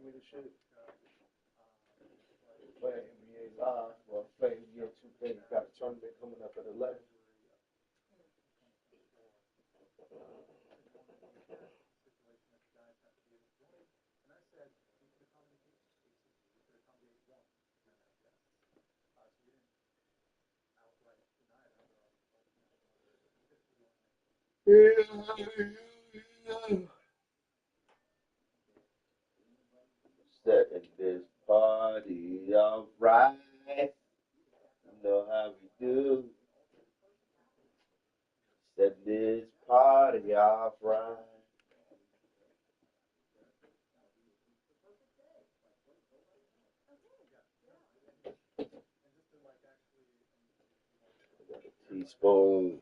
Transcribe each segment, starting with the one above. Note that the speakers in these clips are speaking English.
me the shit. Play NBA Live. Well, play NBA 2K. Got a tournament coming up at 11. Yeah. Setting this party alright. You know how we do. Setting this party alright. Teaspoon.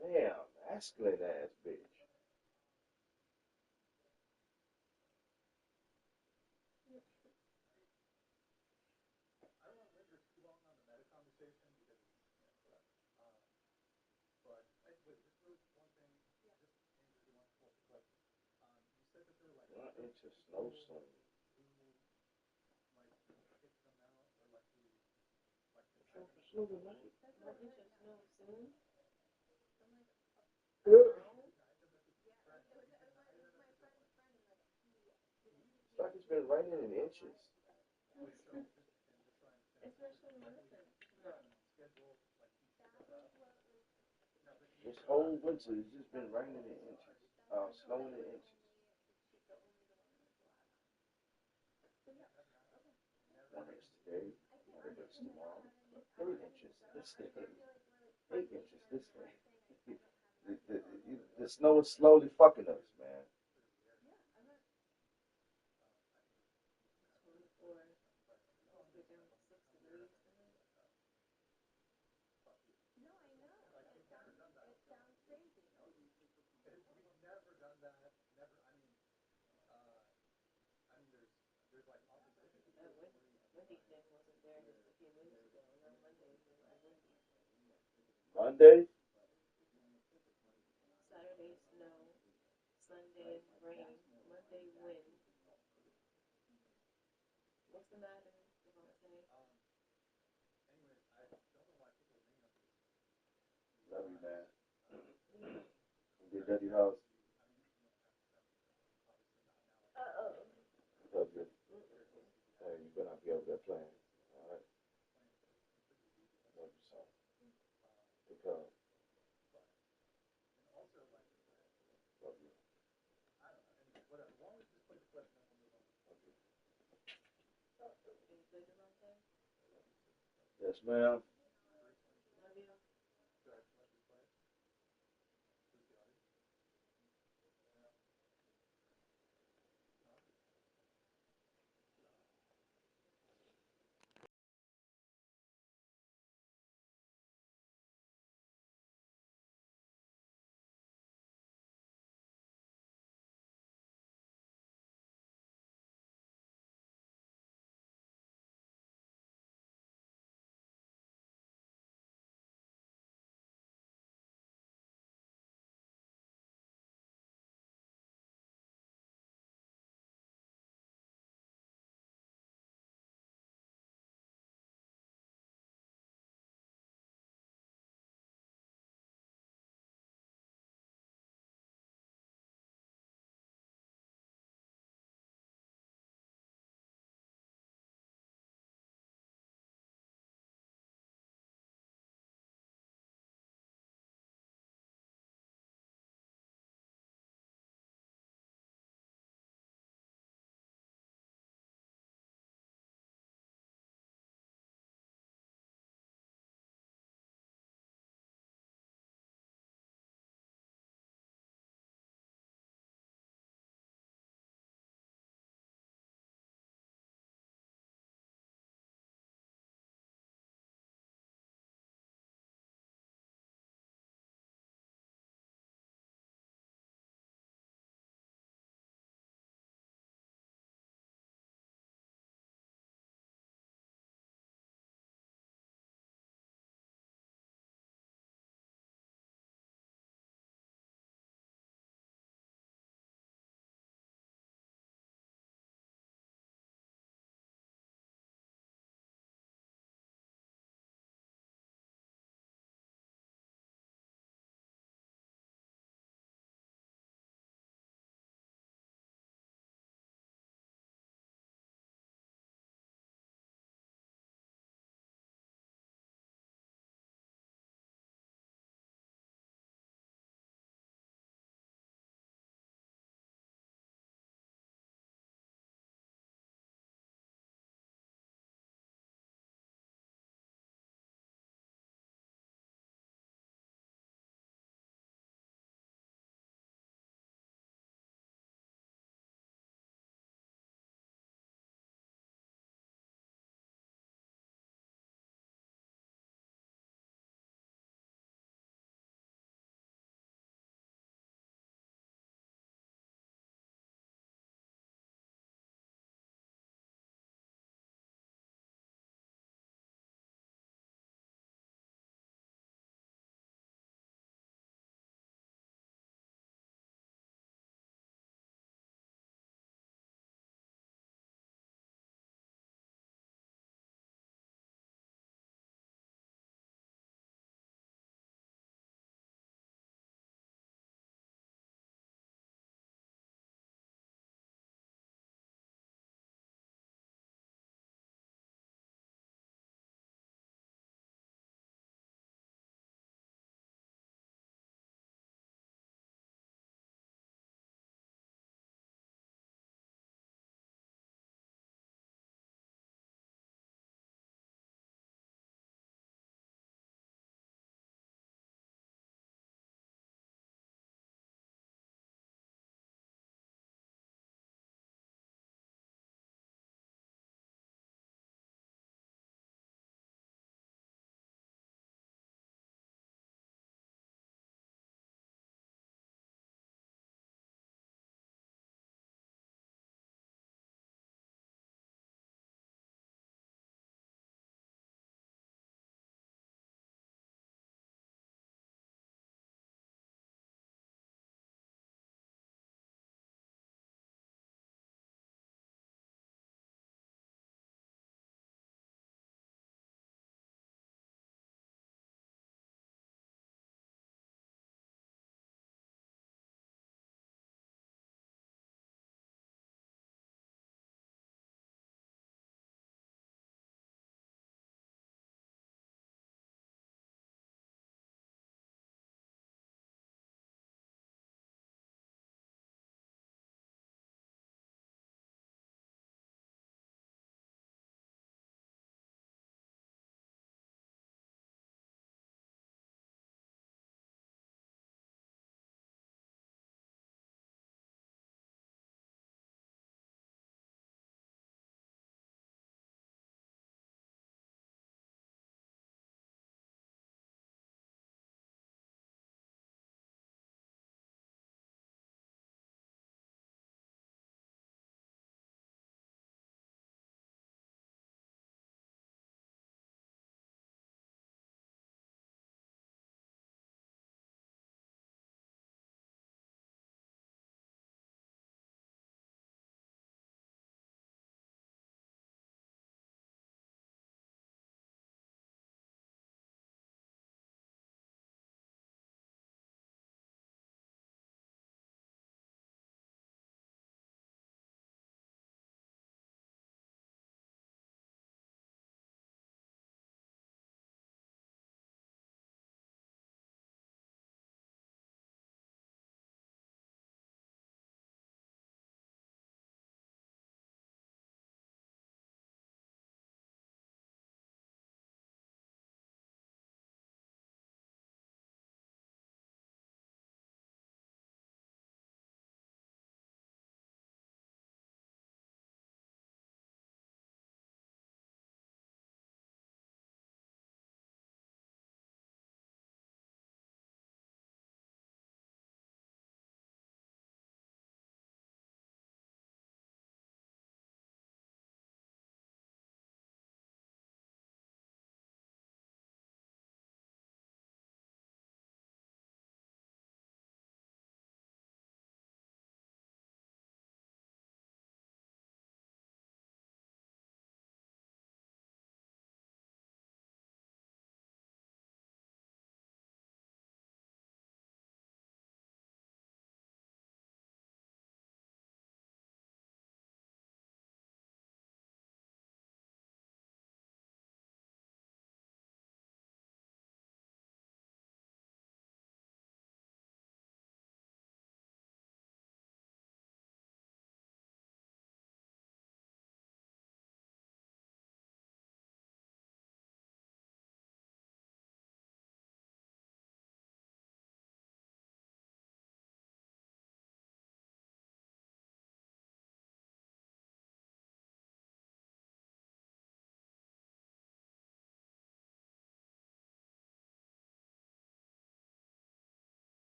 Damn, masculine ass bitch. Not into snow sling. Snow tonight. It's like it's been raining in inches. This whole winter it's just been raining in inches. Snowing in inches. One inch today, another inch tomorrow. 8 inches this day. 8 inches this day. The snow is slowly fucking us, man. Monday, love you, man. Get dirty house. Love you. Hey, you better not be over there playing. All right, love you, son. Because love you. Love you. Yes, ma'am.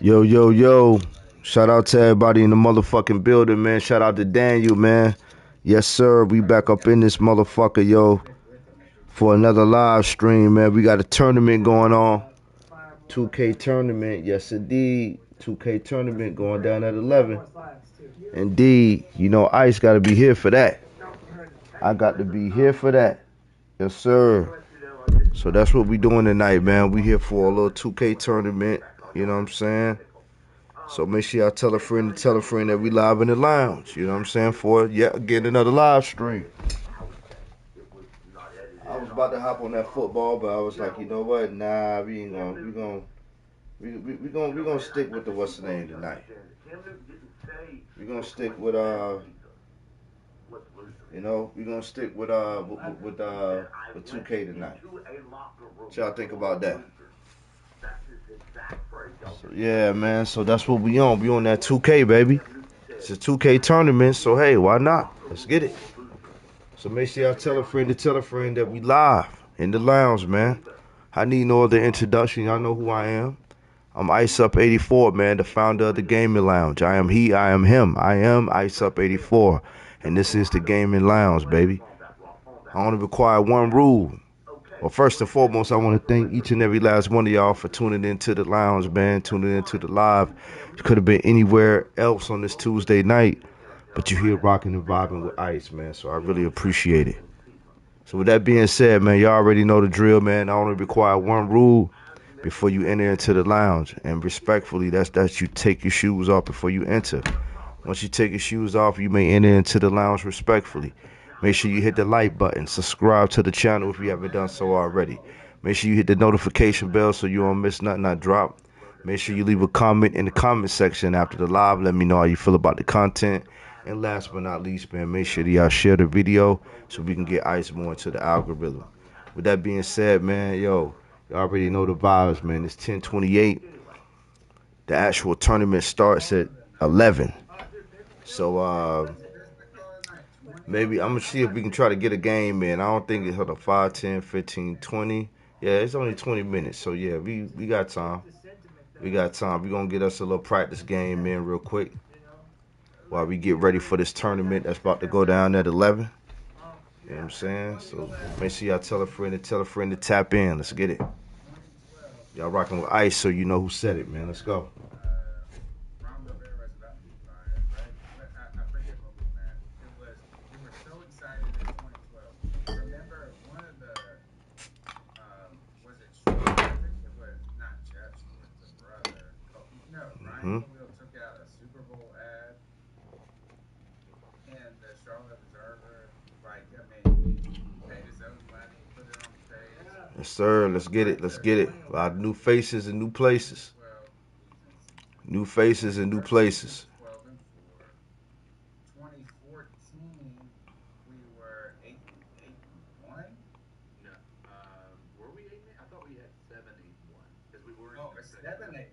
Yo, yo, yo. Shout out to everybody in the motherfucking building, man. Shout out to Daniel, man. Yes, sir. We back up in this motherfucker, yo, for another live stream, man. We got a tournament going on. 2K tournament. Yes, indeed. 2K tournament going down at 11. Indeed. You know, Ice got to be here for that. I got to be here for that. Yes, sir. So that's what we doing tonight, man. We here for a little 2K tournament. You know what I'm saying? So make sure y'all tell a friend that we live in the lounge. You know what I'm saying? For yet again another live stream. I was about to hop on that football, but I was like, you know what? Nah, we ain't gonna. We gonna stick with the what's the name tonight. We gonna stick with you know, we gonna stick with 2K tonight. What y'all think about that? So, yeah, man. So that's what we on. We on that 2K, baby. It's a 2K tournament, so hey, why not? Let's get it. So make sure y'all tell a friend that we live in the lounge, man. I need no other introduction. Y'all know who I am. I'm Iceup84, man, the founder of the Gaming Lounge. I am he, I am him. I am Iceup84, and this is the Gaming Lounge, baby. I only require one rule. Well, first and foremost, I want to thank each and every last one of y'all for tuning into the lounge, man, tuning into the live. You could have been anywhere else on this Tuesday night, but you're here rocking and vibing with Ice, man, so I really appreciate it. So with that being said, man, y'all already know the drill, man. I only require one rule before you enter into the lounge, and respectfully, that's you take your shoes off before you enter. Once you take your shoes off, you may enter into the lounge respectfully. Make sure you hit the like button, subscribe to the channel if you haven't done so already. Make sure you hit the notification bell so you don't miss nothing I drop. Make sure you leave a comment in the comment section after the live. Let me know how you feel about the content. And last but not least, man, make sure that y'all share the video so we can get Ice more into the algorithm. With that being said, man, yo, you already know the vibes, man. It's 10:28. The actual tournament starts at 11. So, maybe I'm going to see if we can try to get a game in. I don't think it's a 5, 10, 15, 20. Yeah, it's only 20 minutes. So, yeah, we got time. We got time. We're going to get us a little practice game in real quick while we get ready for this tournament that's about to go down at 11. You know what I'm saying? So, make sure y'all tell a friend to tap in. Let's get it. Y'all rocking with Ice, so you know who said it, man. Let's go. Mm-hmm. Took out a Super Bowl ad, and the Charlotte Observer, like, I mean, paid his own money, put it on the page. Yes, sir. Let's get it. Let's get it. A lot of new faces and new places. New faces and new places. 12-4. 2014, we were 8-1. No, were we 8-8? I thought we had 7-8-1 because we were. Oh, 7-8-1.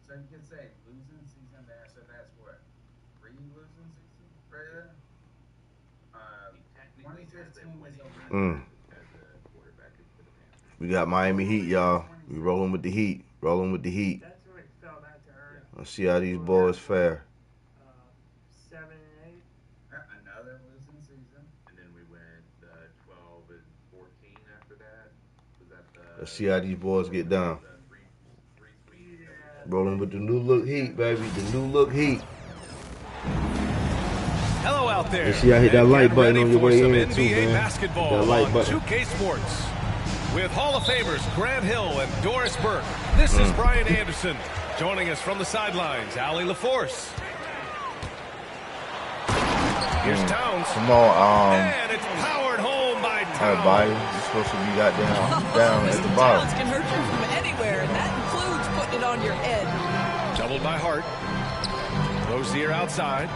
So you could say losing season there. So that's what, 3 losing seasons right there. 2015 was a win. We got Miami Heat, y'all. We rolling with the Heat. Rolling with the Heat. Let's see how these boys fare. 7-8. Another losing season. And then we went 12-14 after that. Was that the? Let's see how these boys get down. Rolling with the new look Heat, baby. The new look Heat. Hello out there. Let's see how hit that like button on your way in too, NBA man. basketball That like on button. 2K Sports. With Hall of Famers Grant Hill and Doris Burke, this is Brian Anderson. Joining us from the sidelines, Allie LaForce. Here's Towns. Come on, And it's powered home by Towns. everybody. You're supposed to be got down at the Mr. bottom. Towns can hurt you from anywhere, and that includes putting it on your head. Doubled by Hart. Rozier outside.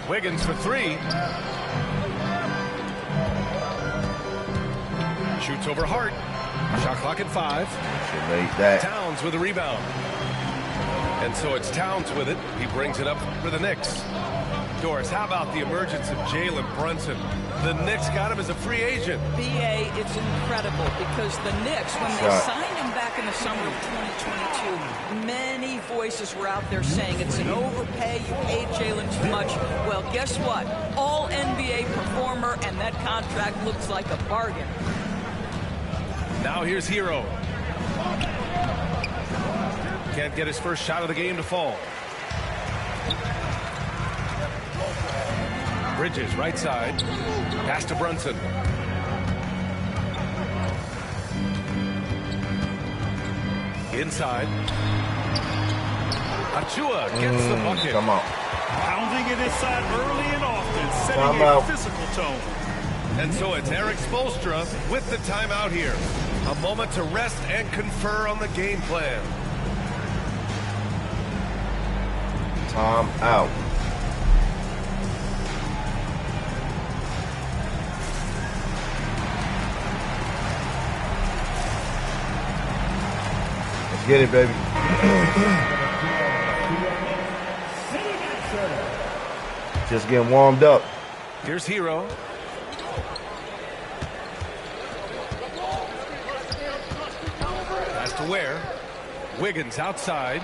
Wiggins for 3. Shoots over Hart. Shot clock at 5. Should make that. Towns with a rebound. And so it's Towns with it. He brings it up for the Knicks. Doris, how about the emergence of Jalen Brunson? The Knicks got him as a free agent. B.A., it's incredible because the Knicks, when they Shot. signed him back back in the summer of 2022, many voices were out there saying it's an overpay, you paid Jalen too much. Well, guess what? All NBA performer, and that contract looks like a bargain. Now here's Hero. Can't get his first shot of the game to fall. Bridges, right side. Pass to Brunson. Inside. Achua gets the bucket. Come on. Pounding it inside early and often, setting a physical tone. And so it's Eric Spoelstra with the timeout here. A moment to rest and confer on the game plan. Time out. Let's get it, baby. Just getting warmed up. Here's Hero. Pass to Ware. Wiggins outside.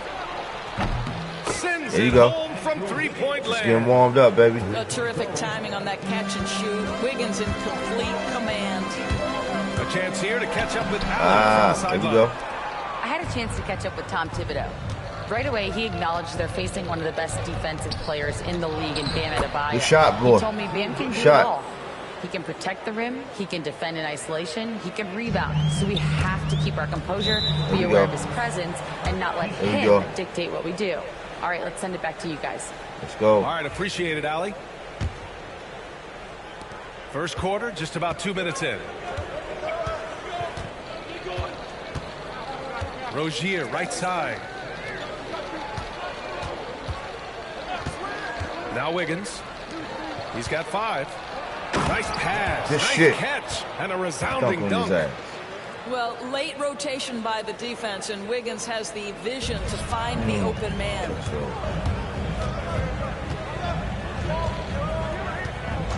Sends There you it go. home from three-point Just land. getting warmed up, baby. A terrific timing on that catch and shoot. Wiggins in complete command. A chance here to catch up with Allen from the There you sideline. go. I had a chance to catch up with Tom Thibodeau. Right away, he acknowledged they're facing one of the best defensive players in the league in Bam Adebayo. Good shot, boy. He told me Bam can do it Shot. all. He can protect the rim, he can defend in isolation, he can rebound. So we have to keep our composure, be you aware go. of his presence, and not let There you him go. dictate what we do. All right, let's send it back to you guys. Let's go. All right, appreciate it, Allie. First quarter, just about 2 minutes in. Rozier, right side. Now Wiggins. He's got 5. Nice pass. Good nice shit. catch. And a Dunk resounding on dunk. his ass. Well, late rotation by the defense, and Wiggins has the vision to find the open man.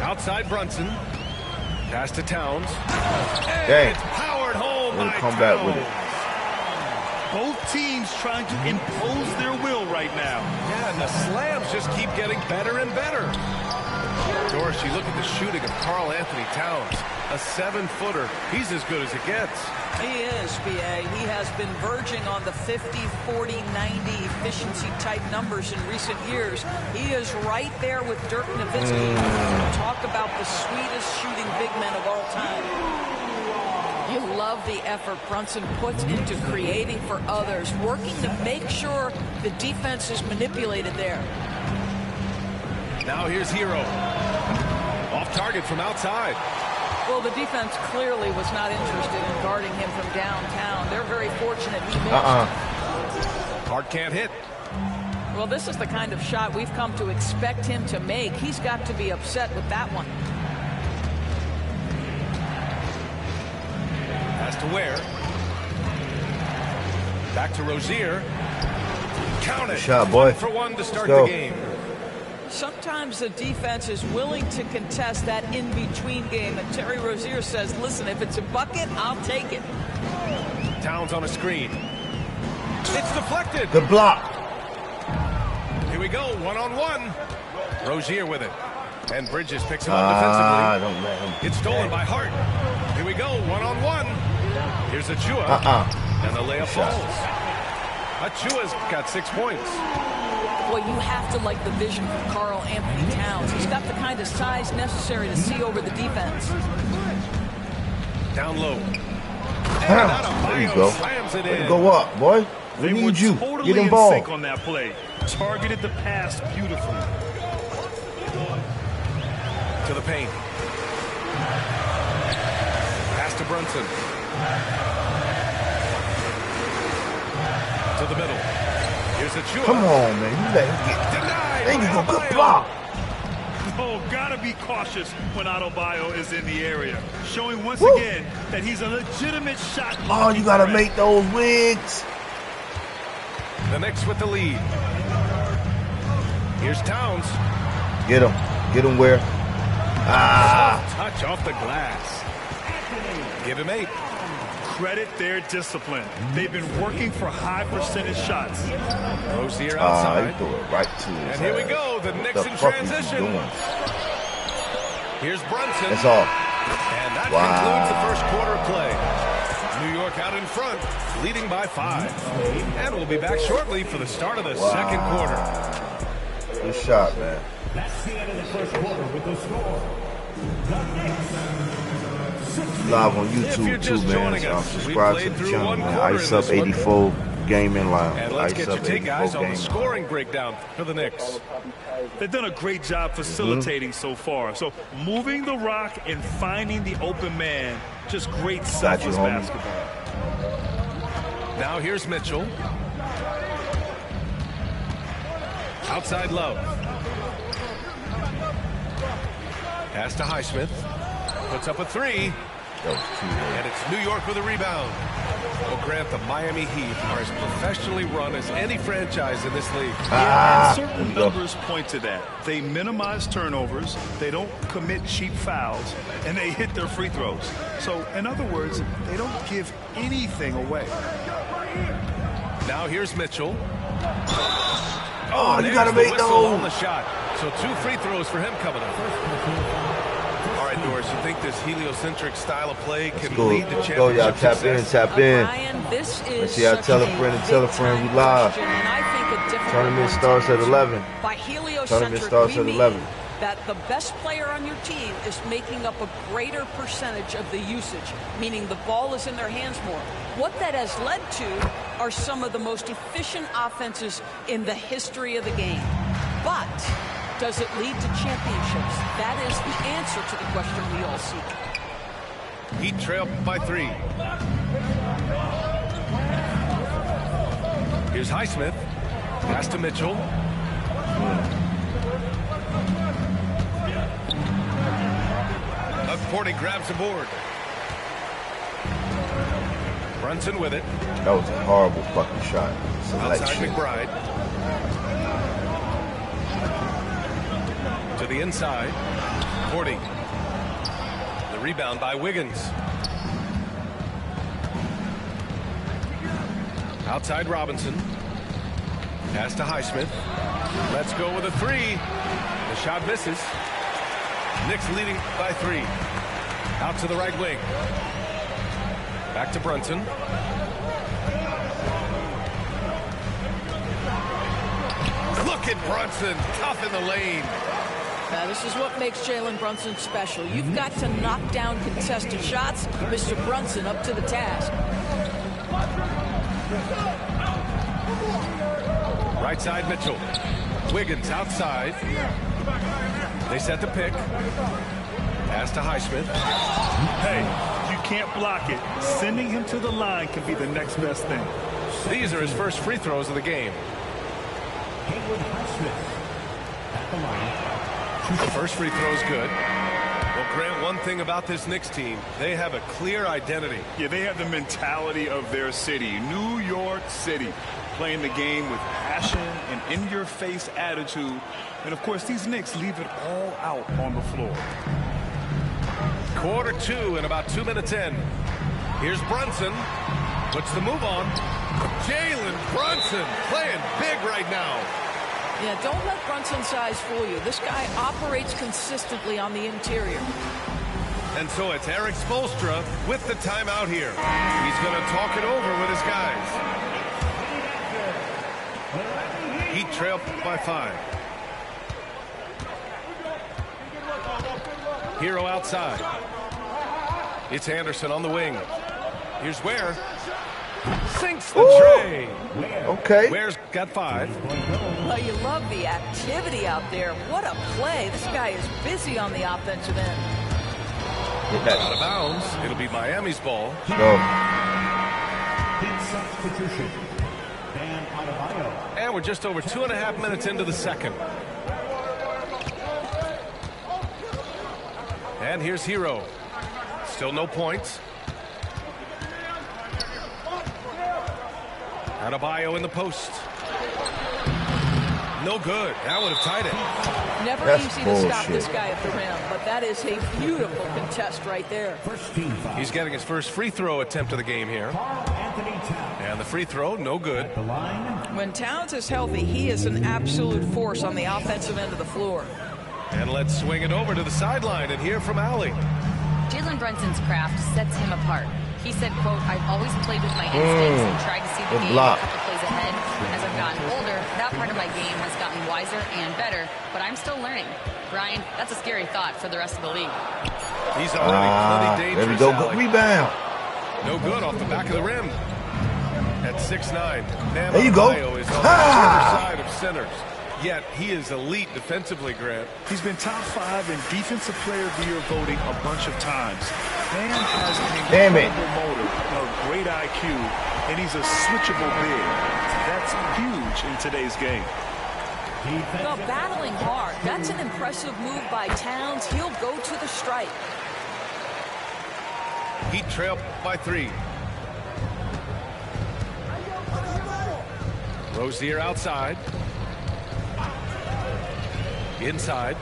Outside Brunson. Pass to Towns. And Dang. it's powered home We'll by come back with it. Towns. Both teams trying to impose their will right now. Yeah, and the slams just keep getting better and better. Doris, you look at the shooting of Karl Anthony Towns. A 7-footer. He's as good as it gets. He is, B.A. He has been verging on the 50, 40, 90 efficiency type numbers in recent years. He is right there with Dirk Nowitzki. Talk about the sweetest shooting big men of all time. You love the effort Brunson puts into creating for others, working to make sure the defense is manipulated there. Now here's Hero. Off target from outside. Well, the defense clearly was not interested in guarding him from downtown. They're very fortunate he missed. Hart can't hit. Well, this is the kind of shot we've come to expect him to make. He's got to be upset with that one. Pass to Ware. Back to Rozier. Count it. Good shot, boy. 1 for 1 to start Let's go. the game. Sometimes the defense is willing to contest that in-between game, and Terry Rozier says, listen, if it's a bucket, I'll take it. Towns on a screen. It's deflected. The block. Here we go, one-on-one. Rozier with it. And Bridges picks him up defensively. Don't let him. It's stolen by Hart. Here we go, one-on-one. Here's Achua. And the layup falls. Achua's got 6 points. Boy, you have to like the vision from Karl Anthony Towns. He's got the kind of size necessary to see over the defense. Down low. There you go. Slams it Way to in. go up, boy. We They were need you. totally Get in involved. sync on that play. Targeted the pass beautifully. To the paint. Pass to Brunson. To the middle. Here's Achua. Come on, man. You let him get. Denied. There you go. Good Adebayo. block. Oh, gotta be cautious when Adebayo is in the area. Showing once Woo. again that he's a legitimate shot. Oh, you gotta make those wigs. The Knicks with the lead. Here's Towns. Get him. Get him where? Touch off the glass. Give him 8. credit their discipline. They've been working for high percentage shots. Rozier outside. He threw it right to his And here we ass. go, the Knicks What the in fuck is he transition. doing? Here's Brunson. That's all. And that Wow. concludes the first quarter of play. New York out in front, leading by 5. And we'll be back shortly for the start of the second quarter. Good shot, man. That's the end of the first quarter with the score. The Knicks. Live on If you're YouTube too, just man. joining So us, subscribe we to played the through channel, one man. quarter in this one. Iceup84 Gaming Lounge. And let's get your take, guys, on the Iceup84 scoring breakdown for the Knicks. They've done a great job facilitating so far. So moving the rock and finding the open man, just great selfless homie. basketball. Now here's Mitchell. Outside Love. Pass to Highsmith. Puts up a 3. That was too late. And it's New York with a rebound. Well, Grant, the Miami Heat are as professionally run as any franchise in this league. And there certain we go. numbers point to that. They minimize turnovers, they don't commit cheap fouls, and they hit their free throws. So, in other words, they don't give anything away. Now here's Mitchell. Oh, you there's gotta the make whistle those. on the shot. So 2 free throws for him coming up. All right, Doris, you think this heliocentric style of play can Go, lead to championship go, y'all. Tap in, success? tap in. Ryan, this is Let's see, I tell a friend and tell a friend we live. And I think a difficult Tournament one to starts at answer. 11. By Tournament heliocentric, starts we at mean 11. that the best player on your team is making up a greater percentage of the usage, meaning the ball is in their hands more. What that has led to are some of the most efficient offenses in the history of the game. But does it lead to championships? That is the answer to the question we all seek. Heat trail by 3. Here's Highsmith. Pass to Mitchell. Porty grabs the board. Brunson with it. That was a horrible fucking shot. Outside Selection. McBride. To the inside. Porty. The rebound by Wiggins. Outside Robinson. Pass to Highsmith. Let's go with a 3. The shot misses. Knicks leading by 3. Out to the right wing. Back to Brunson. Look at Brunson, tough in the lane. Now, this is what makes Jalen Brunson special. You've got to knock down contested shots. Mr. Brunson up to the task. Right side Mitchell. Wiggins outside. They set the pick. Pass to Highsmith. Hey, you can't block it. Sending him to the line can be the next best thing. These are his first free throws of the game. The first free throw is good. Well, Grant, one thing about this Knicks team, they have a clear identity. Yeah, they have the mentality of their city, New York City, playing the game with passion and in-your-face attitude. And, of course, these Knicks leave it all out on the floor. Quarter 2 and about 2 minutes in. Here's Brunson. Puts the move on. Jalen Brunson playing big right now. Yeah, don't let Brunson's size fool you. This guy operates consistently on the interior. And so it's Eric Spoelstra with the timeout here. He's going to talk it over with his guys. Heat trail by 5. Hero outside. It's Anderson on the wing. Here's Ware. Sinks the tray. Okay. Ware's got 5. Well, you love the activity out there. What a play. This guy is busy on the offensive end. Out of bounds. It'll be Miami's ball. Go. Substitution. Dan Adebayo. And we're just over 2.5 minutes into the second. And here's Hero. Still no points. Adebayo in the post. No good. That would have tied it. Never That's easy to stop bullshit. this guy at the rim, but that is a beautiful contest right there. First team foul. He's getting his first free throw attempt of the game here. Carl Anthony Towns. And the free throw, no good. The line. When Towns is healthy, he is an absolute force on the offensive end of the floor. And let's swing it over to the sideline and hear from Allie. Jalen Brunson's craft sets him apart. He said, quote, I've always played with my instincts and tried to see the Good game block. a couple plays ahead. As I've gotten older, that part of my game has gotten wiser and better, but I'm still learning. Brian, that's a scary thought for the rest of the league. He's already plenty There we dangerous, go. Allie. Good rebound. No good off the back of the rim. At 6'9", There you go. Adebayo is on the Ah! side of centers. Yet he is elite defensively, Grant. He's been top 5 in Defensive Player of the Year voting a bunch of times. Man has an Damn it. incredible motor, a great IQ, and he's a switchable big. That's huge in today's game. Well, battling hard. That's an impressive move by Towns. He'll go to the strike. Heat trail by 3. Rozier outside. Inside.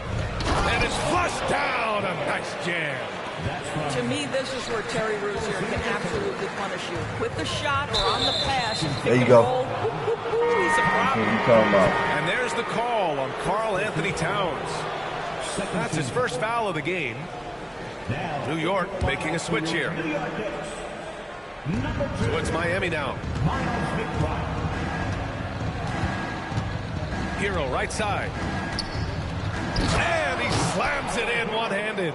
And it's flushed down. A nice jam. To me, this is where Terry Rozier can absolutely punish you. With the shot or on the pass, and pick There you and go. roll. He's a problem. What are you talking about? And there's the call on Carl Anthony Towns. That's his first foul of the game. New York making a switch here. So it's Miami now. Hero right side. And he slams it in one-handed.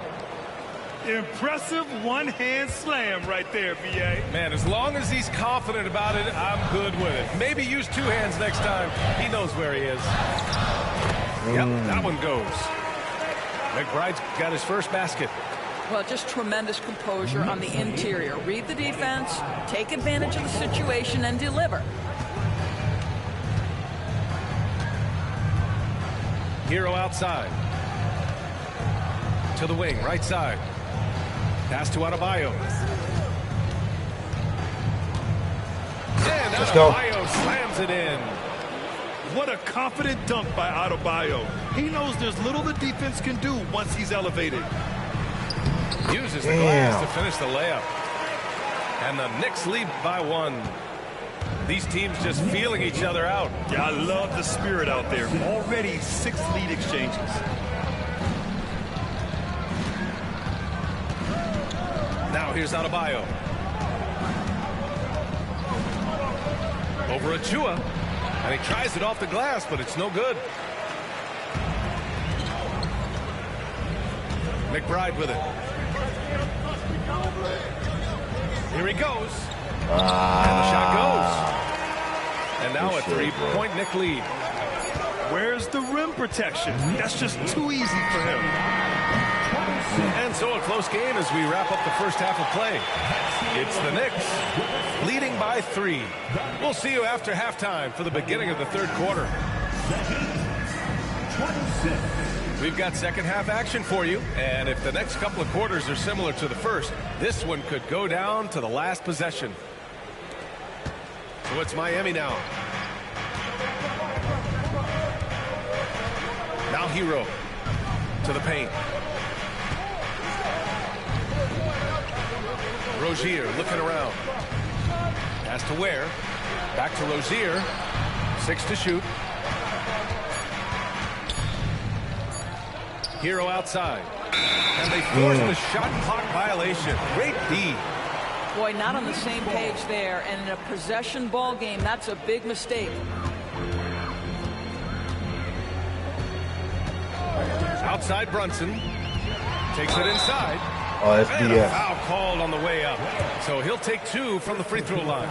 Impressive one-hand slam right there, VA. Man, as long as he's confident about it, I'm good with it. Maybe use 2 hands next time. He knows where he is. Yep, that one goes. McBride's got his first basket. Well, just tremendous composure on the interior. Read the defense, take advantage of the situation, and deliver. Hero outside. To the wing, right side. Pass to Adebayo. And Let's go. Adebayo slams it in. What a confident dunk by Adebayo. He knows there's little the defense can do once he's elevated. Uses the glass to finish the layup. And the Knicks lead by 1. These teams just feeling each other out. Yeah, I love the spirit out there. Already 6 lead exchanges. Now here's Adebayo. Over Achua. And he tries it off the glass, but it's no good. McBride with it. Here he goes. And the shot goes. And now a 3-point Knick lead. Where's the rim protection? That's just too easy for him. And so a close game as we wrap up the first half of play. It's the Knicks leading by 3. We'll see you after halftime for the beginning of the third quarter. We've got second half action for you, and if the next couple of quarters are similar to the first, this one could go down to the last possession. So it's Miami now. Now Hero to the paint. Rozier looking around. Pass to Ware. Back to Rozier. 6 to shoot. Hero outside. And they force the shot clock violation. Great D. Boy, not on the same page there. And in a possession ball game, that's a big mistake. Outside Brunson. Takes it inside. Oh, that's And a BS. foul called on the way up. So he'll take 2 from the free throw line.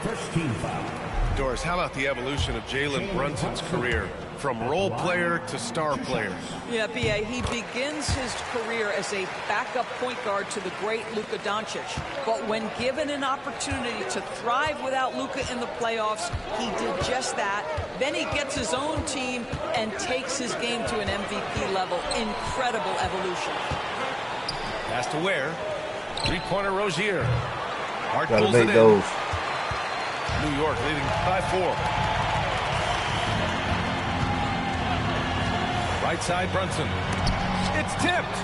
First team foul. Doris, how about the evolution of Jalen Brunson's career? From role player to star player. Yeah, B.A., he begins his career as a backup point guard to the great Luka Doncic. But when given an opportunity to thrive without Luka in the playoffs, he did just that. Then he gets his own team and takes his game to an MVP level. Incredible evolution. Pass to Ware. 3-pointer Rozier. Hart Gotta pulls it make in. those. New York leading by 4. Right side, Brunson. It's tipped.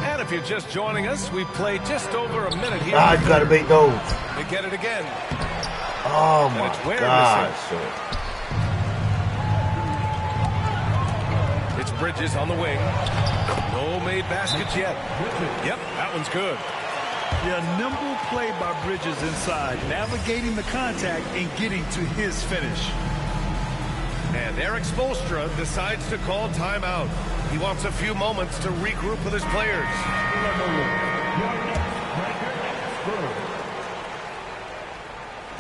And if you're just joining us, we played just over a minute here. Ah, you gotta make those. They get it again. Oh And my it's God, It's Bridges on the wing. No made baskets yet. Yep, that one's good. Yeah, nimble play by Bridges inside, navigating the contact and getting to his finish. And Eric Spoelstra decides to call timeout. He wants a few moments to regroup with his players.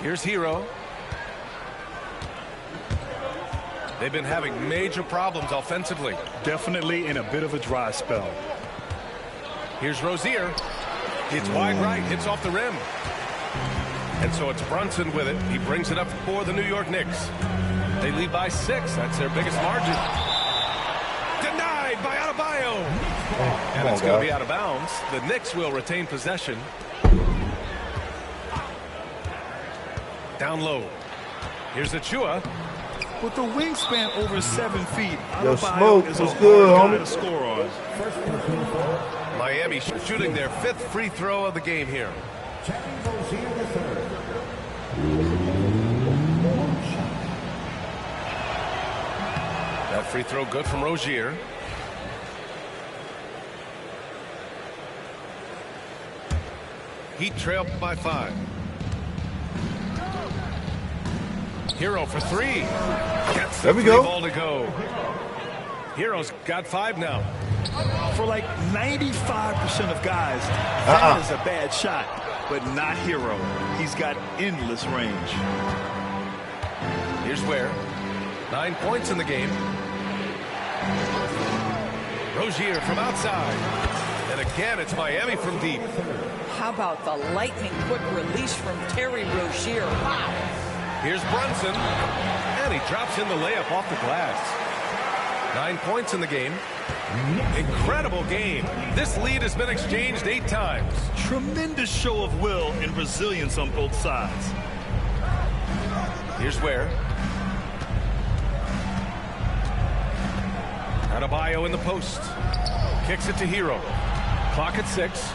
Here's Hero. They've been having major problems offensively. Definitely in a bit of a dry spell. Here's Rozier. It's wide right, hits off the rim. And so it's Brunson with it. He brings it up for the New York Knicks. They lead by 6. That's their biggest margin. Denied by Adebayo. And it's going to be out of bounds. The Knicks will retain possession. Down low. Here's Achua. With the wingspan over 7 feet, Yo, Adebayo Smoke, is what's a good, hard guy homie? to score on. Miami shooting their 5th free throw of the game here. That free throw good from Rozier. Heat trail by 5. Hero for 3. Gets the There we go. ball to go. Hero's got 5 now. For like 95% of guys, that is a bad shot, but not Hero. He's got endless range. Here's Ware. 9 points in the game. Rozier from outside. And again, it's Miami from deep. How about the lightning quick release from Terry Rozier? Wow. Here's Brunson. And he drops in the layup off the glass. 9 points in the game. Incredible game. This lead has been exchanged 8 times. Tremendous show of will and resilience on both sides. Here's Ware. Adebayo in the post. Kicks it to Hero. Clock at 6.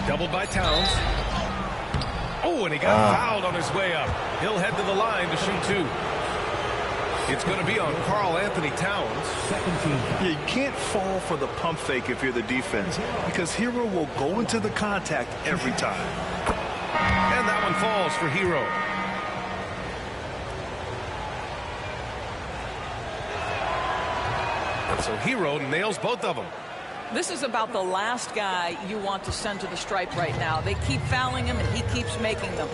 Doubled by Towns. Oh, and he got fouled on his way up. He'll head to the line to shoot 2. It's going to be on Karl Anthony Towns. Yeah, you can't fall for the pump fake if you're the defense, because Hero will go into the contact every time. And that one falls for Hero. And so Hero nails both of them. This is about the last guy you want to send to the stripe right now. They keep fouling him, and he keeps making them.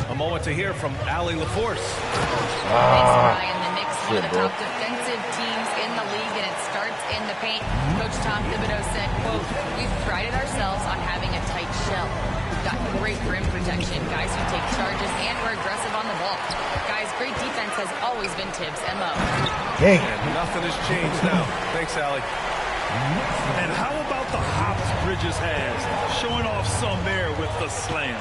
A moment to hear from Allie LaForce. Thanks, Ryan. The Knicks, one of the top defensive teams in the league, and it starts in the paint. Coach Tom Thibodeau said, quote, "We've prided ourselves on having a tight shell. We've got great rim protection, guys who take charges, and we're aggressive on the ball. Guys, great defense has always been Tibbs' MO." Dang. And nothing has changed now. Thanks, Allie. And how about the hops Bridges has, showing off some there with the slam.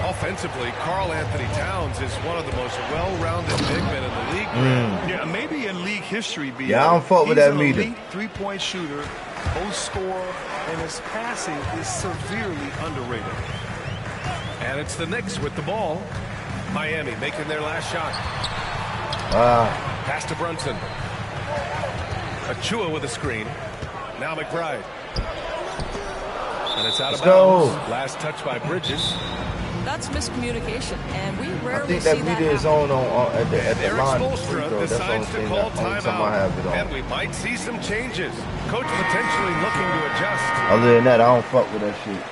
Offensively, Karl Anthony Towns is one of the most well-rounded big men in the league. Yeah, maybe in league history. Yeah, I don't fuck with that He's meter. an elite three-point shooter, post scorer, and his passing is severely underrated. And it's the Knicks with the ball. Miami making their last shot. Pass to Brunson. Achua with a screen. Now McBride. And it's out of bounds. Last touch by Bridges. That's miscommunication, and we rarely I think see that that meter is happen. on at the Eric line. Spoelstra That's the only decides to thing call that only time I have it timeout. on. And we might see some changes. Coach potentially looking to adjust. Other than that, I don't fuck with that shit.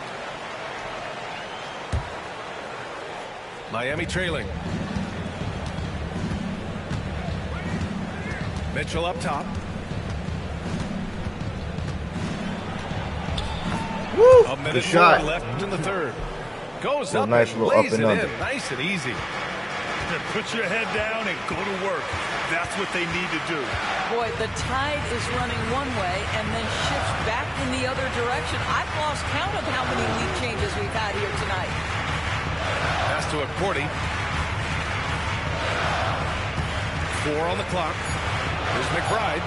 Miami trailing. Mitchell up top. Woo! A Good minute shot. more left in the third. Goes A up nice and little up lays and it under. in. Nice and easy. Put your head down and go to work. That's what they need to do. Boy, the tide is running one way and then shifts back in the other direction. I've lost count of how many lead changes we've had here tonight. Pass to a 40. 4 on the clock. Here's McBride.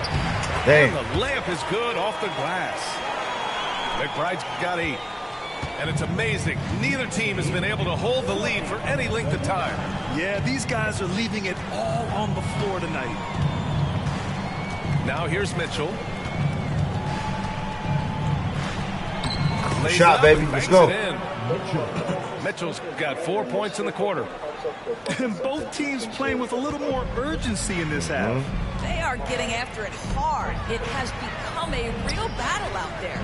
Dang. And the layup is good off the glass. McBride's got 8. And it's amazing. Neither team has been able to hold the lead for any length of time. Yeah, these guys are leaving it all on the floor tonight. Now here's Mitchell. Lays Shot, up baby. and Let's banks go. it in. Mitchell's got 4 points in the quarter. And both teams playing with a little more urgency in this half. They are getting after it hard. It has become a real battle out there.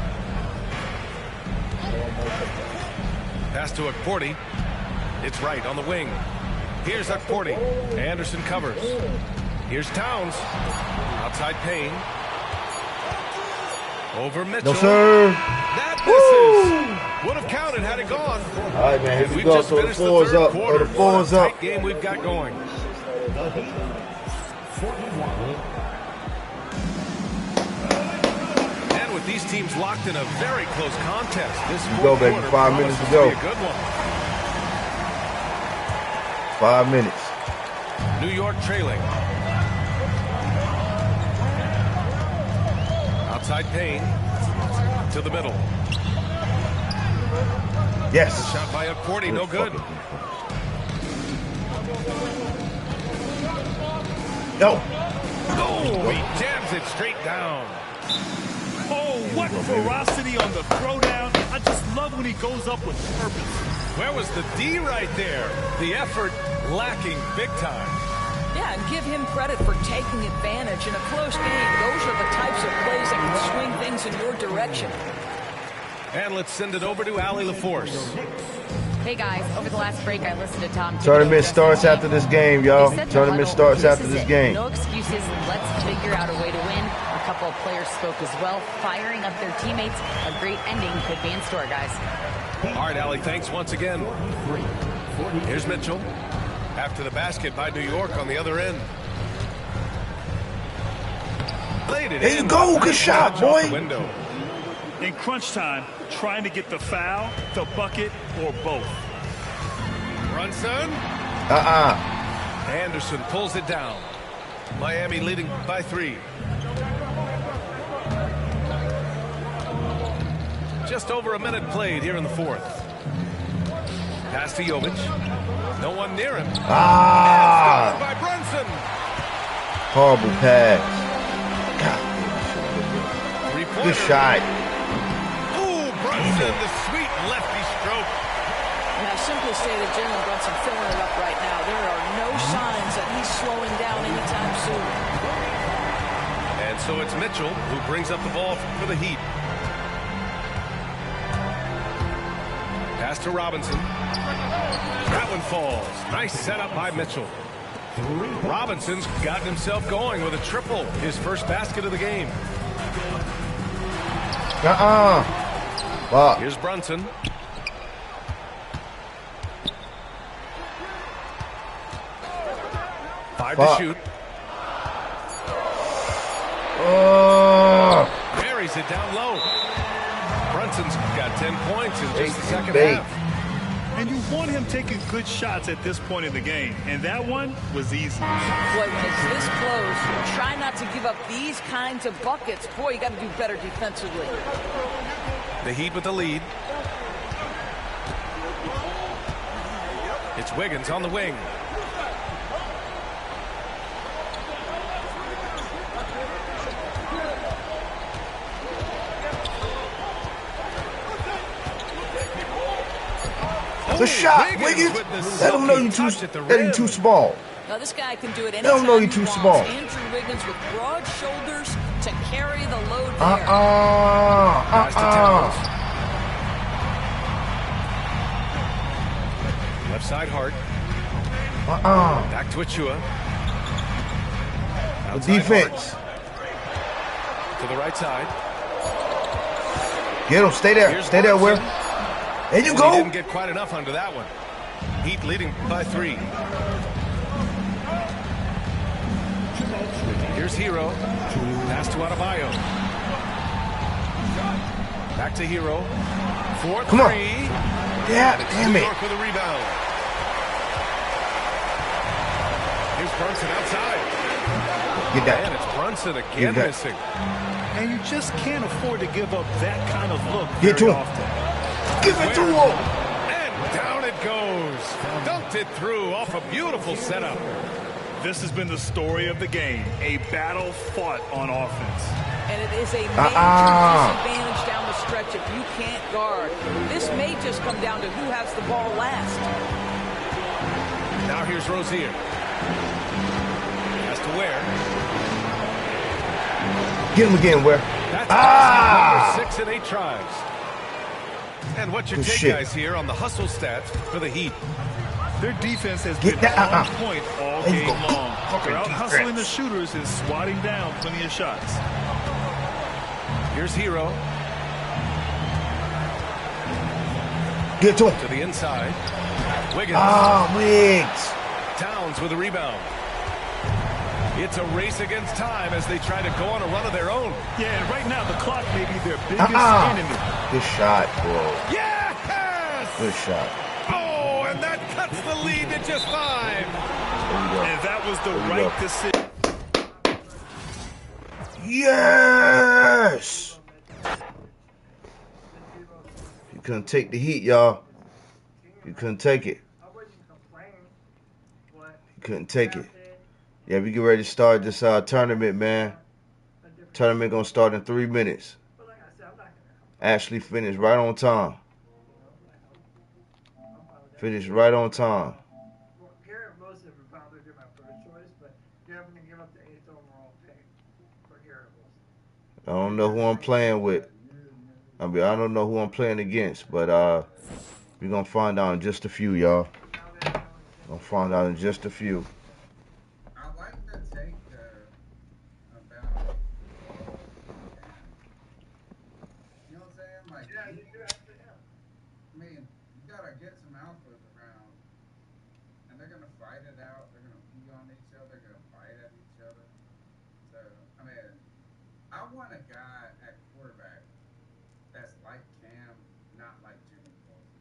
Pass to Iceup84. It's right on the wing. Here's Iceup84. Anderson covers. Here's Towns. Outside Payne. Over Mitchell. No, sir. That misses. Would have counted had it gone. All right, man. Here we We've go. just So the finished four is third up. quarter. So the four is What a up. tight game we've got going. And with these teams locked in a very close contest, this Go, fourth baby. quarter 5 minutes to promises go. be a good one. 5 minutes. New York trailing. Outside Payne to the middle. Yes. Shot by Iceup84, no good. No. Oh, he jams it straight down. Oh, what ferocity on the throwdown. I just love when he goes up with purpose. Where was the D right there? The effort lacking big time. Yeah, and give him credit for taking advantage in a close game. Those are the types of plays that can swing things in your direction. And let's send it over to Allie LaForce. Hey guys, over the last break I listened to Tom. Tournament starts after this game, y'all. They said Tournament the starts huddle, after is this it. game. No excuses. Let's figure out a way to win. A couple of players spoke as well, firing up their teammates. A great ending could be in store, guys. All right, Allie, thanks once again. Here's Mitchell. After the basket by New York on the other end. Laid it There in. you go. Good shot, Off boy. the window. In crunch time, trying to get the foul, the bucket, or both. Brunson. Anderson pulls it down. Miami leading by 3. Just over a minute played here in the fourth. Pass to Jovic. No one near him. Ah. By Brunson. Horrible pass. Three-pointer. Good shot. Ooh, Brunson, the sweet lefty stroke. Now, simply stated, Jalen Brunson filling it up right now. There are no signs that he's slowing down anytime soon. And so it's Mitchell who brings up the ball for the Heat. Pass to Robinson. That one falls. Nice setup by Mitchell. Robinson's gotten himself going with a triple. His first basket of the game. Wow. Here's Brunson. Five to shoot. Buries it down low. Brunson's got 10 points in just the second half. And you want him taking good shots at this point in the game. And that one was easy. Boy, when it's this close, try not to give up these kinds of buckets. Boy, you got to do better defensively. The Heat with the lead. It's Wiggins on the wing. The shot, Wiggins. Let them know you too small. Now this guy can do it They don't know anytime you're he too wants. small. Andrew Wiggins with broad shoulders to carry the load there. Pass to Towns. Left side Hart. Back to Achua. The Outside defense. Hart. To the right side. Get him. Stay there. Here's Stay there, Will. Brunson. There you He go. didn't get quite enough under that one. Heat leading by 3. Here's Hero. Pass to Adebayo. Back to Hero. 4-3. Come on. Yeah, And it's damn New it. York with a rebound. Here's Brunson outside. Get that. And it's Brunson again missing. And you just can't afford to give up that kind of look Get to very him. often. Give it to him. And down it goes. Dunked it through off a beautiful setup. This has been the story of the game, a battle fought on offense. And it is a major disadvantage down the stretch if you can't guard. This may just come down to who has the ball last. Now here's Rozier. Has to Ware. Get him again, Ware. That's number 6 in 8 tries. And what's your Good take, shit. guys, here on the hustle stats for the Heat? Their defense has Get been that, on point all There you game go. long. They're out hustling the shooters and swatting down plenty of shots. Here's Hero Get to him. to the inside. Wiggins. Wiggs. Towns with a rebound. It's a race against time as they try to go on a run of their own. Yeah, and right now the clock may be their biggest enemy. Good shot, bro. Yes! Good shot. Oh, and that cuts the lead to just 5. There you go. And that was the There you right go. decision. Yes! You couldn't take the heat, y'all. You couldn't take it. I wasn't complaining, but You couldn't take it. Yeah, we get ready to start this tournament, man. Tournament gonna start in 3 minutes. but like I said, I'm not gonna Ashley finished right on time. Finished right on time. well, Garrett Wilson would probably be my first choice, but you're having to give up the 8th overall pick for Garrett Wilson. I don't know who I'm playing with. I mean, I don't know who I'm playing against, but we're gonna find out in just a few, y'all. Gonna find out in just a few. I like the take about, you know what I'm saying? Like, Yeah, you do have to, yeah. I mean, you gotta get some alphas around, and they're gonna fight it out. They're gonna pee on each other. They're gonna bite at each other. So, I mean, I want a guy at quarterback that's like Cam, not like Jimmy Clausen.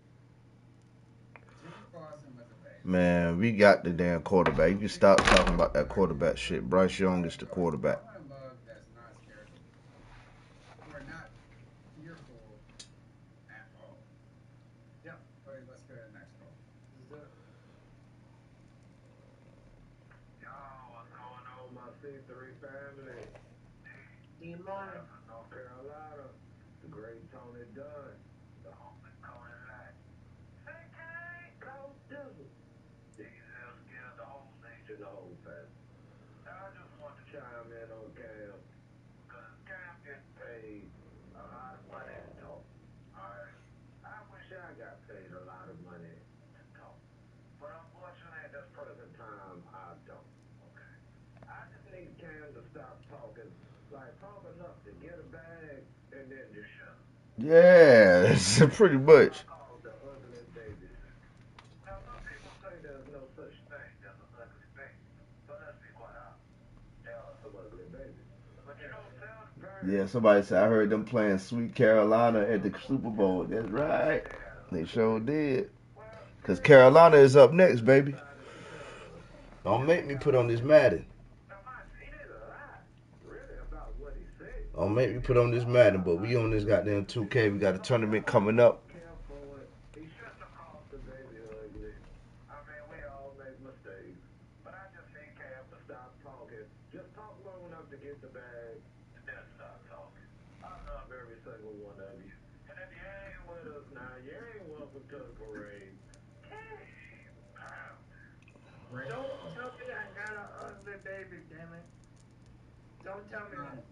Jimmy Clausen was a baby. Man, we got the damn quarterback. You can stop talking about that quarterback shit. Bryce Young is the quarterback. I want a mug that's not scared of people. Who are not fearful at all. Yeah. Okay, let's go to the next call. Yo, what's going on, my C3 family? D-Money. North Carolina, the great Tony Dunn, the homie Cody Lack. CK, go Dizzle. These L's scared the whole nation, the whole family. I just want to chime in on Cam, because Cam gets paid a lot of money to talk. Alright? I wish I got paid a lot of money to talk. But unfortunately, at this present time, I don't. Okay? I just need Cam to stop talking, like talk enough to get a bag and then just shut up. Yeah, it's pretty much. Called the ugly baby. Now, some people say there's no such thing as an ugly baby, but let's be quite honest. There are some ugly babies. But you don't tell the parents. Yeah, somebody said I heard them playing Sweet Carolina at the Super Bowl. That's right. They sure did. Because Carolina is up next, baby. Don't make me put on this Madden. Now, mind you, he didn't lie, really, about what he said. Don't make me put on this Madden, but we on this goddamn 2K. We got a tournament coming up. Careful. He shouldn't have called the baby ugly. I mean, we all make mistakes. But I just need Cam to stop talking. Just talk long enough to get the bag, and then stop talking. I love every single one of you. And if you ain't with us now, you ain't welcome to the parade. Don't tell me I got an ugly baby, damn it. Don't tell me that.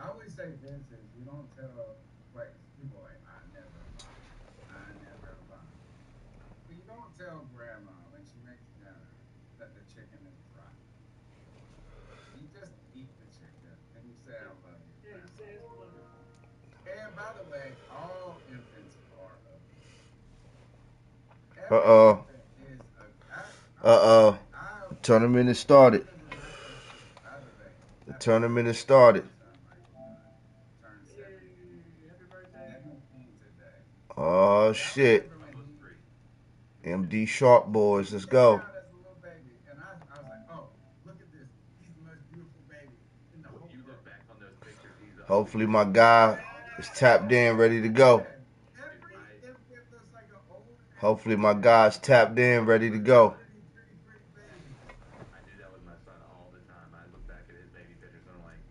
I always say this is you don't tell, like, people like, I never lie. But you don't tell grandma when she makes dinner that the chicken is dry. You just eat the chicken and you say, I love you. Yeah, you say it's wonderful. And by the way, all infants are ugly. Uh-oh. Every infant is Uh-oh. Tournament is started. The tournament is started. Happy birthday. Oh, shit. MD Sharp boys, let's go. And I was like, oh, look at this. He's Hopefully my guy is tapped in, ready to go. If there's like an old Hopefully my guy's tapped in, ready to go. I do that with my son all the time. I look back at his baby pictures and I'm like,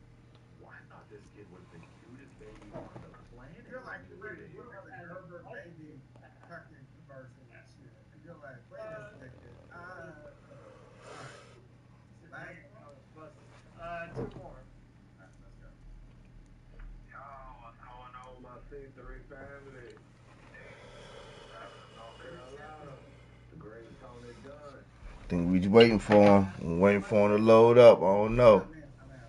well, I thought this kid was the cutest baby on the planet you're when like he was a baby. looking at the Gerber baby fucking commercial and shit. And you're like, wait a second. All right. Last one? Oh, busted. Two more. All right, let's go. Yo, what's going on, my C3 family? North Carolina. The great Tony Dunn. I think we just waiting for him. We're waiting for him to load up. I don't know. I'm waiting for it.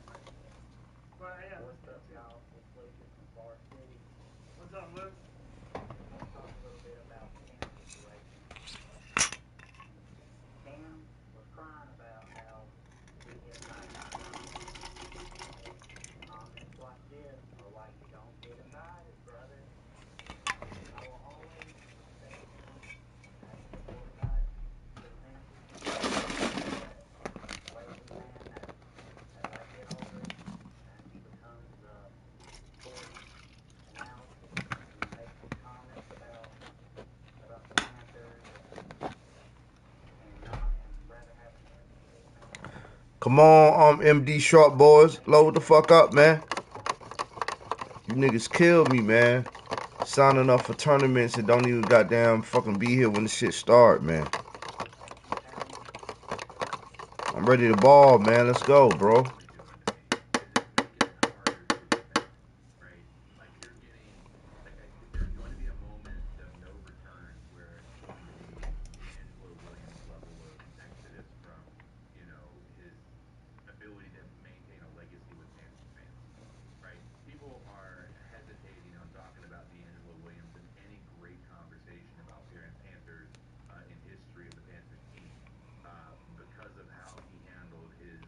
But yeah, What's listening up, to you. y'all? It's Lucas from Bar City. What's up, Luke? I want to talk a little bit about the Cam situation. Cam was crying about how he has not been invited. And comments like this are why you don't get invited, brother. I will always respect him as a quarterback for the Panthers. But lately, man, as I get older and he becomes 40 and out, and he makes these comments about the Panthers and not and rather having an MVP, man. Come on, MD Sharp boys. Load the fuck up, man. You niggas killed me, man. Signing up for tournaments and don't even goddamn fucking be here when the shit start, man. I'm ready to ball, man. Let's go, bro. Doing to me is it's making it harder to defend, right? Like you're getting like there's going to be a moment of no return where it's going to be the Angelo Williams level of exodus from his ability to maintain a legacy with Panthers fans, right? People are hesitating on talking about D'Angelo Williams in any great conversation about Panthers in history of the Panthers team because of how he handled his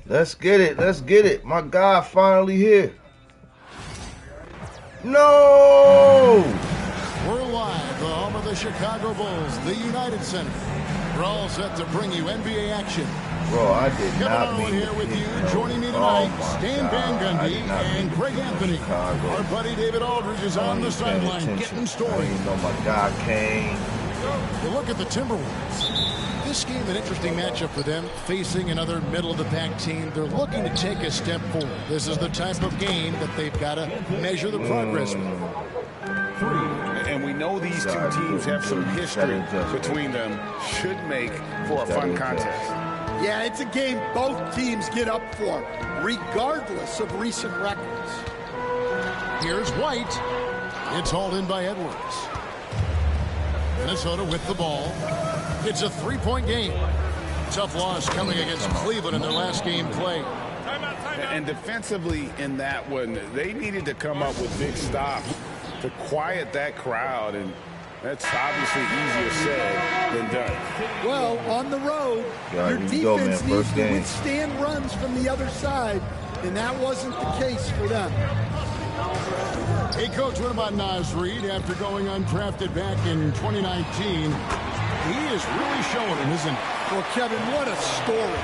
Let's get it. Let's get it. My guy finally here. No! We're live, the home of the Chicago Bulls, the United Center. We're all set to bring you NBA action. Bro, I did Kevin not Harlan mean here with you. bro. Joining me tonight, Oh Stan Van Gundy and Greg Anthony. Our buddy David Aldridge is on the sideline getting story. I didn't know my guy came. You look at the Timberwolves. This game, an interesting matchup for them, facing another middle-of-the-pack team. They're looking to take a step forward. This is the type of game that they've got to measure the progress with. And we know these two teams have some history between them. Should make for a fun contest. Yeah, it's a game both teams get up for, regardless of recent records. Here's White. It's hauled in by Edwards. Minnesota with the ball. It's a three-point game. Tough loss coming against Cleveland in their last game play. And defensively in that one, they needed to come up with big stops to quiet that crowd, and that's obviously easier said than done. Well, on the road, your defense needs to withstand runs from the other side, and that wasn't the case for them. Hey, Coach, what about Naz Reid after going undrafted back in 2019? He is really showing it, isn't he? Well, Kevin, what a story.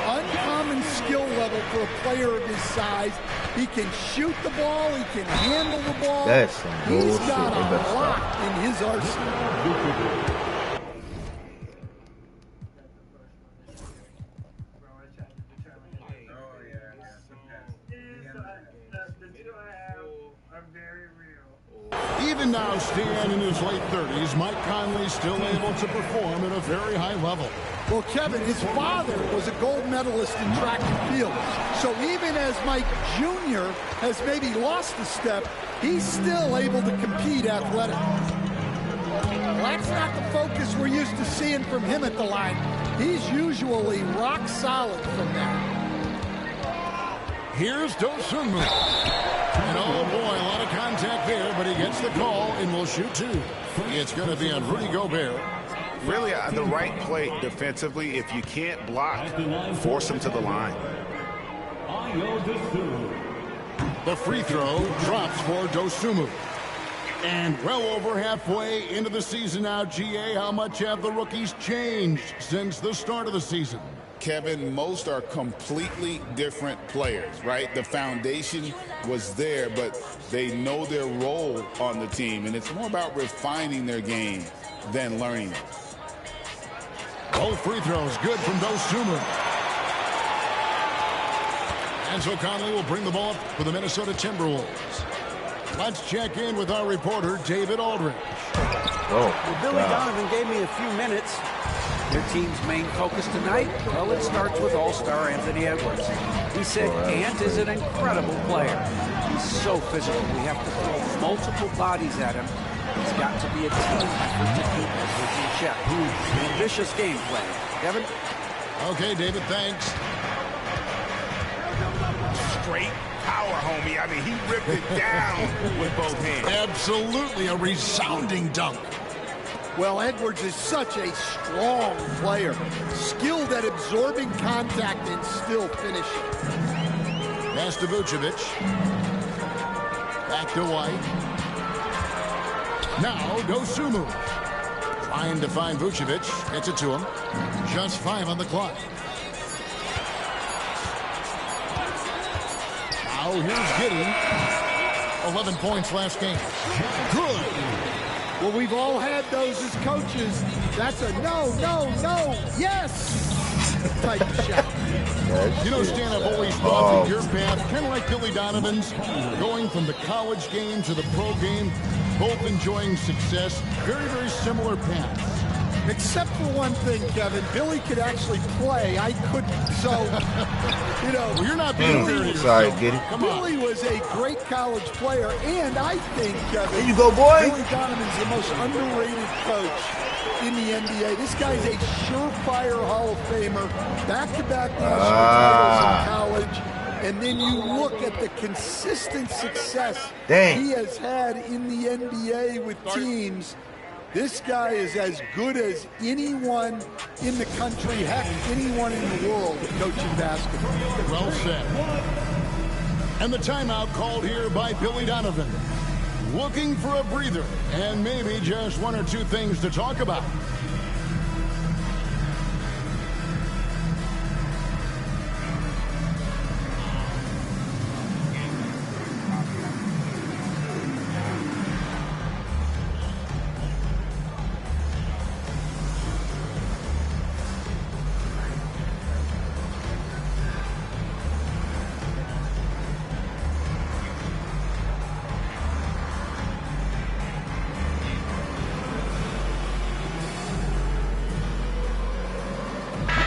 Uncommon skill level for a player of his size. He can shoot the ball. He can handle the ball. That's some bullshit. He's got a lot in his arsenal. Even now, Stan in his late 30s, Mike Conley still able to perform at a very high level. Well, Kevin, his father was a gold medalist in track and field. So even as Mike Jr. has maybe lost a step, he's still able to compete athletically. Well, that's not the focus we're used to seeing from him at the line. He's usually rock solid from there. Here's Dosunmu. And oh boy, a lot of contact there, but he gets the call and will shoot two. It's going to be on Rudy Gobert. Really, the right play defensively. If you can't block, force him to the line. The free throw drops for Dosunmu. And well over halfway into the season now, GA, how much have the rookies changed since the start of the season? Kevin, most are completely different players, right? The foundation was there, but they know their role on the team, and it's more about refining their game than learning it. Both free throws good from Dosunmu. And so Conley will bring the ball up for the Minnesota Timberwolves. Let's check in with our reporter, David Aldridge. Well, Billy Donovan gave me a few minutes. Their team's main focus tonight, well, it starts with all-star Anthony Edwards. He said Ant is an incredible player. He's so physical. We have to throw multiple bodies at him. It's got to be a team effort to keep everything in check. An ambitious game plan. Kevin? Okay, David, thanks. Straight power, homie. I mean, he ripped it down with both hands. Absolutely a resounding dunk. Well, Edwards is such a strong player, skilled at absorbing contact and still finishing. Pass to Vucevic. Back to White. Now Dosunmu. Trying to find Vucevic. Gets it to him. Just 5 on the clock. Now here's Giddey. 11 points last game. Good. Well, we've all had those as coaches. That's a no, yes type of shot. You know, Stan, I've always thought that your path, kind of like Billy Donovan's, going from the college game to the pro game, both enjoying success, very, very similar paths. Except for one thing, Kevin. Billy could actually play. I couldn't. So, you know. Well, you're not being fair to yourself. Sorry, Giddy. Billy was a great college player, and I think, Kevin, there you go, boy. Billy Donovan's the most underrated coach in the NBA. This guy's a surefire Hall of Famer, back-to-back national titles in college. And then you look at the consistent success he has had in the NBA with teams This guy is as good as anyone in the country, heck, anyone in the world coaching basketball. Well said. And the timeout called here by Billy Donovan. Looking for a breather and maybe just one or two things to talk about.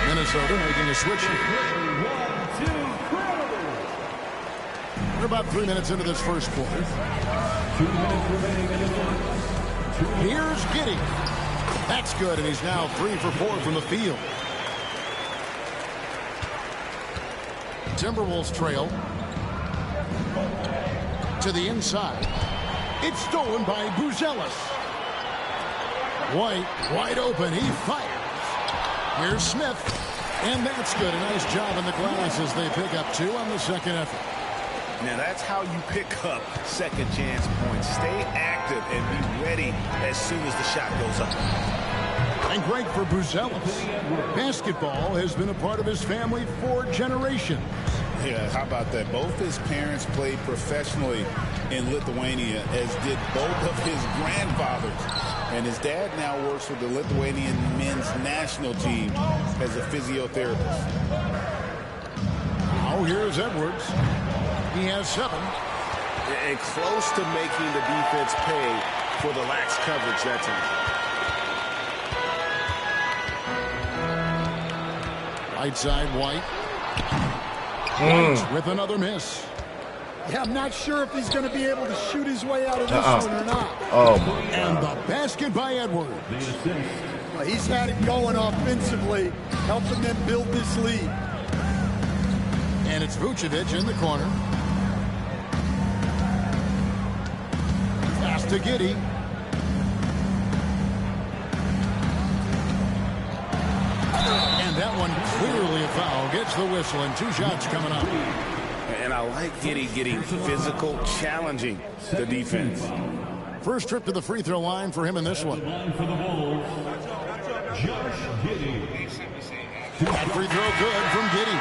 Minnesota making a switch. We're about 3 minutes into this first quarter. 2 minutes remaining in the quarter. Here's Giddey. That's good, and he's now 3 for 4 from the field. Timberwolves trail to the inside. It's stolen by Buzelis. White wide open. He fires. Here's Smith, and that's good. A nice job in the glass as they pick up 2 on the second effort. Now that's how you pick up second chance points. Stay active and be ready as soon as the shot goes up. And great for Buzelis. Basketball has been a part of his family for generations. Yeah, how about that? Both his parents played professionally in Lithuania, as did both of his grandfathers. And his dad now works with the Lithuanian men's national team as a physiotherapist. Now here's Edwards. He has 7. And close to making the defense pay for the lax coverage that time. Right side, White. White with another miss. Yeah, I'm not sure if he's going to be able to shoot his way out of this one or not. Oh, my And God. the basket by Edwards. Well, he's had it going offensively, helping them build this lead. And it's Vucevic in the corner. Pass to Giddey. And that one clearly a foul. Gets the whistle, and 2 shots coming up. And I like Giddey getting physical, challenging the defense. First trip to the free throw line for him in this one. That free throw good from Giddey.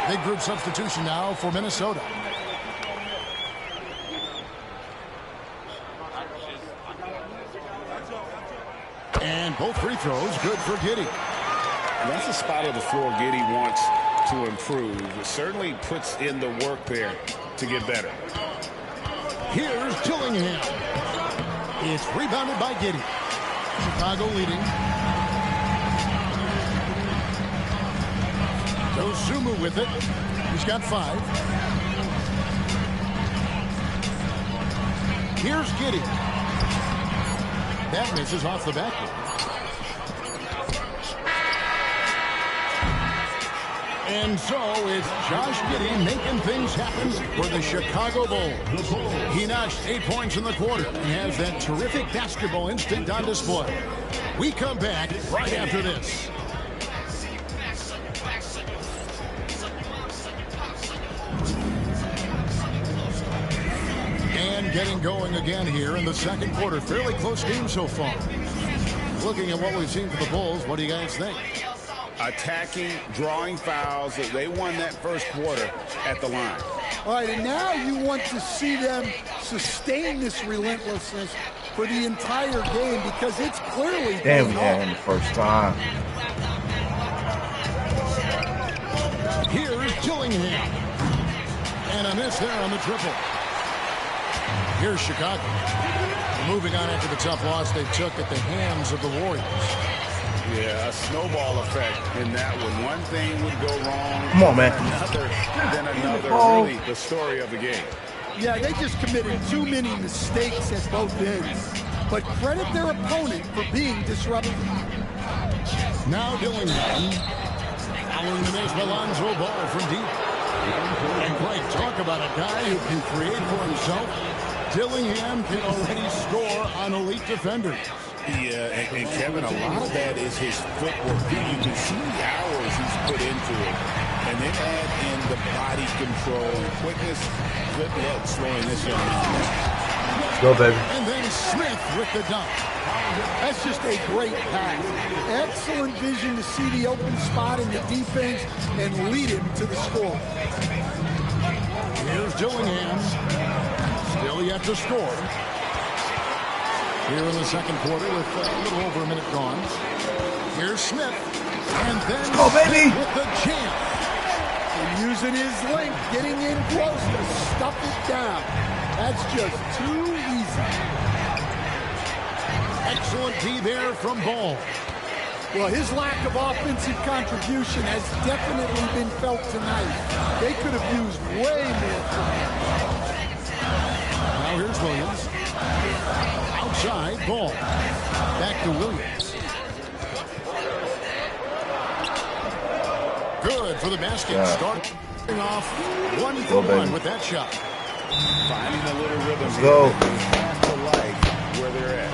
Big group substitution now for Minnesota. And both free throws good for Giddey. And that's a spot of the floor Giddey wants to improve. It certainly puts in the work there to get better. Here's Dillingham. It's rebounded by Giddey. Chicago leading. Dosunmu with it. He's got 5. Here's Giddey. That misses off the backboard. And so it's Josh Giddey making things happen for the Chicago Bulls. He notched 8 points in the quarter and has that terrific basketball instinct on display. We come back right after this. And getting going again here in the second quarter. Fairly close game so far. Looking at what we've seen for the Bulls, what do you guys think? Attacking, drawing fouls. They won that first quarter at the line. All right, and now you want to see them sustain this relentlessness for the entire game, because it's clearly Damn, paying yeah, off. in the first time. Here's Dillingham. And a miss there on the triple. Here's Chicago. Moving on after the tough loss they took at the hands of the Warriors. Yeah, a snowball effect in that one. One thing would go wrong. Come on, man. Then another. Really the story of the game. Yeah, they just committed too many mistakes at both ends. But credit their opponent for being disruptive. Now Dillingham. Following the miss, Alonzo Ball from deep. And Greg, talk about a guy who can create for himself Dillingham can already score on elite defenders. Yeah, and Kevin, a lot of that is his footwork. You can see the hours he's put into it. And then add in the body control, quickness. Good luck slowing this young man down. Go, baby. And then Smith with the dunk. That's just a great pass. Excellent vision to see the open spot in the defense and lead him to the score. Here's Dillingham. Still yet to score. Here in the second quarter with a little over a minute gone. Here's Smith. And then go, baby. With the jam. And using his length, getting in close to stuff it down. That's just too easy. Excellent D there from Ball. Well, his lack of offensive contribution has definitely been felt tonight. They could have used way more time. Now here's Williams. Outside, Ball. Back to Williams. Good for the basket. Starting off 1-for-1 with that shot. Finding a little rhythm. Let's go. Where they're at.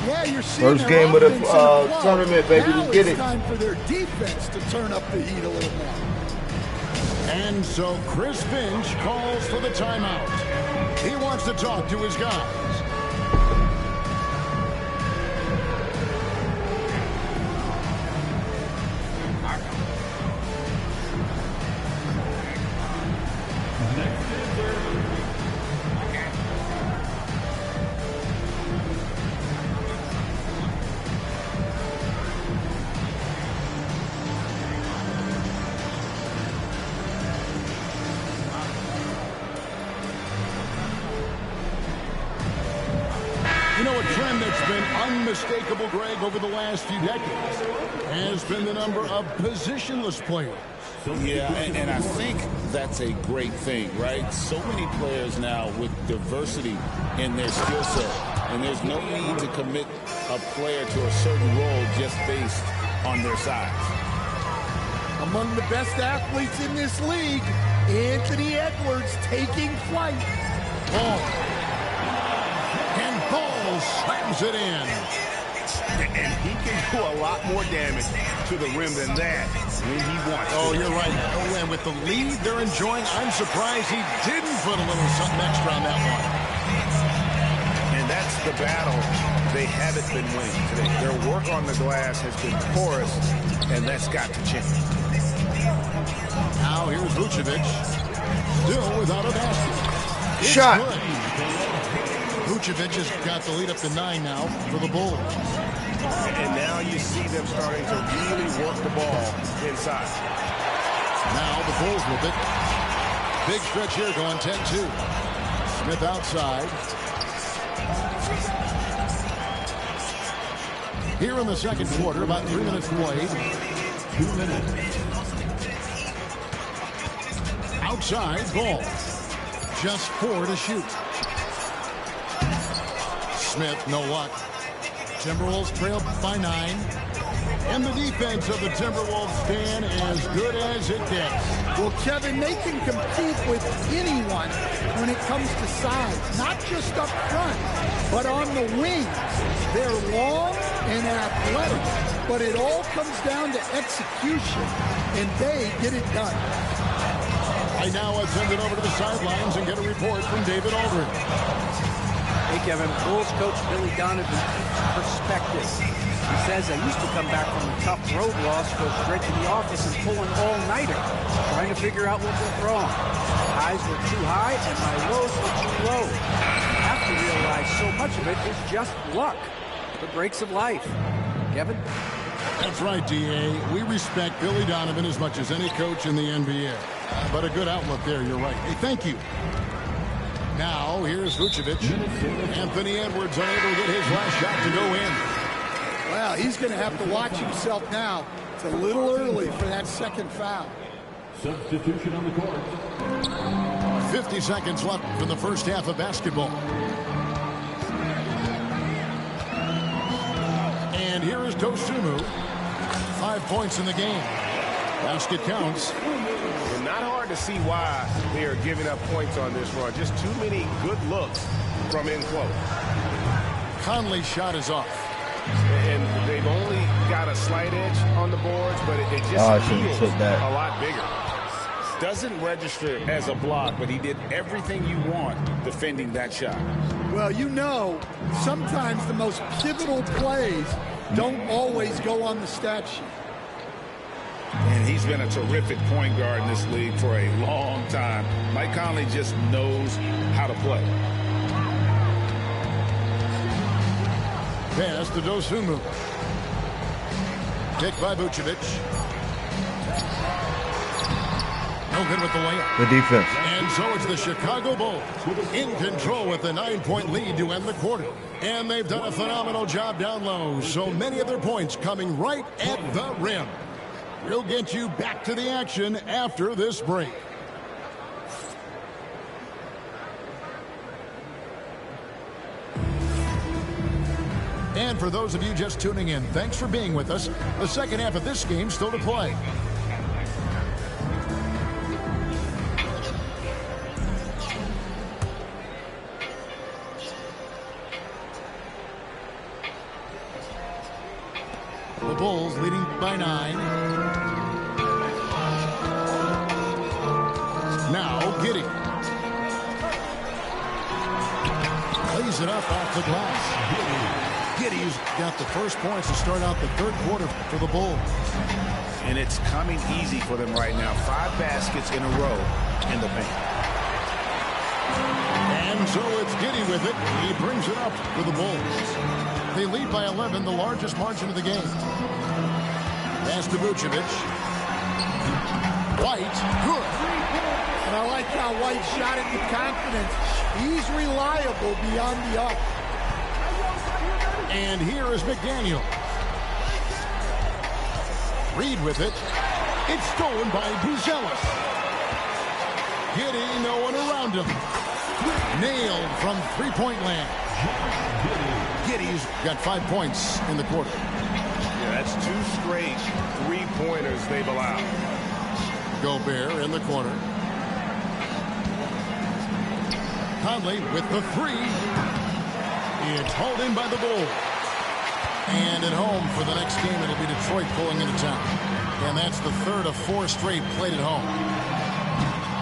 Yeah, you're seeing first game of the tournament, baby. Now Let's get it. It's time for their defense to turn up the heat a little more. And so Chris Finch calls for the timeout. He wants to talk to his guys. You know, a trend that's been unmistakable, Greg, over the last few decades has been the number of positionless players. Yeah, and I think that's a great thing, right? So many players now with diversity in their skill set, and there's no need to commit a player to a certain role just based on their size. Among the best athletes in this league, Anthony Edwards taking flight. Ball. And Ball slams it in. And he can do a lot more damage to the rim than that when he wants to. Oh, you're right. Oh, and with the lead they're enjoying, I'm surprised he didn't put a little something extra on that one. And that's the battle they haven't been winning today. Their work on the glass has been porous, and that's got to change. Now here's Vucevic, still without a basket. It's Shot. Good. Vucevic has got the lead up to 9 now for the Bulls. And now you see them starting to really work the ball inside. Now the Bulls with it. Big stretch here going 10-2. Smith outside. Here in the second quarter, about 3 minutes played. 2 minutes. Outside, Ball. Just 4 to shoot. Smith, no luck. Timberwolves trail by 9. And the defense of the Timberwolves stand as good as it gets. Well, Kevin, they can compete with anyone when it comes to size, not just up front, but on the wings. They're long and athletic, but it all comes down to execution, and they get it done. I now send it over to the sidelines and get a report from David Aldridge. Hey, Kevin, Bulls coach Billy Donovan keeps perspective. He says, I used to come back from a tough road loss, go straight to the office and pull an all-nighter, trying to figure out what went wrong. My highs were too high and my lows were too low. I have to realize so much of it is just luck, the breaks of life. Kevin? That's right, D.A. We respect Billy Donovan as much as any coach in the NBA. But a good outlook there, you're right. Hey, thank you. Now, here's Vucevic. Anthony Edwards unable to get his last shot to go in. Well, he's going to have to watch himself now. It's a little early for that second foul. Substitution on the court. 50 seconds left from the first half of basketball. And here is Dosunmu. 5 points in the game. Basket counts. And not hard to see why they are giving up points on this run. Just too many good looks from in close. Conley's shot is off. And they've only got a slight edge on the boards, but it just feels a lot bigger. Doesn't register as a block, but he did everything you want defending that shot. Well, you know, sometimes the most pivotal plays don't always go on the stat sheet. And he's been a terrific point guard in this league for a long time. Mike Conley just knows how to play. Pass to Dosunmu. Picked by Vucevic. No good with the layup. Good defense. And so it's the Chicago Bulls in control with a 9-point lead to end the quarter. And they've done a phenomenal job down low. So many of their points coming right at the rim. We'll get you back to the action after this break. And for those of you just tuning in, thanks for being with us. The second half of this game still to play. The Bulls leading by 9. Now Giddey. Lays it up off the glass. Giddey's got the first points to start out the third quarter for the Bulls. And it's coming easy for them right now. 5 baskets in a row in the paint. And so it's Giddey with it. He brings it up for the Bulls. They lead by 11, the largest margin of the game. Pass to Vucevic. White, good. And I like how White shot it with confidence. He's reliable beyond the arc. And here is McDaniel. Reed with it. It's stolen by Buzelis. Giddey, no one around him. Nailed from three-point land. Giddey's got 5 points in the quarter. Yeah, that's 2 straight three-pointers they've allowed. Gobert in the corner. Conley with the 3. It's hauled in by the Bulls. And at home for the next game, it'll be Detroit pulling into town. And that's the third of 4 straight played at home.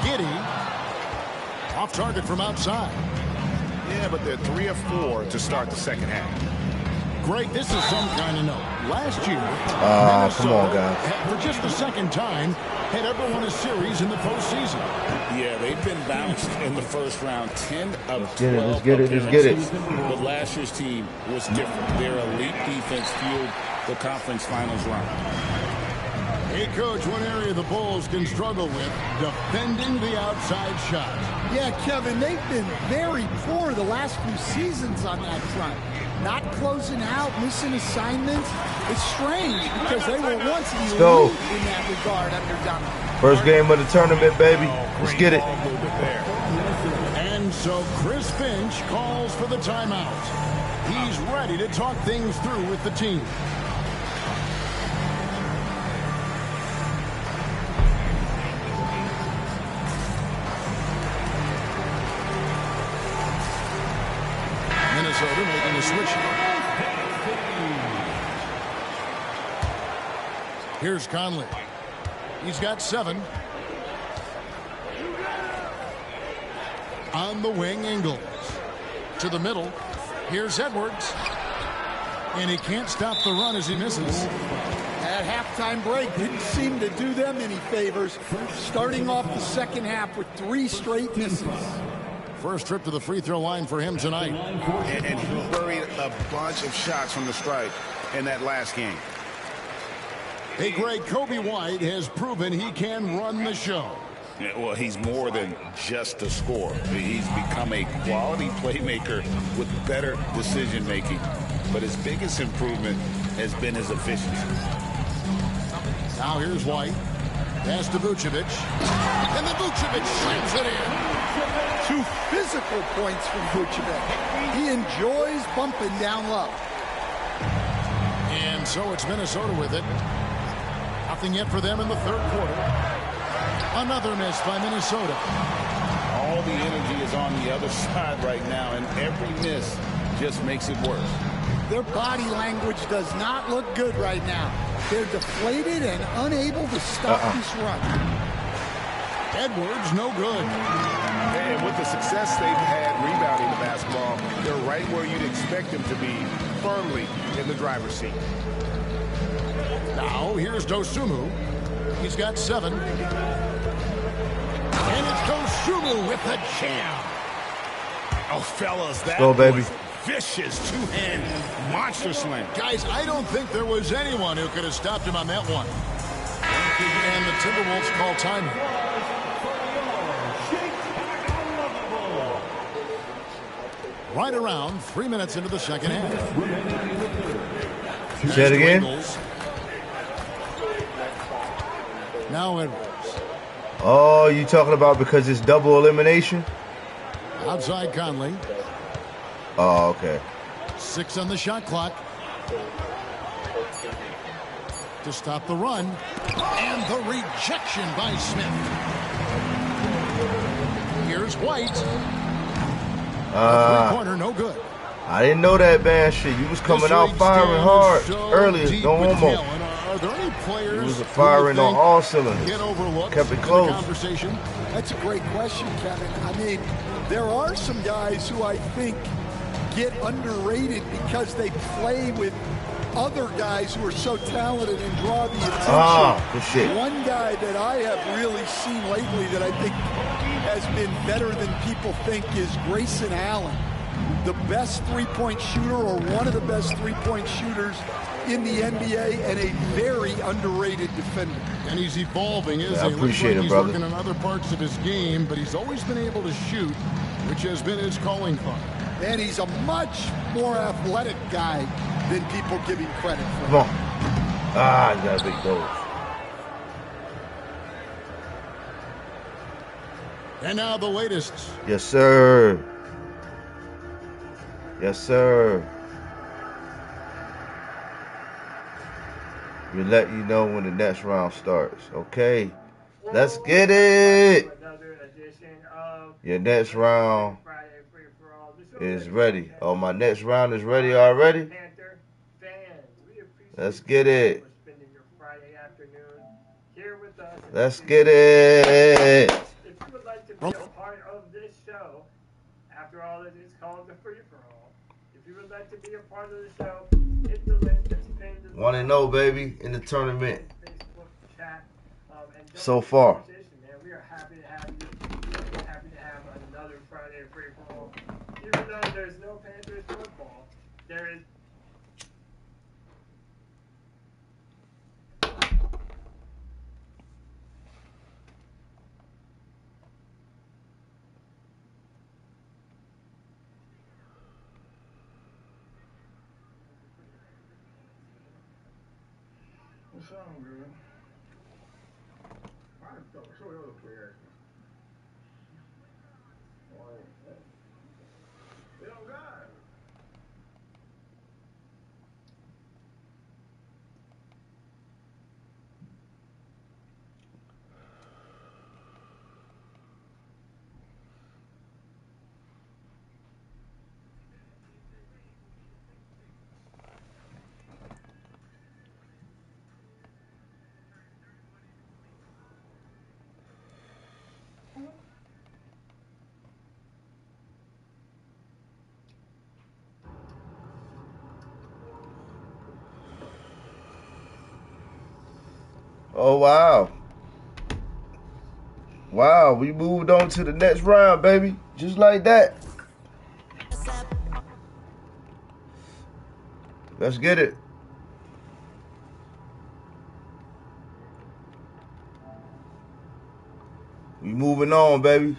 Giddey off target from outside. Yeah, but they're 3 of 4 to start the second half. Greg, this is some kind of note. Last year, come on, guys. for just the second time, had ever won a series in the postseason. Yeah, they've been bounced in the first round. 10 of 12 Let's get it. But last year's team was different. Their elite defense fueled the conference finals run. Hey, Coach, one area the Bulls can struggle with, defending the outside shot. Yeah, Kevin, they've been very poor the last few seasons on that front. Not closing out, missing assignments. It's strange because they were once elite in that regard under Donovan. First game of the tournament, baby. Let's get it. And so Chris Finch calls for the timeout. He's ready to talk things through with the team. Minnesota making a switch. Here's Conley. He's got 7. On the wing, Ingles. To the middle. Here's Edwards. And he can't stop the run as he misses. That halftime break didn't seem to do them any favors. Starting off the second half with 3 straight misses. First trip to the free throw line for him tonight. And he buried a bunch of shots from the stripe in that last game. Hey, Greg, Kobe White has proven he can run the show. Yeah, well, he's more than just a scorer. He's become a quality playmaker with better decision-making. But his biggest improvement has been his efficiency. Now here's White. Pass to Vucevic. And then Vucevic slams it in. 2 physical points from Vucevic. He enjoys bumping down low. And so it's Minnesota with it. Nothing yet for them in the third quarter. Another miss by Minnesota. all the energy is on the other side right now, and every miss just makes it worse. Their body language does not look good right now. They're deflated and unable to stop this run. Edwards, no good. And with the success they've had rebounding the basketball, they're right where you'd expect them to be, firmly in the driver's seat. Now, here's Dosunmu. He's got 7. And it's Dosunmu with the jam. Oh, fellas, that go, baby. was vicious two-hand monster slam. Guys, I don't think there was anyone who could have stopped him on that one. And the Timberwolves call timeout. Right around 3 minutes into the second half. Say it again. Now Edwards. Oh, you talking about because it's double elimination? Outside Conley. Oh, okay. 6 on the shot clock. To stop the run. And the rejection by Smith. Here's White. Three-pointer, no good. I didn't know that bad shit. You was coming out firing hard earlier. No homo. Are there any players you was firing on all cylinders. Kept it close. That's a great question, Kevin. I mean, there are some guys who I think get underrated because they play with other guys who are so talented and draw the attention. Good shit. One guy that I have really seen lately that I think has been better than people think is Grayson Allen, the best three-point shooter or one of the best three-point shooters in the NBA and a very underrated defender. And he's evolving, isn't he? I appreciate it, he's brother. working on other parts of his game, but he's always been able to shoot, which has been his calling card. And he's a much more athletic guy than people give him credit for. Come on. You got a big dose. And now the latest. Yes, sir. Yes, sir. We'll let you know when the next round starts. Okay. Let's get it. Your next round is ready. Oh, my next round is ready already? Let's get it. Let's get it. If you would like to be a part of this show, after all, it is called the free-for-all. If you would like to be a part of the show, hit the link that's pinned. 1-0, baby, in the tournament. Facebook chat. So far. We are happy to have you. We're happy to have another Friday free-for-all. Even though there's no Panthers football, there is. Sound good. I thought so the other players. They don't got it. Oh, wow. Wow, we moved on to the next round, baby. Just like that. Let's get it. We moving on, baby.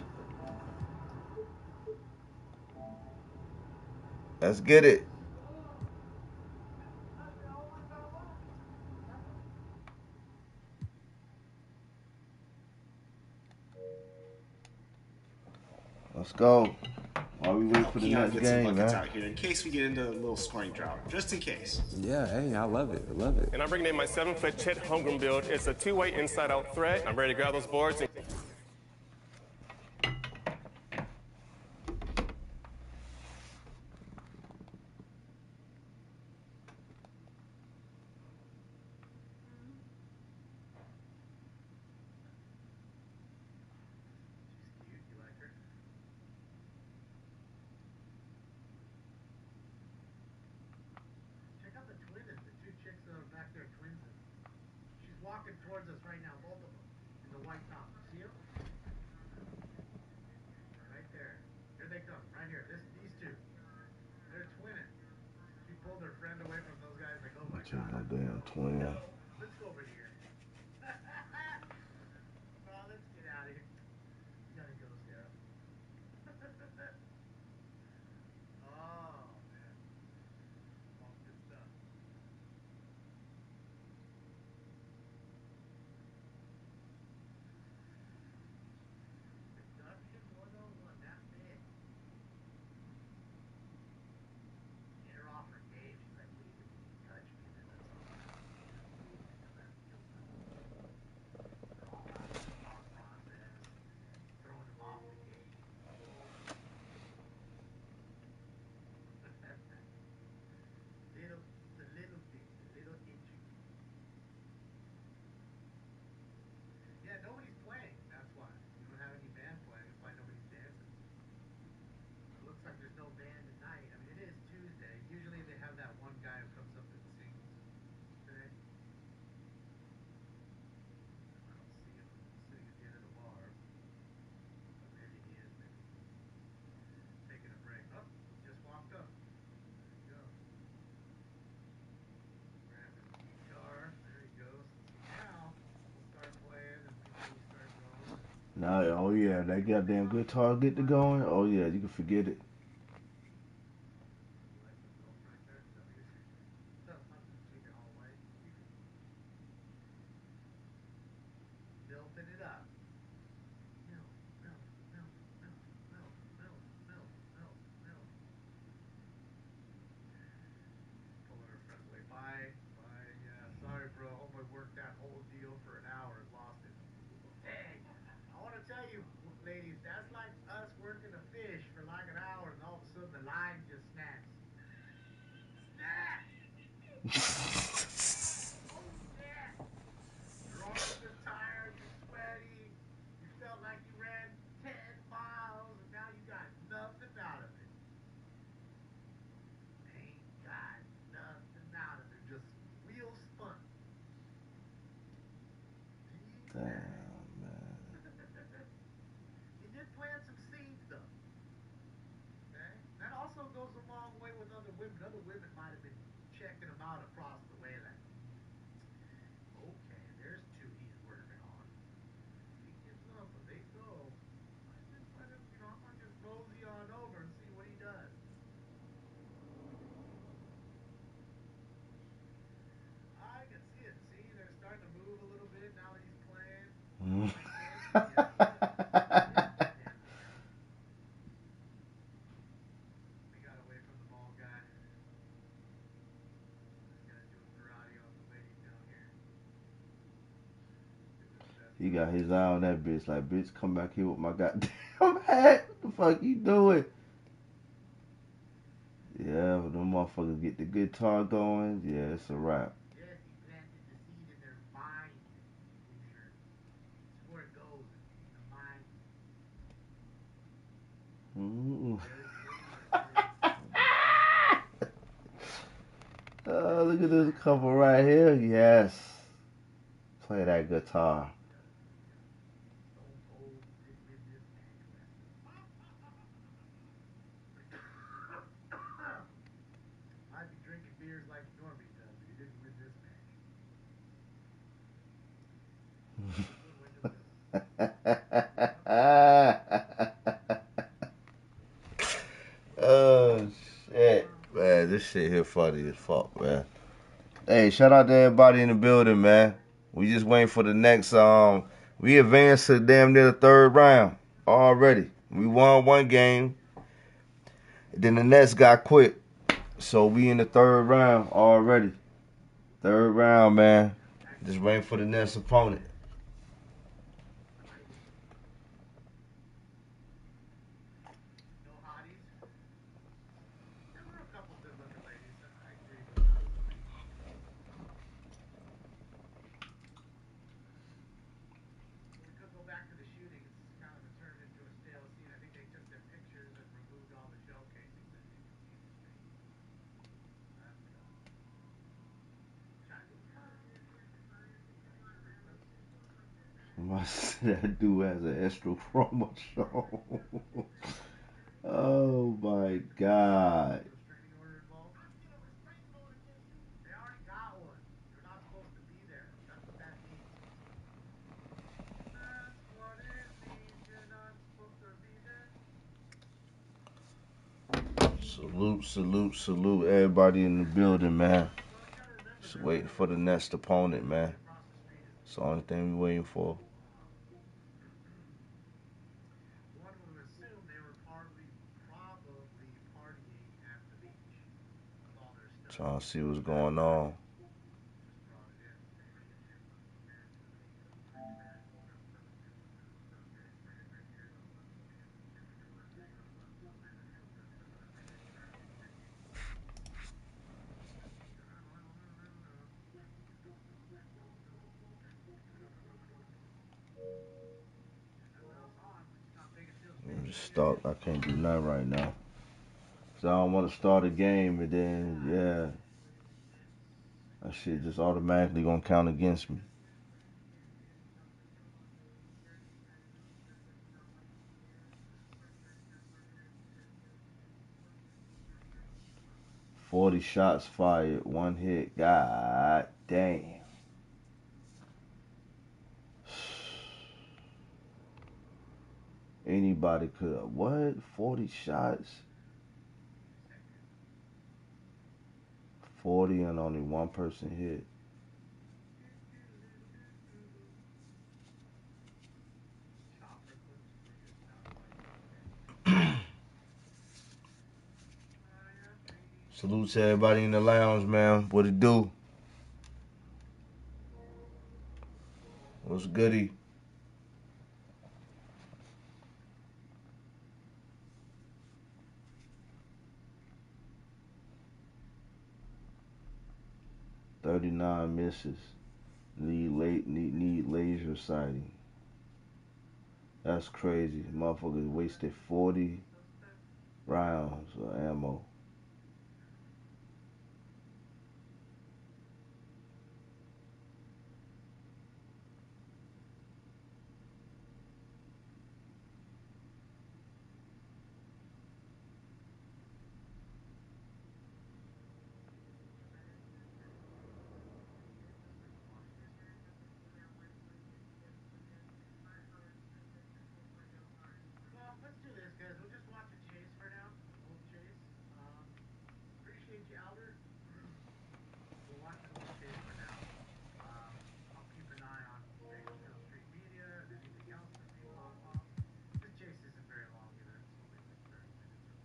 Let's get it. Let's go. While we wait for the next game, man. Out here in case we get into a little scoring drought, just in case. Yeah, hey, I love it. I love it. And I'm bringing in my 7-foot Chet Holmgren build. It's a two-way inside-out threat. I'm ready to grab those boards. towards us right now, both of them, in the white top. See them? Right there. Here they come, right here. These two. They're twinning. She pulled her friend away from those guys like, oh my God. No damn twin. No, let's go over here. No, let's get out of here. You gotta go, Sarah. Oh, man. All good stuff. Production 101, that's it. Get her off her game. She's like, wait a minute, touch me, and then that's all right. Now that feels good. They're all out of the thought process, throwing them off the game. The little things, the little intricacies. Yeah, nobody's playing. That's why. We don't have any band playing. That's why nobody's dancing. It looks like there's no band tonight. I mean, it is Tuesday. Usually they have that one guy who comes up and sings today. I don't see him sitting at the end of the bar. But maybe he is. Maybe he's taking a break. Oh, he just walked up. There you go. Grabbing the guitar. There he goes. So now we'll start playing and before we start going. Nah, oh yeah, that goddamn guitar get to going. Oh yeah, you can forget it. You like the milk right there? Is that what you're saying? No, not the chicken all white. Milking it up. Milk, milk, milk, milk, milk, milk, milk, milk, milk. Pulling her friend away. Bye, bye. Yeah, sorry, bro. Homeboy worked that whole deal for an hour and lost it. Dang. I want to tell you, ladies, that's like us working a fish for like an hour and all of a sudden the line just snaps. Snap! Oh, snap! Your arms are tired, you're sweaty, you felt like you ran 10 miles and now you got nothing out of it. Ain't got nothing out of it, just wheel spun. Damn, man. You did plant some seeds though. Okay? That also goes a long way with other women. Other women might have been checking him out across the way like, okay, there's two he's working on. He gives up, but they go. I just let him, I might just mosey on over and see what he does. I can see it. See, they're starting to move a little bit now that he's playing. We got away from the ball guy. This guy's doing karate on the ladies down here. He got his eye on that bitch. Like, bitch, come back here with my goddamn hat. What the fuck you doing? Yeah, when them motherfuckers get the guitar going, yeah, it's a wrap. Yes, he planted the seed in their mind, Hoosier. It's where it goes, in the mind. Ooh. There's the lady right Oh, look at this couple right here. Yes. Play that guitar. Stone Cold didn't win this match, Wesley. Might be drinking beers like Normie does, but he didn't win this match. Good Oh shit, man, this shit here funny as fuck, man. Hey, shout out to everybody in the building, man. We just waiting for the next. We advanced to damn near the third round already. We won one game, then the Nets got quit, so we in the third round already. Third round, man. Just waiting for the next opponent. No hotties. There were a couple good-looking ladies. I agree with Zoe. But we could go back to the shooting. It's kind of turned into a stale scene. I think they took their pictures and removed all the shell casings, I think, from people's paint. That's gone. Trying to encourage. That dude has an extra chromosome. Oh my God. They already got one. You're not supposed to be there. That's what that means. That's what it means. You're not supposed to be there. Salute, salute, salute everybody in the building, man. Just waiting for the next opponent, man. It's the only thing we waiting for. One would assume they were probably partying at the beach with all their stuff. Trying to see what's going on. Just brought it in. I'm just stuck. I can't do nothing right now. So I don't want to start a game and then, yeah. That shit just automatically gonna count against me. "40 shots fired, 1 hit. God damn. Anybody could have. What? 40 shots? 40 and only one person hit. Salute to everybody in the lounge, man. What it do? What's goody? "39 misses. Need laser sighting." That's crazy. Motherfuckers wasted 40 rounds of ammo. Well, let's do this, guys. We'll just watch a chase for now. Old chase. Appreciate you, Albert. We'll watch an old chase for now. I'll keep an eye on Bakersfield Street Media and anything else that may pop off. This chase isn't very long either. It's only like 30 minutes or less.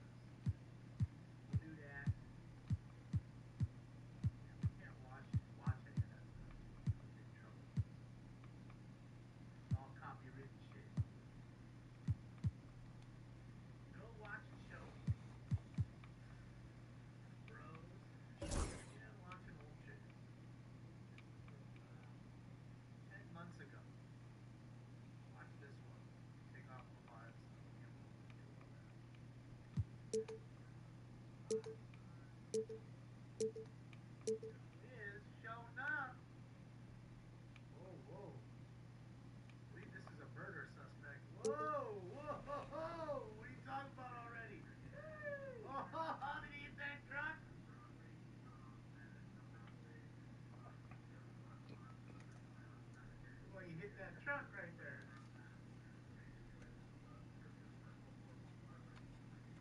We'll do that. Yeah, we can't watch any of that stuff. We'll get in trouble. It's all copywritten shit. No watching shows. Bros. Yeah, watch an old chase. This was from 10 months ago. Watch this one. Take off the live stuff. Can't do all that. Is showing up. Whoa, whoa. I believe this is a murder suspect. Whoa, whoa, what are you talking about already? Oh, did he hit that truck? Well, you hit that truck right there.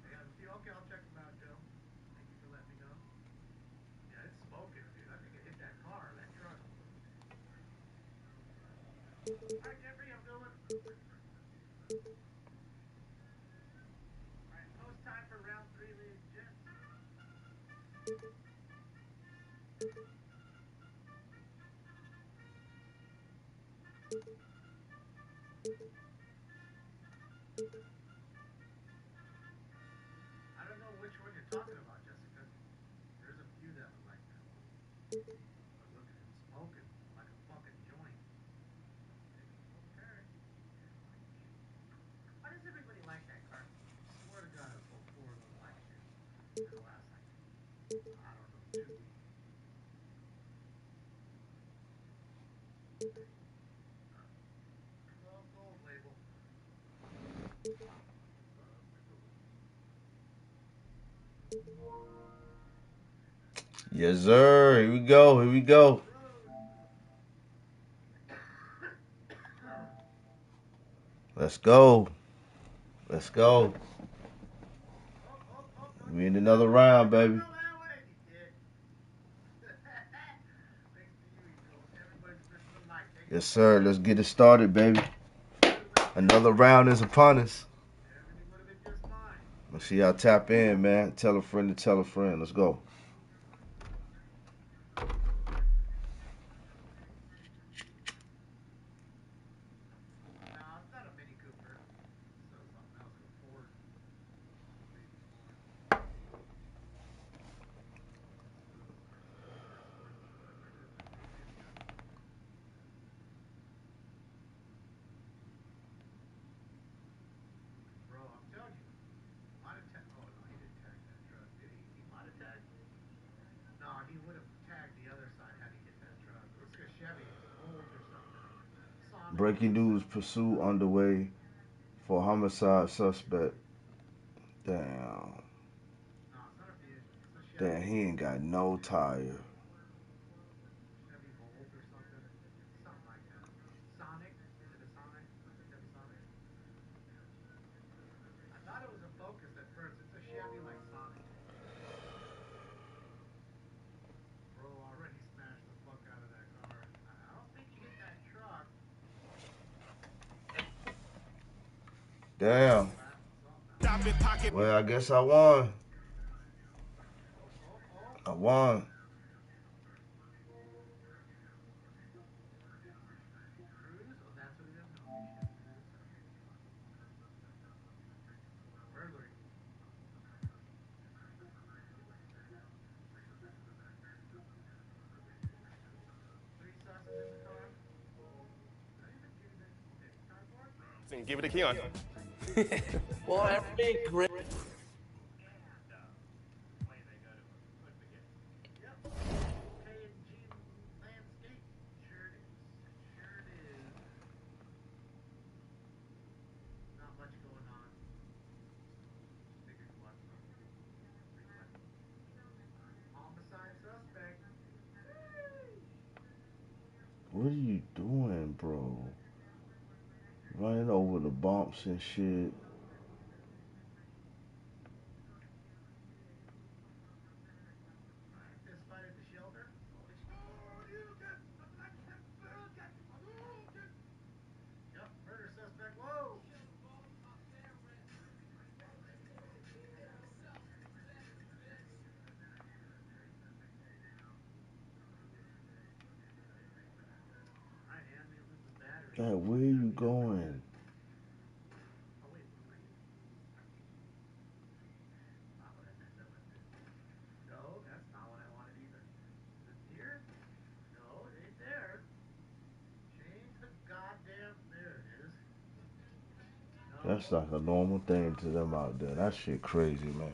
They have a few. Okay, I'll check them out, Joe. Thank you for letting me know. Yeah, it's smoking, dude. I think it hit that car, that truck. All right, Jeffrey, I'm going. All right, post time for round 3, ladies and gents. I don't know which one you're talking about, Jessica. There's a few that look like that. But look at him smoking like a fucking joint. Okay. Why does everybody like that car? I swear to God, I sold 4 of those black shits in the last, like, I don't know, 2 weeks. Yes, sir. Here we go. Here we go. Let's go. Let's go. We in another round, baby. Yes, sir. Let's get it started, baby. Another round is upon us. Let's see y'all tap in, man. Tell a friend to tell a friend. Let's go. Breaking news: pursuit underway for homicide suspect. Damn. Damn, he ain't got no tire. Damn. Well, I guess I won. I won. Give it to Keon. Well, every great. What are you doing, bro? Running over the bumps and shit. God, where are you going? That's like a normal thing to them out there. That shit crazy, man.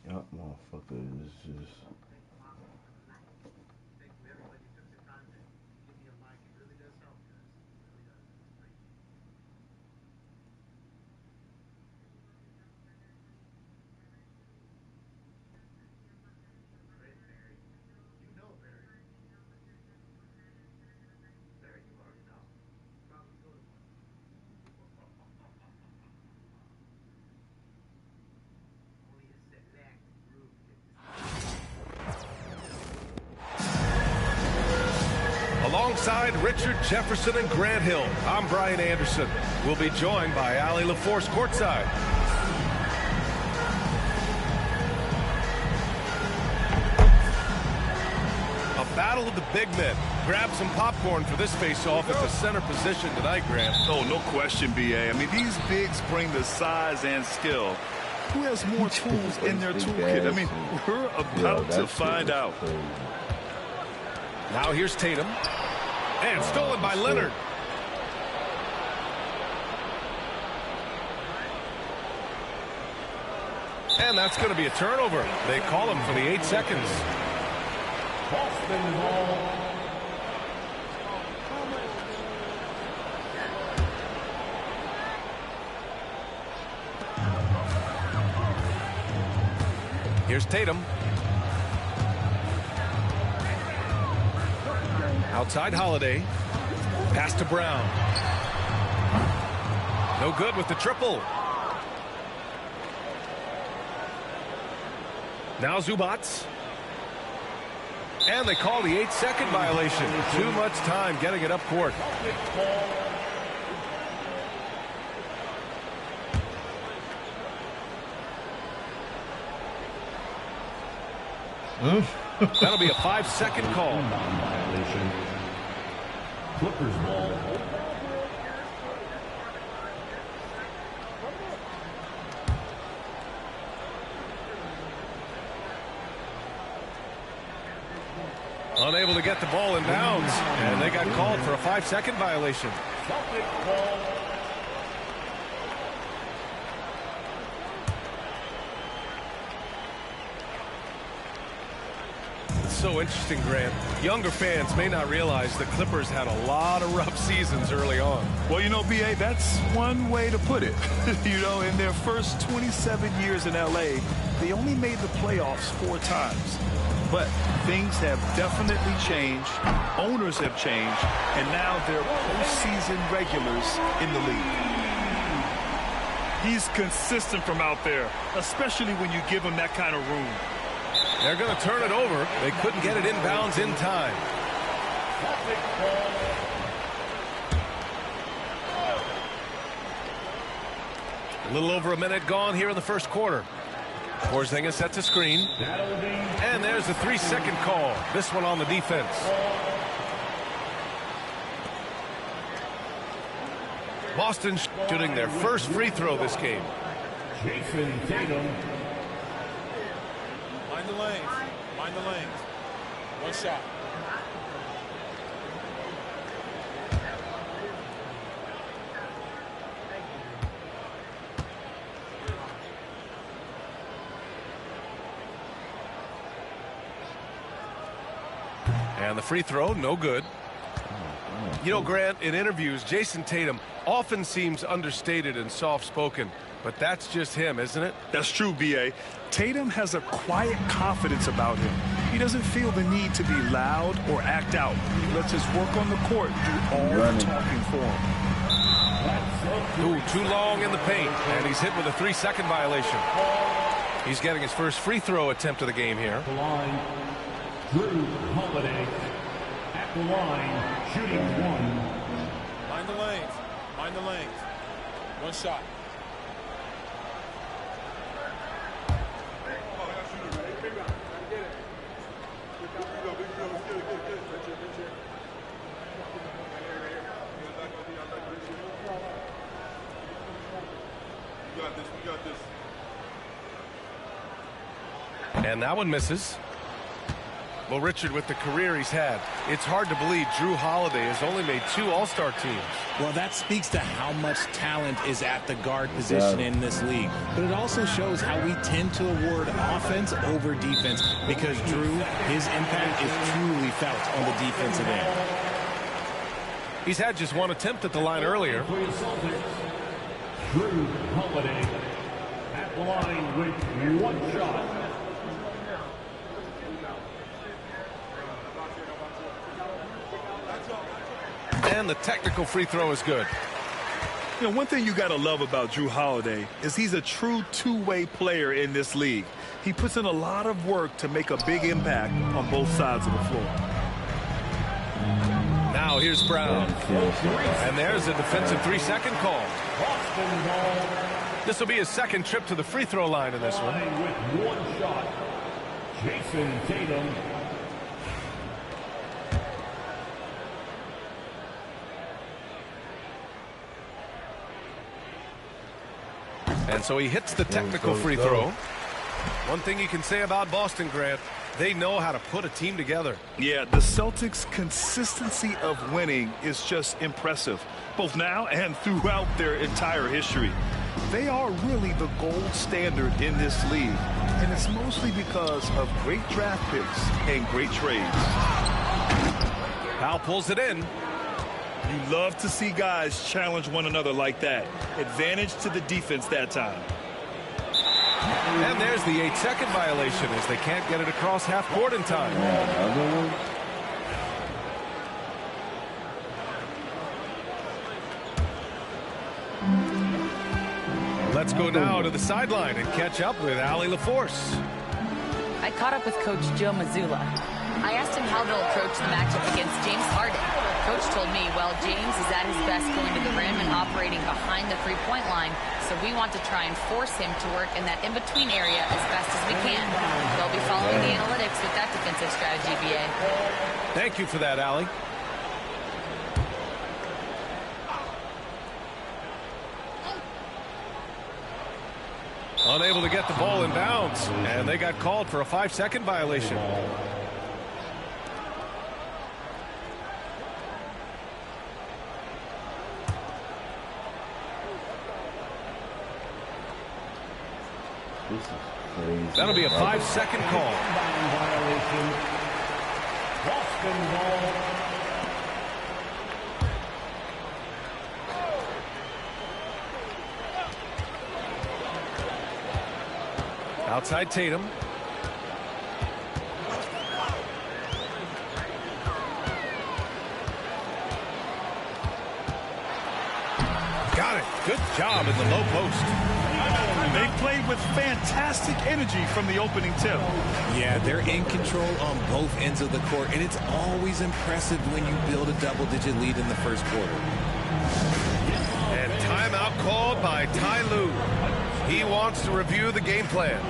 Yep. motherfucker is just. Alongside Richard Jefferson and Grant Hill, I'm Brian Anderson. We'll be joined by Allie LaForce courtside. A battle of the big men. Grab some popcorn for this face-off at the center position tonight, Grant. Oh, no question, B.A. I mean, these bigs bring the size and skill. Who has more tools in their toolkit? I mean, we're about to find out. Now here's Tatum. And stolen by Leonard. And that's going to be a turnover. They call him for the 8 seconds. Boston ball. Here's Tatum. Outside Holiday. Pass to Brown. No good with the triple. Now Zubats. And they call the 8-second violation. Too much time getting it up court. That'll be a 5-second call. Clippers ball. Unable to get the ball in bounds, and they got called for a 5-second violation. It's so interesting, Grant. Younger fans may not realize the Clippers had a lot of rough seasons early on. Well, you know, B.A., that's one way to put it. You know, in their first 27 years in L.A., they only made the playoffs 4 times. But things have definitely changed. Owners have changed. And now they're postseason regulars in the league. He's consistent from out there, especially when you give him that kind of room. They're going to turn it over. They couldn't get it inbounds in time. A little over a minute gone here in the first quarter. Porzingis sets a screen. And there's the 3-second call. This one on the defense. Boston shooting their first free throw this game. Jason Tatum. Mind the lanes. Mind the lanes. One shot. And the free throw, no good. You know, Grant, in interviews, Jason Tatum often seems understated and soft-spoken, but that's just him, isn't it? That's true, B.A. Tatum has a quiet confidence about him. He doesn't feel the need to be loud or act out. He lets his work on the court do all the talking for him. Ooh, too long in the paint, and he's hit with a 3-second violation. He's getting his first free throw attempt of the game here. Drew Holiday at the line, shooting 1. Mind the lanes. Mind the lanes. One shot. And that one misses. Well, Richard, with the career he's had, it's hard to believe Drew Holiday has only made 2 All-Star teams. Well, that speaks to how much talent is at the guard position in this league. But it also shows how we tend to award offense over defense because Drew, his impact is truly felt on the defensive end. He's had just 1 attempt at the line earlier. Drew Holiday at the line with 1 shot. And the technical free throw is good. You know, one thing you got to love about Drew Holiday is he's a true two-way player in this league. He puts in a lot of work to make a big impact on both sides of the floor. Now here's Brown. And there's a defensive 3-second call. This will be his 2nd trip to the free throw line in this one. With 1 shot, Jason Tatum. And so he hits the technical free throw. One thing you can say about Boston, Grant, they know how to put a team together. Yeah, the Celtics' consistency of winning is just impressive, both now and throughout their entire history. They are really the gold standard in this league, and it's mostly because of great draft picks and great trades. Powell pulls it in. You love to see guys challenge one another like that. Advantage to the defense that time. And there's the 8-second violation as they can't get it across half court in time. Let's go now to the sideline and catch up with Allie LaForce. I caught up with Coach Joe Mazzulla. I asked him how they'll approach the matchup against James Harden. Coach told me, well, James is at his best going to the rim and operating behind the three-point line, so we want to try and force him to work in that in-between area as best as we can. They'll be following the analytics with that defensive strategy, BA. Thank you for that, Allie. Unable to get the ball in bounds, and they got called for a 5-second violation. This is crazy. That'll be a 5-second call. Violation. Boston ball. Outside Tatum. Got it. Good job in the low post. They played with fantastic energy from the opening tip. Yeah, they're in control on both ends of the court, and it's always impressive when you build a double-digit lead in the first quarter. And timeout called by Ty Lue. He wants to review the game plan.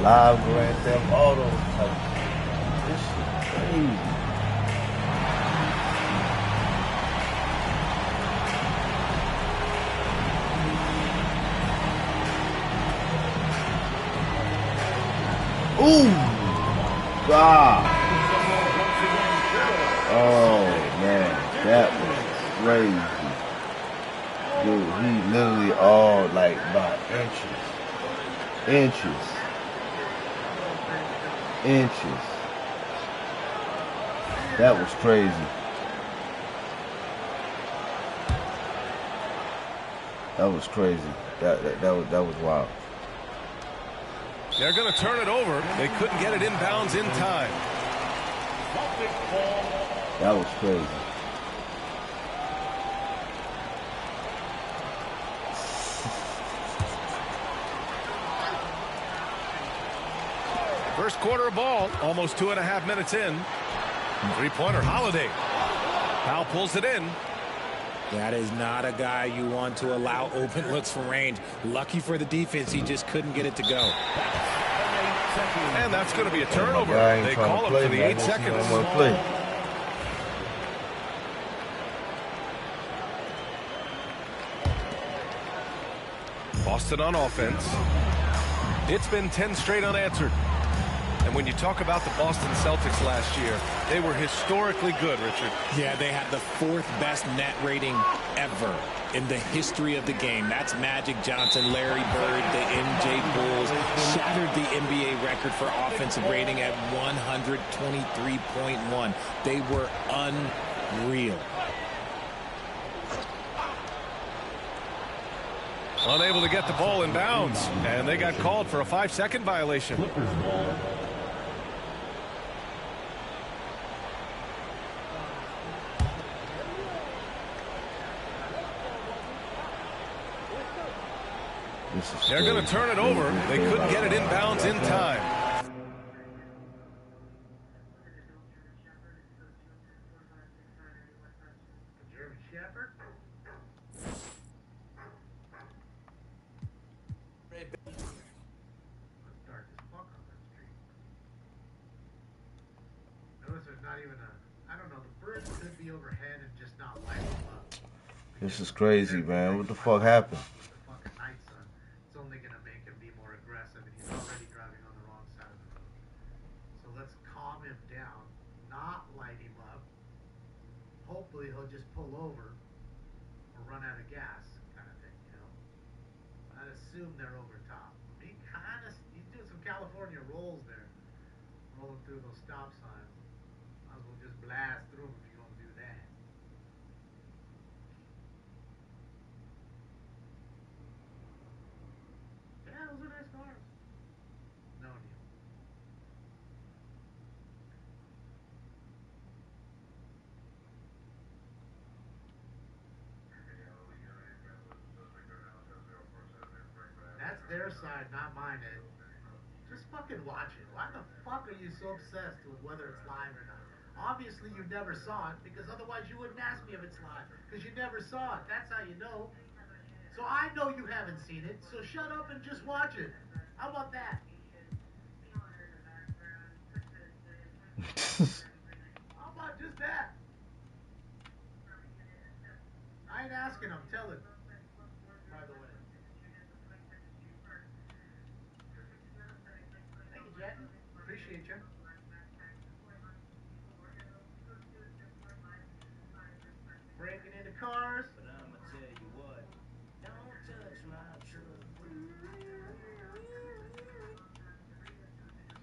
Live Grand Theft Auto type. This shit crazy. Ooh, God. Oh man, that was crazy. Dude, he literally all like by inches. That was crazy. That was crazy. That was wild. They're going to turn it over. They couldn't get it inbounds in time. That was crazy. First quarter of ball, almost 2.5 minutes in. Three-pointer, Holiday. Powell pulls it in. That is not a guy you want to allow open looks from range. Lucky for the defense, he just couldn't get it to go. And that's going to be a turnover. They call him for the 8 seconds. Boston on offense. It's been 10 straight unanswered. And when you talk about the Boston Celtics last year, they were historically good, Richard. Yeah, they had the 4th best net rating ever in the history of the game. That's Magic Johnson, Larry Bird, the MJ Bulls. Shattered the NBA record for offensive rating at 123.1. They were unreal. Unable to get the ball in bounds, and they got called for a 5-second violation. They're going to turn it over. They couldn't get it inbounds in time. German Shepherd? It's dark as fuck on that street. Notice there's not even a... I don't know, the birds could be overhead and just not light them up. This is crazy, man. What the fuck happened? The fucking night sun. It's only going to make him be more aggressive, and he's already driving on the wrong side of the road. So let's calm him down, not light him up. Hopefully he'll just pull over or run out of gas, kind of thing, you know? I'd assume they're over top. He's doing some California rolls there, rolling through those stop signs. Might as well just blast through them if you're going to do that. Yeah, those are nice cars. No, Neil. That's their side, not mine, Ed. Just fucking watch it. Why the fuck are you so obsessed with whether it's live or not? Obviously you never saw it, because otherwise you wouldn't ask me if it's live, because you never saw it. That's how you know. So I know you haven't seen it, so shut up and just watch it. How about that? How about just that? I ain't asking, I'm telling. By the way. Thank you, Jackie. Appreciate you. Breaking into cars. But I'ma tell you what. Don't touch my truck.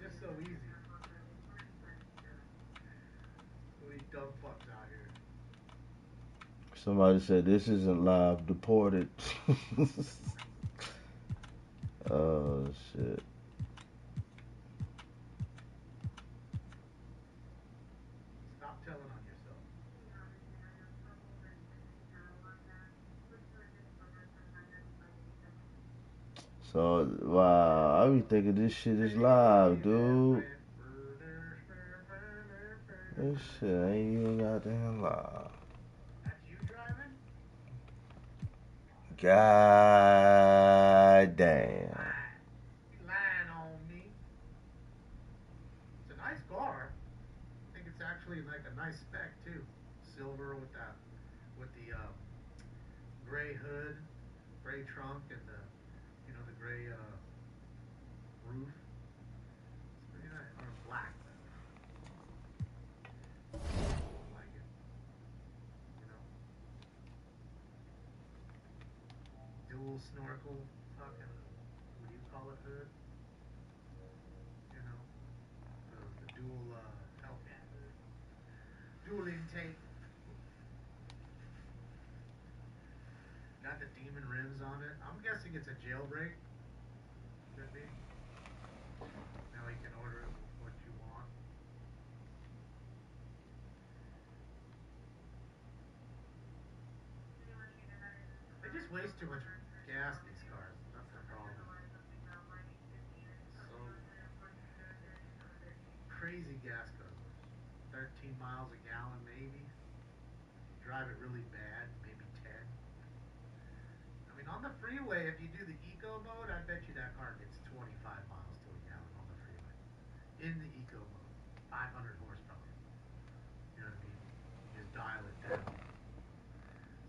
Just so easy. So these dumb fucks out here. Somebody said this isn't live, deported. Oh shit. Stop telling on yourself. So wow, I be thinking this shit is live, dude. This shit ain't even goddamn live. That's you driving? God damn. You lying on me. It's a nice car. I think it's actually like a nice spec too. Silver with the gray hood, gray trunk, and the gray roof. It's pretty nice. Or black. I like it. Dual snorkel, fucking, what do you call it, hood? The dual dual intake. Got the demon rims on it. I'm guessing it's a jailbreak. Could be. Now you can order what you want. They just waste too much gas, these cars. That's the problem. So crazy gas guzzlers. 13 miles a gallon, maybe. Drive it really bad, maybe 10. I mean, on the freeway, if you do the eco mode, I bet you that car gets 25 miles to a gallon on the freeway. In the eco mode, 500 horsepower. You know what I mean? You just dial it down.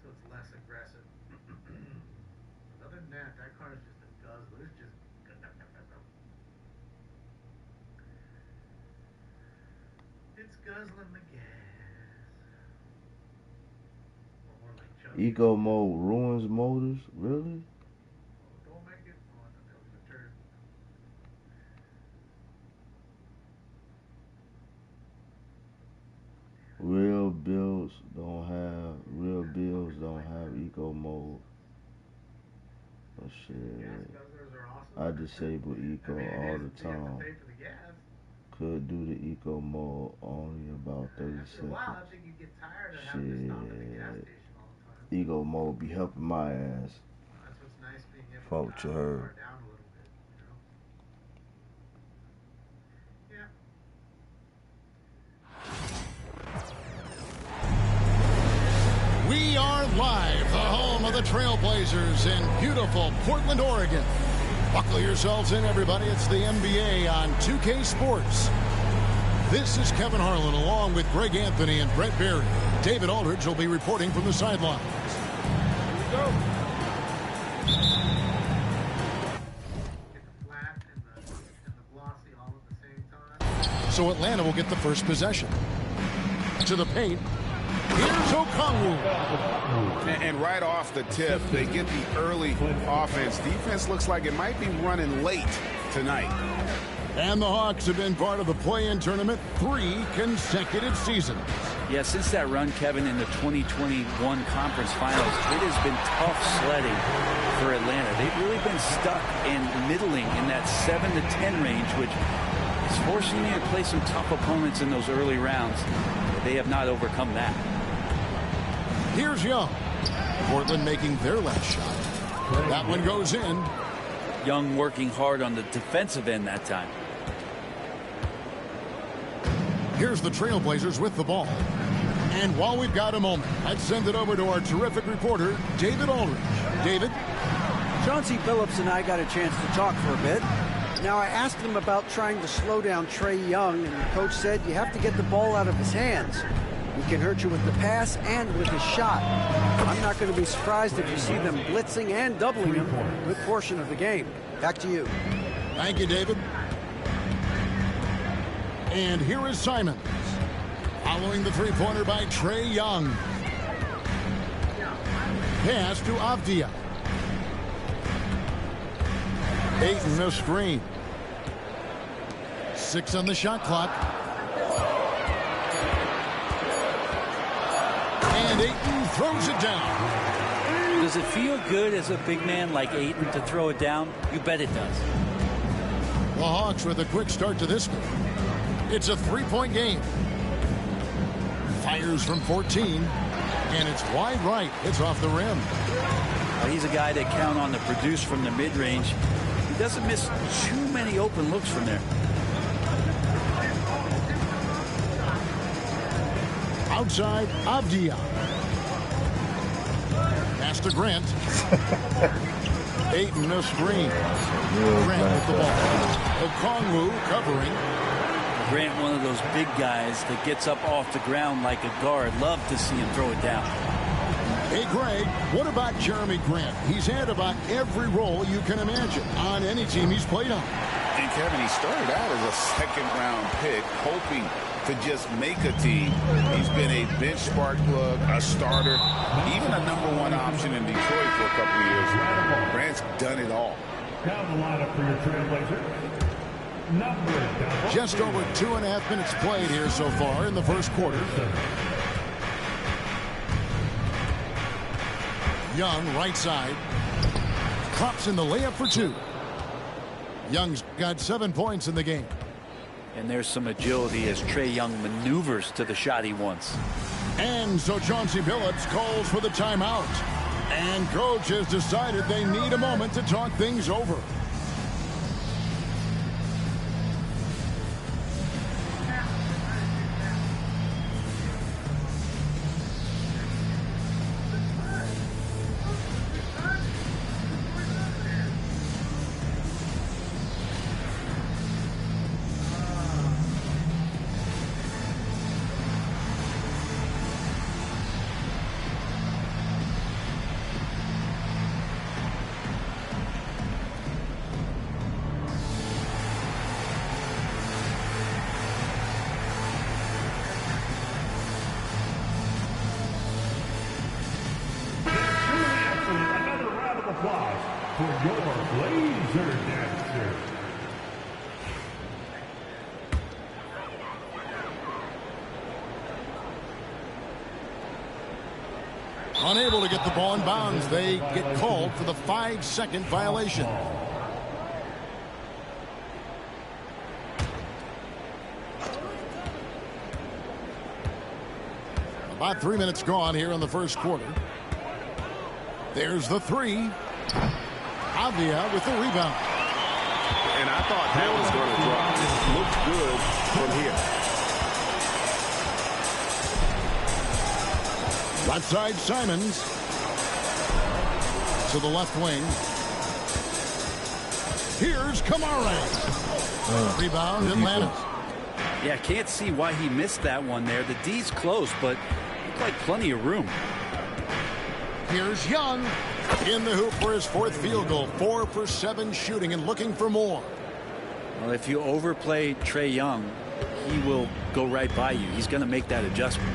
So it's less aggressive. But other than that, that car is just a guzzler. It's just... It's guzzling the gas. Eco mode ruins motors? Really? Don't make it. Oh, I thought that was a turn. Real builds don't have eco mode. Oh shit. I disable eco all the time. Could do the eco mode only about 30 seconds. I think you get tired of having to stop at the gas station all the time. Eco mode be helping my ass. That's what's nice, being able Fuck to what you dial the heard. car down a little bit, you know? Yeah. We are live, the home of the Trailblazers in beautiful Portland, Oregon. Buckle yourselves in, everybody. It's the NBA on 2K Sports. This is Kevin Harlan along with Greg Anthony and Brett Berry. David Aldridge will be reporting from the sidelines. Here we go. Get the flat and the glossy all at the same time. So Atlanta will get the first possession. To the paint. Here's Okongwu. And right off the tip, they get the early offense. Defense looks like it might be running late tonight. And the Hawks have been part of the play-in tournament 3 consecutive seasons. Yeah, since that run, Kevin, in the 2021 conference finals, it has been tough sledding for Atlanta. They've really been stuck and middling in that 7 to 10 range, which is forcing them to play some tough opponents in those early rounds. They have not overcome that. Here's Young. Portland making their last shot. That one goes in. Young working hard on the defensive end that time. Here's the Trailblazers with the ball. And while we've got a moment, let's send it over to our terrific reporter, David Aldridge. David? Chauncey Billups and I got a chance to talk for a bit. Now, I asked him about trying to slow down Trae Young, and the coach said you have to get the ball out of his hands. He can hurt you with the pass and with his shot. I'm not going to be surprised if you see them blitzing and doubling him a good portion of the game. Back to you. Thank you, David. And here is Simons. Following the three-pointer by Trae Young. Pass to Avdia. Ayton the screen. 6 on the shot clock. And Ayton throws it down. Does it feel good as a big man like Ayton to throw it down? You bet it does. The Hawks with a quick start to this game. It's a 3-point game. Fires from 14. And it's wide right. It's off the rim. Well, he's a guy that count on to produce from the mid-range. He doesn't miss too many open looks from there. Outside, Avdia. Pass to Grant. Ayton a screen. Grant with the ball. Okongwu covering. Grant, one of those big guys that gets up off the ground like a guard. Love to see him throw it down. Hey, Greg, what about Jeremy Grant? He's had about every role you can imagine on any team he's played on. And Kevin, he started out as a second-round pick, hoping to just make a team. He's been a bench spark plug, a starter, even a #1 option in Detroit for a couple of years. Grant's done it all. Down the lineup for your Trailblazers. Just over 2.5 minutes played here so far in the first quarter. Young, right side. pops in the layup for 2. Young's got 7 points in the game. And there's some agility as Trae Young maneuvers to the shot he wants. And so Chauncey Billups calls for the timeout. And coach has decided they need a moment to talk things over. Unable to get the ball in bounds. They get called for the 5-second violation. About 3 minutes gone here in the first quarter. There's the 3. Avia with the rebound. And I thought that was going to drop. Looked good from here. Left side, Simons. To the left wing. Here's Kamara. Rebound, Atlanta. Yeah, can't see why he missed that one there. The D's close, but looked like plenty of room. Here's Young in the hoop for his 4th field goal. 4 for 7 shooting and looking for more. Well, if you overplay Trae Young, he will go right by you. He's going to make that adjustment.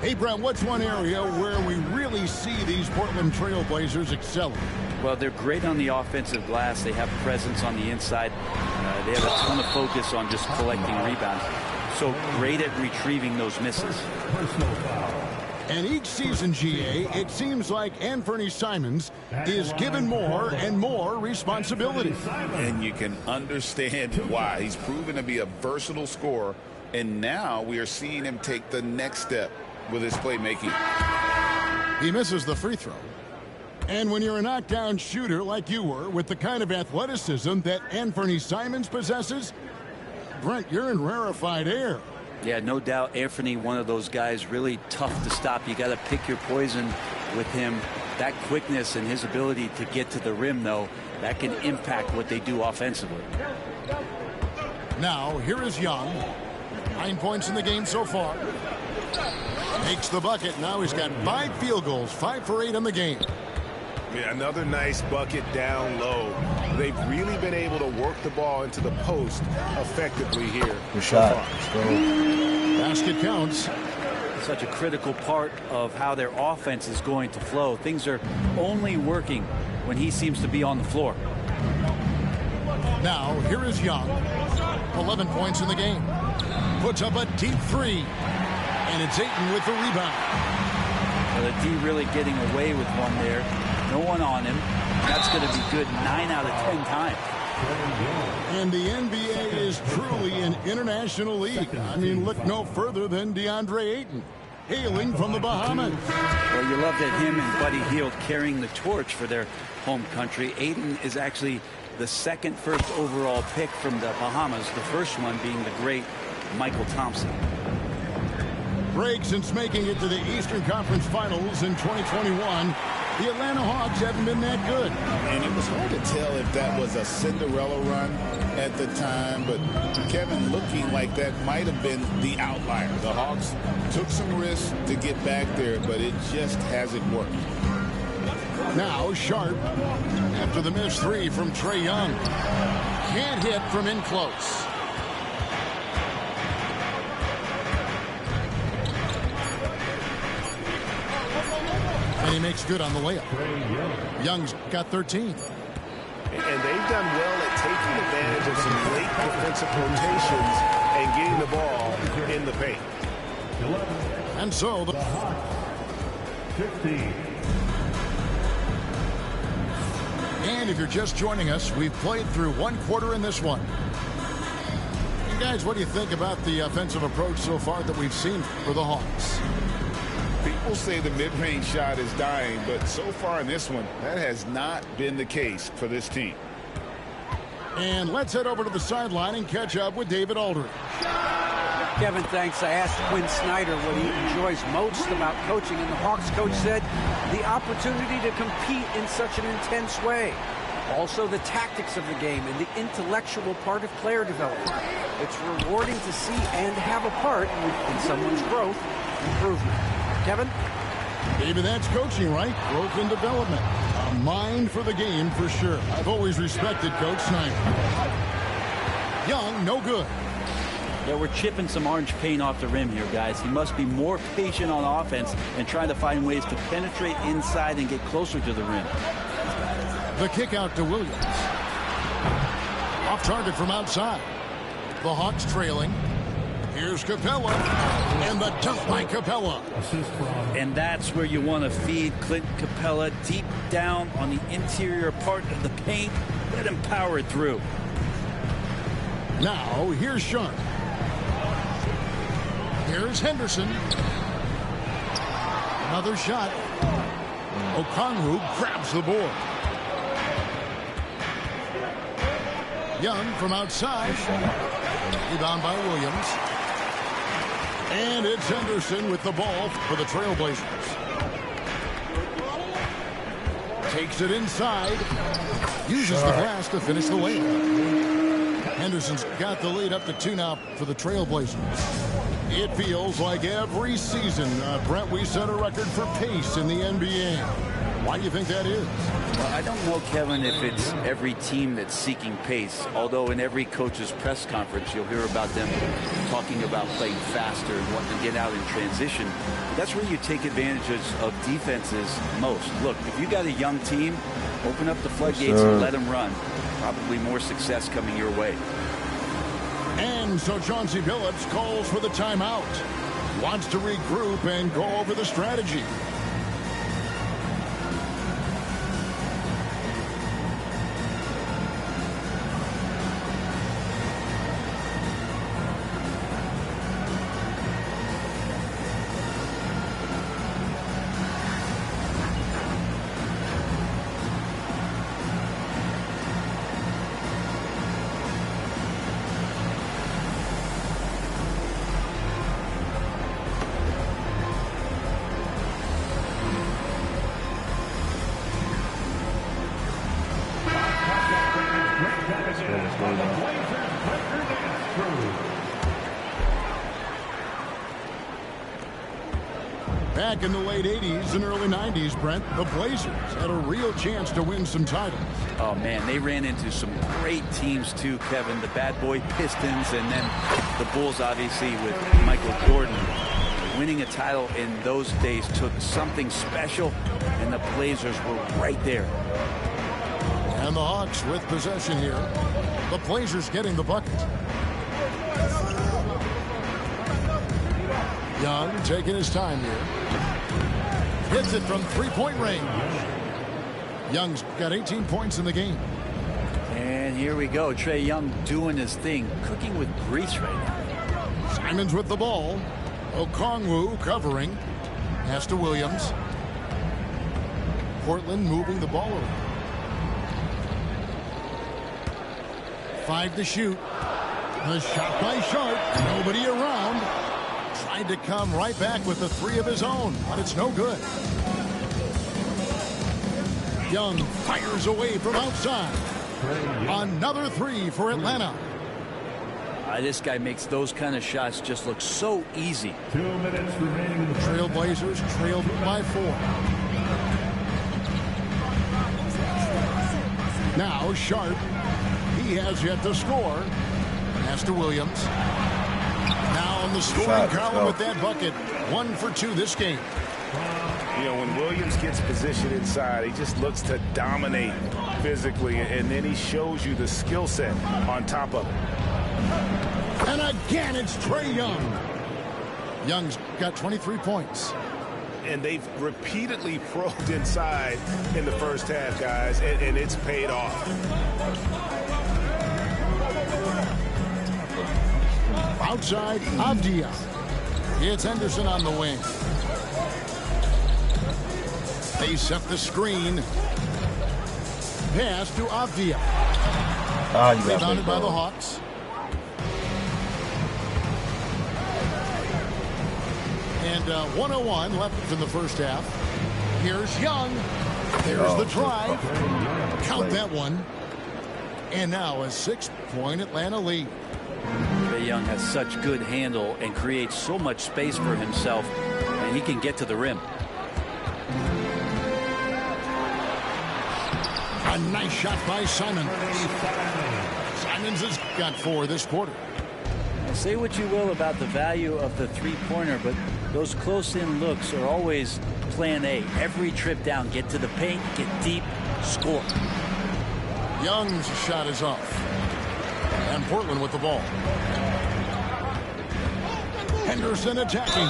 Hey, Brent, what's one area where we really see these Portland Trail Blazers excelling? Well, they're great on the offensive glass. They have presence on the inside. They have a ton of focus on just collecting rebounds. So great at retrieving those misses. And each season, GA, it seems like Anthony Simons is given more and more responsibility. And you can understand why. He's proven to be a versatile scorer, and now we are seeing him take the next step with his playmaking. He misses the free throw. And when you're a knockdown shooter like you were, with the kind of athleticism that Anthony Simons possesses, Brent, you're in rarefied air. Yeah, no doubt. Anthony, one of those guys, really tough to stop. You got to pick your poison with him. That quickness and his ability to get to the rim, though, that can impact what they do offensively. Now, here is Young. 9 points in the game so far. Makes the bucket. Now he's got 5 field goals, 5 for 8 in the game. Yeah, another nice bucket down low. They've really been able to work the ball into the post effectively here. Good shot. Let's go. Basket counts. Such a critical part of how their offense is going to flow. Things are only working when he seems to be on the floor. Now, here is Young. 11 points in the game. Puts up a deep 3. And it's Ayton with the rebound. Well, the D really getting away with one there. No one on him. That's going to be good 9 out of 10 times. And the NBA is truly an international league. I mean, look no further than DeAndre Ayton, hailing from the Bahamas. Well, you love that him and Buddy Hield carrying the torch for their home country. Ayton is actually the 2nd first overall pick from the Bahamas, the first one being the great Michael Thompson. Break since making it to the Eastern Conference Finals in 2021. The Atlanta Hawks haven't been that good. And it was hard to tell if that was a Cinderella run at the time, but Kevin looking like that might have been the outlier. The Hawks took some risks to get back there, but it just hasn't worked. Now Sharp, after the missed 3 from Trae Young. Can't hit from in close. And he makes good on the layup. Young's got 13. And they've done well at taking advantage of some late defensive rotations and getting the ball in the paint. And so the 15. And if you're just joining us, we've played through one quarter in this one. And guys, what do you think about the offensive approach so far that we've seen for the Hawks? People say the mid-range shot is dying, but so far in this one, that has not been the case for this team. And let's head over to the sideline and catch up with David Aldridge. Kevin, thanks. I asked Quinn Snyder what he enjoys most about coaching, and the Hawks coach said the opportunity to compete in such an intense way. Also, the tactics of the game and the intellectual part of player development. It's rewarding to see and have a part in someone's growth and improvement. Kevin? Maybe that's coaching, right? Growth and development. A mind for the game for sure. I've always respected Coach Snyder. Young, no good. Yeah, we're chipping some orange paint off the rim here, guys. He must be more patient on offense and trying to find ways to penetrate inside and get closer to the rim. The kick out to Williams. Off target from outside. The Hawks trailing. Here's Capella, and the dunk by Capella. And that's where you want to feed Clint Capella, deep down on the interior part of the paint. Let him power it through. Now, here's Sharp. Here's Henderson. Another shot. Okongwu grabs the board. Young from outside. Rebound by Williams. And it's Henderson with the ball for the Trailblazers. Takes it inside. Uses the glass to finish the layup. Henderson's got the lead up to 2 now for the Trailblazers. It feels like every season, Brent, we set a record for pace in the NBA. Why do you think that is? Well, I don't know, Kevin, if it's every team that's seeking pace, although in every coach's press conference you'll hear about them talking about playing faster and wanting to get out in transition. That's where you take advantages of defenses most. Look, if you got a young team, open up the floodgates and let them run. Probably more success coming your way. And so Chauncey Billups calls for the timeout. Wants to regroup and go over the strategy. Back in the late 80s and early 90s, Brent, the Blazers had a real chance to win some titles. Oh, man, they ran into some great teams, too, Kevin. The Bad Boy Pistons and then the Bulls, obviously, with Michael Jordan. Winning a title in those days took something special, and the Blazers were right there. And the Hawks with possession here. The Blazers getting the bucket. Young taking his time here. Hits it from three-point range. Young's got 18 points in the game. And here we go. Trae Young doing his thing. Cooking with grease right now. Simons with the ball. Okongwu covering. Pass to Williams. Portland moving the ball over. 5 to shoot. The shot by Sharp. Nobody around. Tried to come right back with the 3 of his own, but it's no good. Young fires away from outside. Another 3 for Atlanta. This guy makes those kind of shots just look so easy. 2 minutes remaining. The Trailblazers trailed by 4. Now Sharp. He has yet to score. Pass to Williams. Now on the scoring column with that bucket. 1 for 2 this game. You know, when Williams gets positioned inside, he just looks to dominate physically, and then he shows you the skill set on top of it. And again, it's Trae Young. Young's got 23 points. And they've repeatedly probed inside in the first half, guys, and it's paid off. Outside, Avdia. It's Henderson on the wing. They set the screen. Pass to Avdia. Rebounded by the Hawks. And 1:01 left from the first half. Here's Young. There's the drive. Count that one. And now a 6-point Atlanta lead. Trae Young has such good handle and creates so much space for himself, and he can get to the rim. A nice shot by Simons. Simons has got 4 this quarter. Say what you will about the value of the three-pointer, but those close-in looks are always plan A. Every trip down, get to the paint, get deep, score. Young's shot is off. And Portland with the ball. Henderson attacking.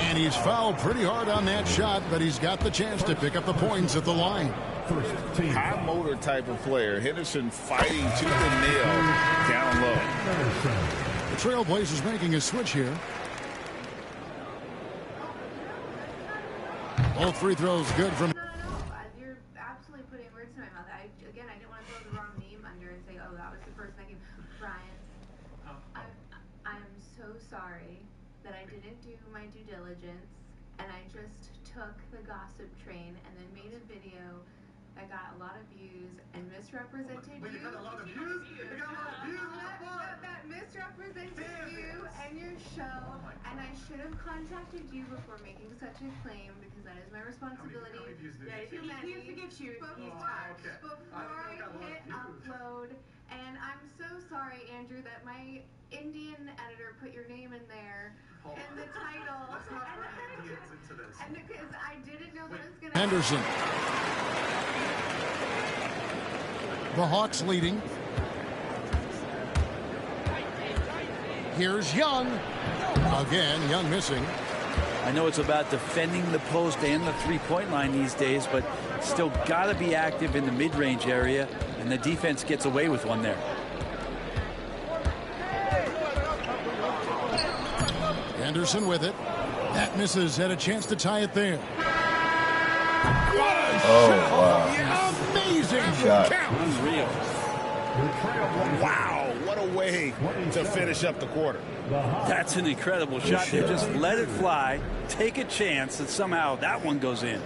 And he's fouled pretty hard on that shot, but he's got the chance to pick up the points at the line. High motor type of player. Henderson fighting tooth and nail down low. The Trailblazers making a switch here. All free throws good from... You're absolutely putting words in my mouth. I didn't want to throw the wrong name under and say, oh, that was the person that gave Brian. I'm so sorry that I didn't do my due diligence and I just took the gossip train and then made a video that got a lot of views and misrepresented you. Wait, you got a lot of views? You got a lot of views? That misrepresented you and your show, and I should have contacted you before making such a claim because that is my responsibility. How many views did you He needs to get you. Before I hit upload, and I'm so sorry, Andrew, that my Indian editor put your name in there in the title. Let's not bring Indians into this. And because I didn't know that it was going to Henderson. The Hawks leading. Here's Young. Again, Young missing. I know it's about defending the post and the three-point line these days, but still got to be active in the mid-range area, and the defense gets away with one there. Anderson with it. That misses. Had a chance to tie it there. Wow. Amazing shot. Unreal. Wow, what a way to finish up the quarter. That's an incredible shot. They just let it fly, take a chance, and somehow that one goes in.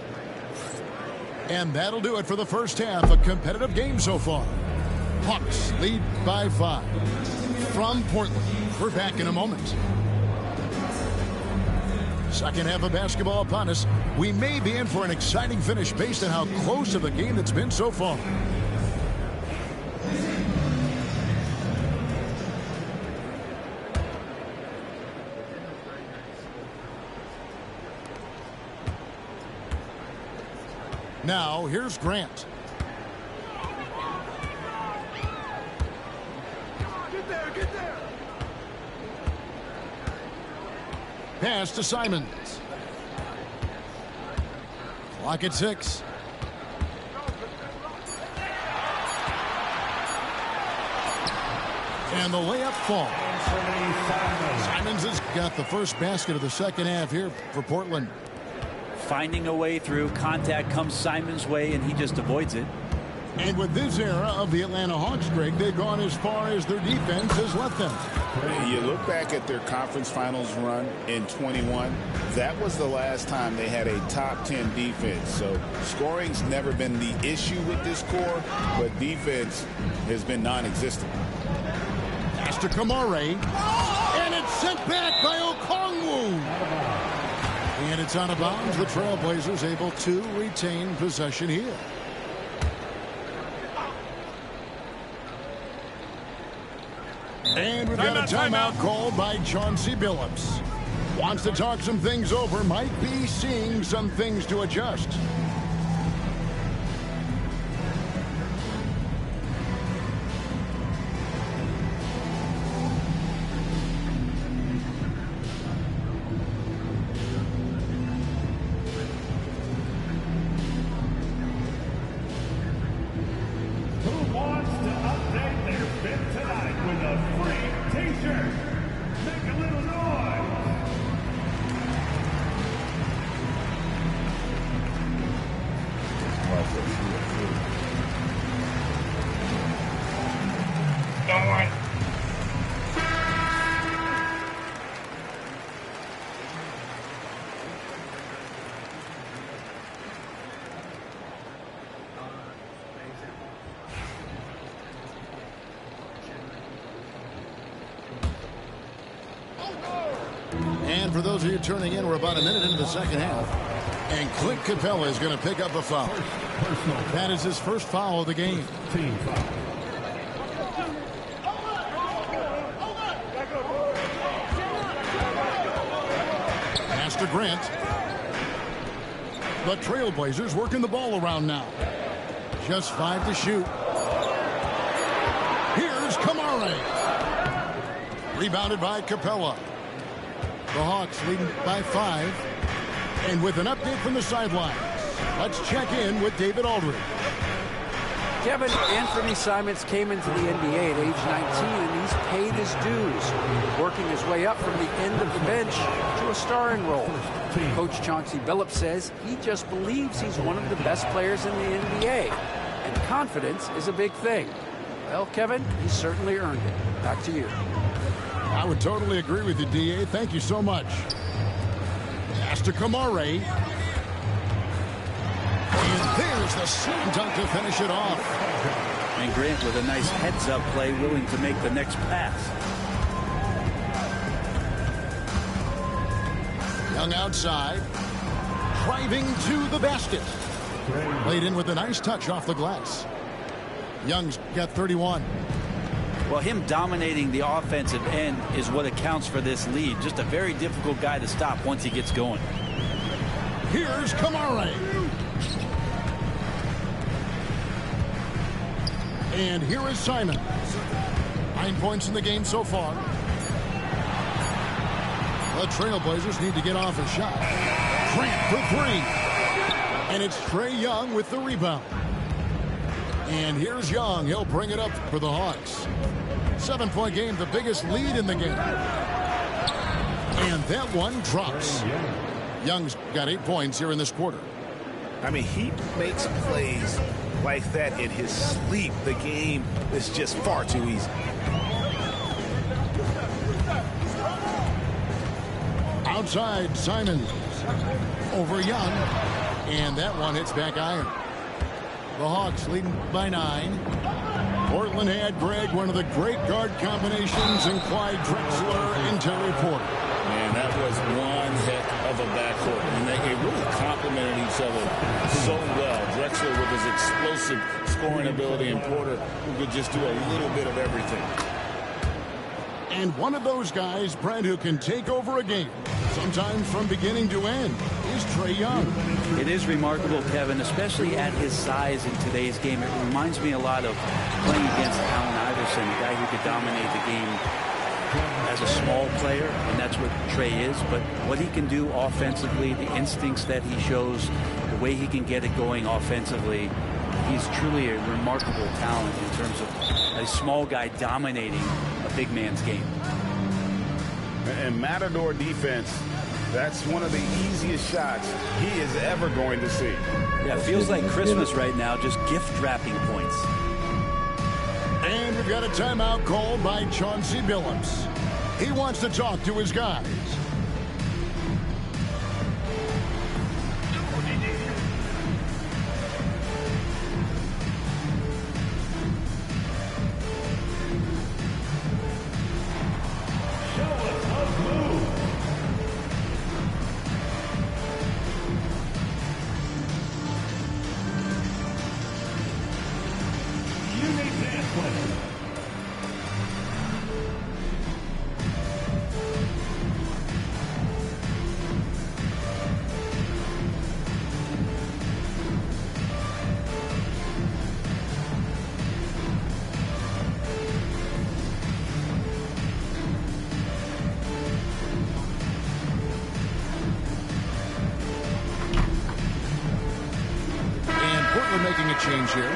And that'll do it for the first half. A competitive game so far. Hawks lead by 5. From Portland, we're back in a moment. Second half of basketball upon us. We may be in for an exciting finish based on how close of a game it's been so far. Now, here's Grant. Get there. Pass to Simons. Clock at 6. And the layup falls. Simons has got the first basket of the second half here for Portland. Finding a way through. Contact comes Simons' way, and he just avoids it. And with this era of the Atlanta Hawks, Greg, they've gone as far as their defense has let them. You look back at their conference finals run in 21. That was the last time they had a top 10 defense. So scoring's never been the issue with this core, but defense has been non-existent. Pass to Kamare. And it's sent back by Okongwu. And it's out of bounds. The Trailblazers able to retain possession here. And we've got a timeout called by Chauncey Billups. Wants to talk some things over. Might be seeing some things to adjust. for those of you turning in, we're about a minute into the second half. And Clint Capella is going to pick up a foul. That is his first foul of the game. Team foul. Pass to Grant. The Trailblazers working the ball around now. Just 5 to shoot. Here's Kamare. Rebounded by Capella. The Hawks leading by 5. And with an update from the sidelines, let's check in with David Aldridge. Kevin, Anthony Simons came into the NBA at age 19, and he's paid his dues, working his way up from the end of the bench to a starring role. Coach Chauncey Billups says he just believes he's one of the best players in the NBA, and confidence is a big thing. Well, Kevin, he certainly earned it. Back to you. I would totally agree with you, D.A. Thank you so much. Pass to Kamare. And there's the slam dunk to finish it off. And Grant with a nice heads-up play, willing to make the next pass. Young outside. Driving to the basket. Laid in with a nice touch off the glass. Young's got 31. Well, him dominating the offensive end is what accounts for this lead. Just a very difficult guy to stop once he gets going. Here's Kamare. And here is Simon. 9 points in the game so far. The Trailblazers need to get off a shot. Grant for 3. And it's Trae Young with the rebound. And here's Young. He'll bring it up for the Hawks. 7-point game, the biggest lead in the game. And that one drops. Young's got 8 points here in this quarter. I mean, he makes plays like that in his sleep. The game is just far too easy. Outside, Simons. Over Young. And that one hits back iron. The Hawks leading by 9. Portland had Greg, one of the great guard combinations, and Clyde Drexler and Terry Porter. Man, that was one heck of a backcourt. And they really complemented each other so well. Drexler with his explosive scoring ability, and Porter who could just do a little bit of everything. And one of those guys, Brent, who can take over a game, sometimes from beginning to end, is Trae Young. It is remarkable, Kevin, especially at his size in today's game. It reminds me a lot of playing against Allen Iverson, a guy who could dominate the game as a small player, and that's what Trae is. But what he can do offensively, the instincts that he shows, the way he can get it going offensively, he's truly a remarkable talent in terms of a small guy dominating a big man's game. And Matador defense, that's one of the easiest shots he is ever going to see. Yeah, it feels like Christmas right now, just gift wrapping points. And we've got a timeout called by Chauncey Billups. He wants to talk to his guys. Making a change here.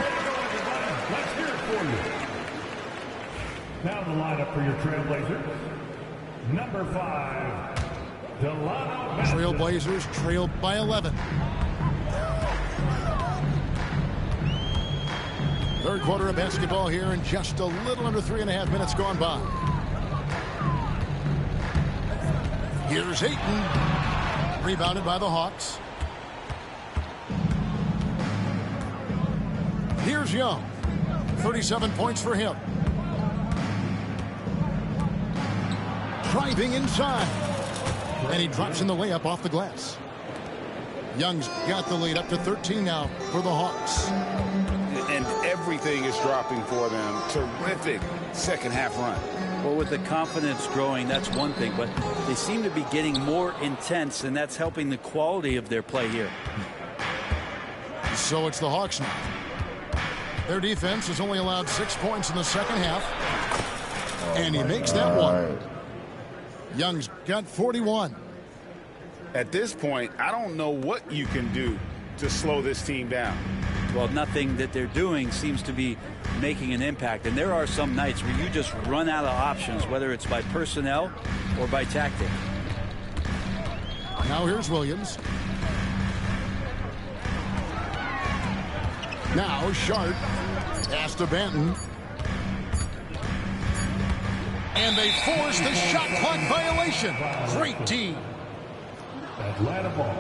Let's hear it for you. Now the lineup for your Trailblazers. Number 5, Delano. Trailblazers trailed by 11. Third quarter of basketball here, and just a little under 3.5 minutes gone by. Here's Ayton. Rebounded by the Hawks. Here's Young. 37 points for him. Driving inside. And he drops in the layup off the glass. Young's got the lead up to 13 now for the Hawks. And everything is dropping for them. Terrific second half run. Well, with the confidence growing, that's one thing, but they seem to be getting more intense, and that's helping the quality of their play here. So it's the Hawks now. Their defense has only allowed 6 points in the second half. And he makes that one. Young's got 41. At this point, I don't know what you can do to slow this team down. Well, nothing that they're doing seems to be making an impact. And there are some nights where you just run out of options, whether it's by personnel or by tactic. Now here's Williams. Now Sharp. Pass to Banton. And they force the shot clock violation. Great D. Atlanta ball.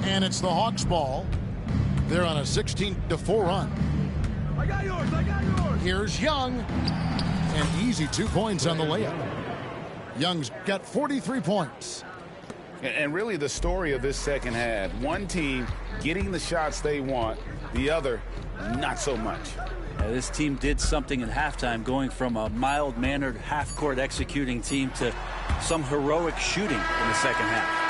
And it's the Hawks ball. They're on a 16-4 run. I got yours. I got yours. Here's Young. An easy 2 points on the layup. Young's got 43 points. And really the story of this second half, one team getting the shots they want, the other not so much. This team did something at halftime, going from a mild-mannered half-court executing team to some heroic shooting in the second half.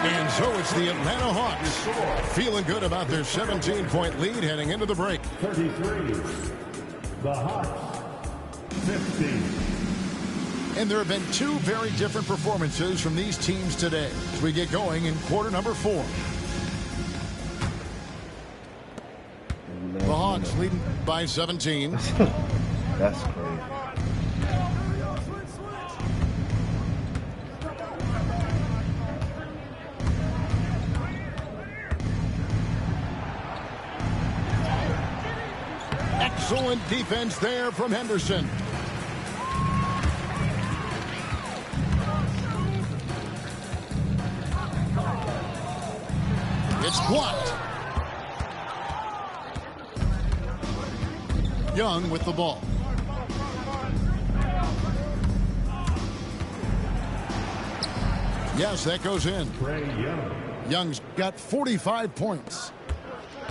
And so it's the Atlanta Hawks feeling good about their 17-point lead heading into the break. 33. The Hawks, 15. And there have been 2 very different performances from these teams today as we get going in quarter number 4. The Hawks leading by 17. That's crazy. Excellent defense there from Henderson. It's blocked. Young with the ball. Yes, that goes in. Young's got 45 points.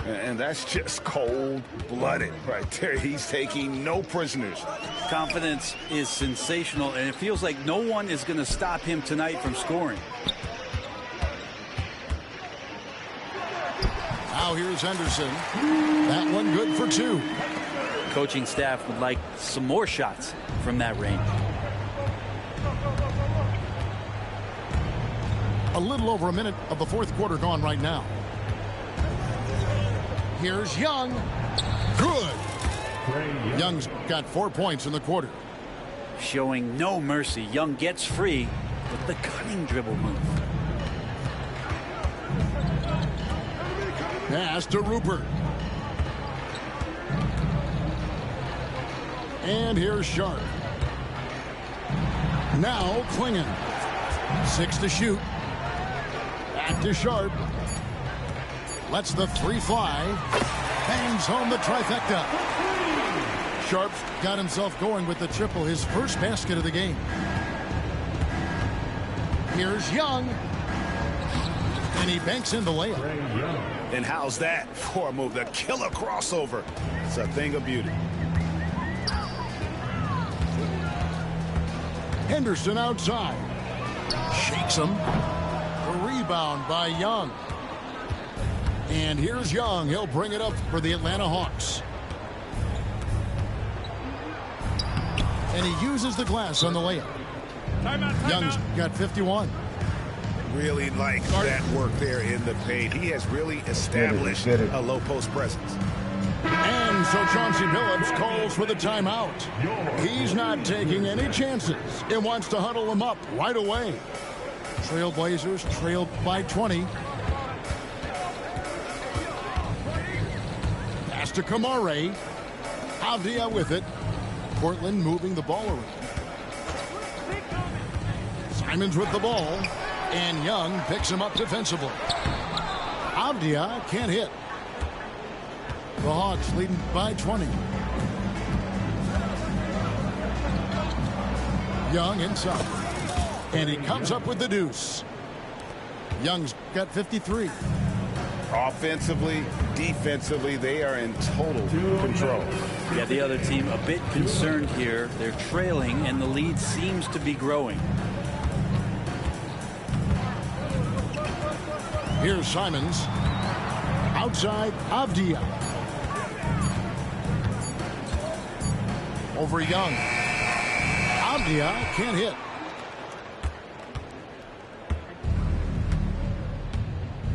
And that's just cold-blooded right there. He's taking no prisoners. Confidence is sensational, and it feels like no one is going to stop him tonight from scoring. Now here's Henderson. That one good for 2. Coaching staff would like some more shots from that range. A little over a minute of the fourth quarter gone right now. Here's Young. Good. Young's got 4 points in the quarter. Showing no mercy. Young gets free with the cutting dribble move. Pass to Rupert. And here's Sharp. Now Klingon. 6 to shoot. Back to Sharp. Lets the 3 fly. Bangs home the trifecta. Sharp's got himself going with the triple, his first basket of the game. Here's Young. And he banks in the layup. And how's that for a move? The killer crossover. It's a thing of beauty. Henderson outside. Shakes him. A rebound by Young. And here's Young. He'll bring it up for the Atlanta Hawks. And he uses the glass on the layup. Young's got 51. Really like that work there in the paint. He has really established a low post presence. And so Chauncey Billups calls for the timeout. He's not taking any chances and wants to huddle them up right away. Trailblazers trailed by 20. Pass to Kamare. Avdia with it. Portland moving the ball around. Simons with the ball. And Young picks him up defensively. Avdia can't hit. The Hawks leading by 20. Young inside. And he comes up with the deuce. Young's got 53. Offensively, defensively, they are in total control. Yeah, the other team a bit concerned here. They're trailing, and the lead seems to be growing. Here's Simons. Outside, Avdia. Over Young. Avdia can't hit.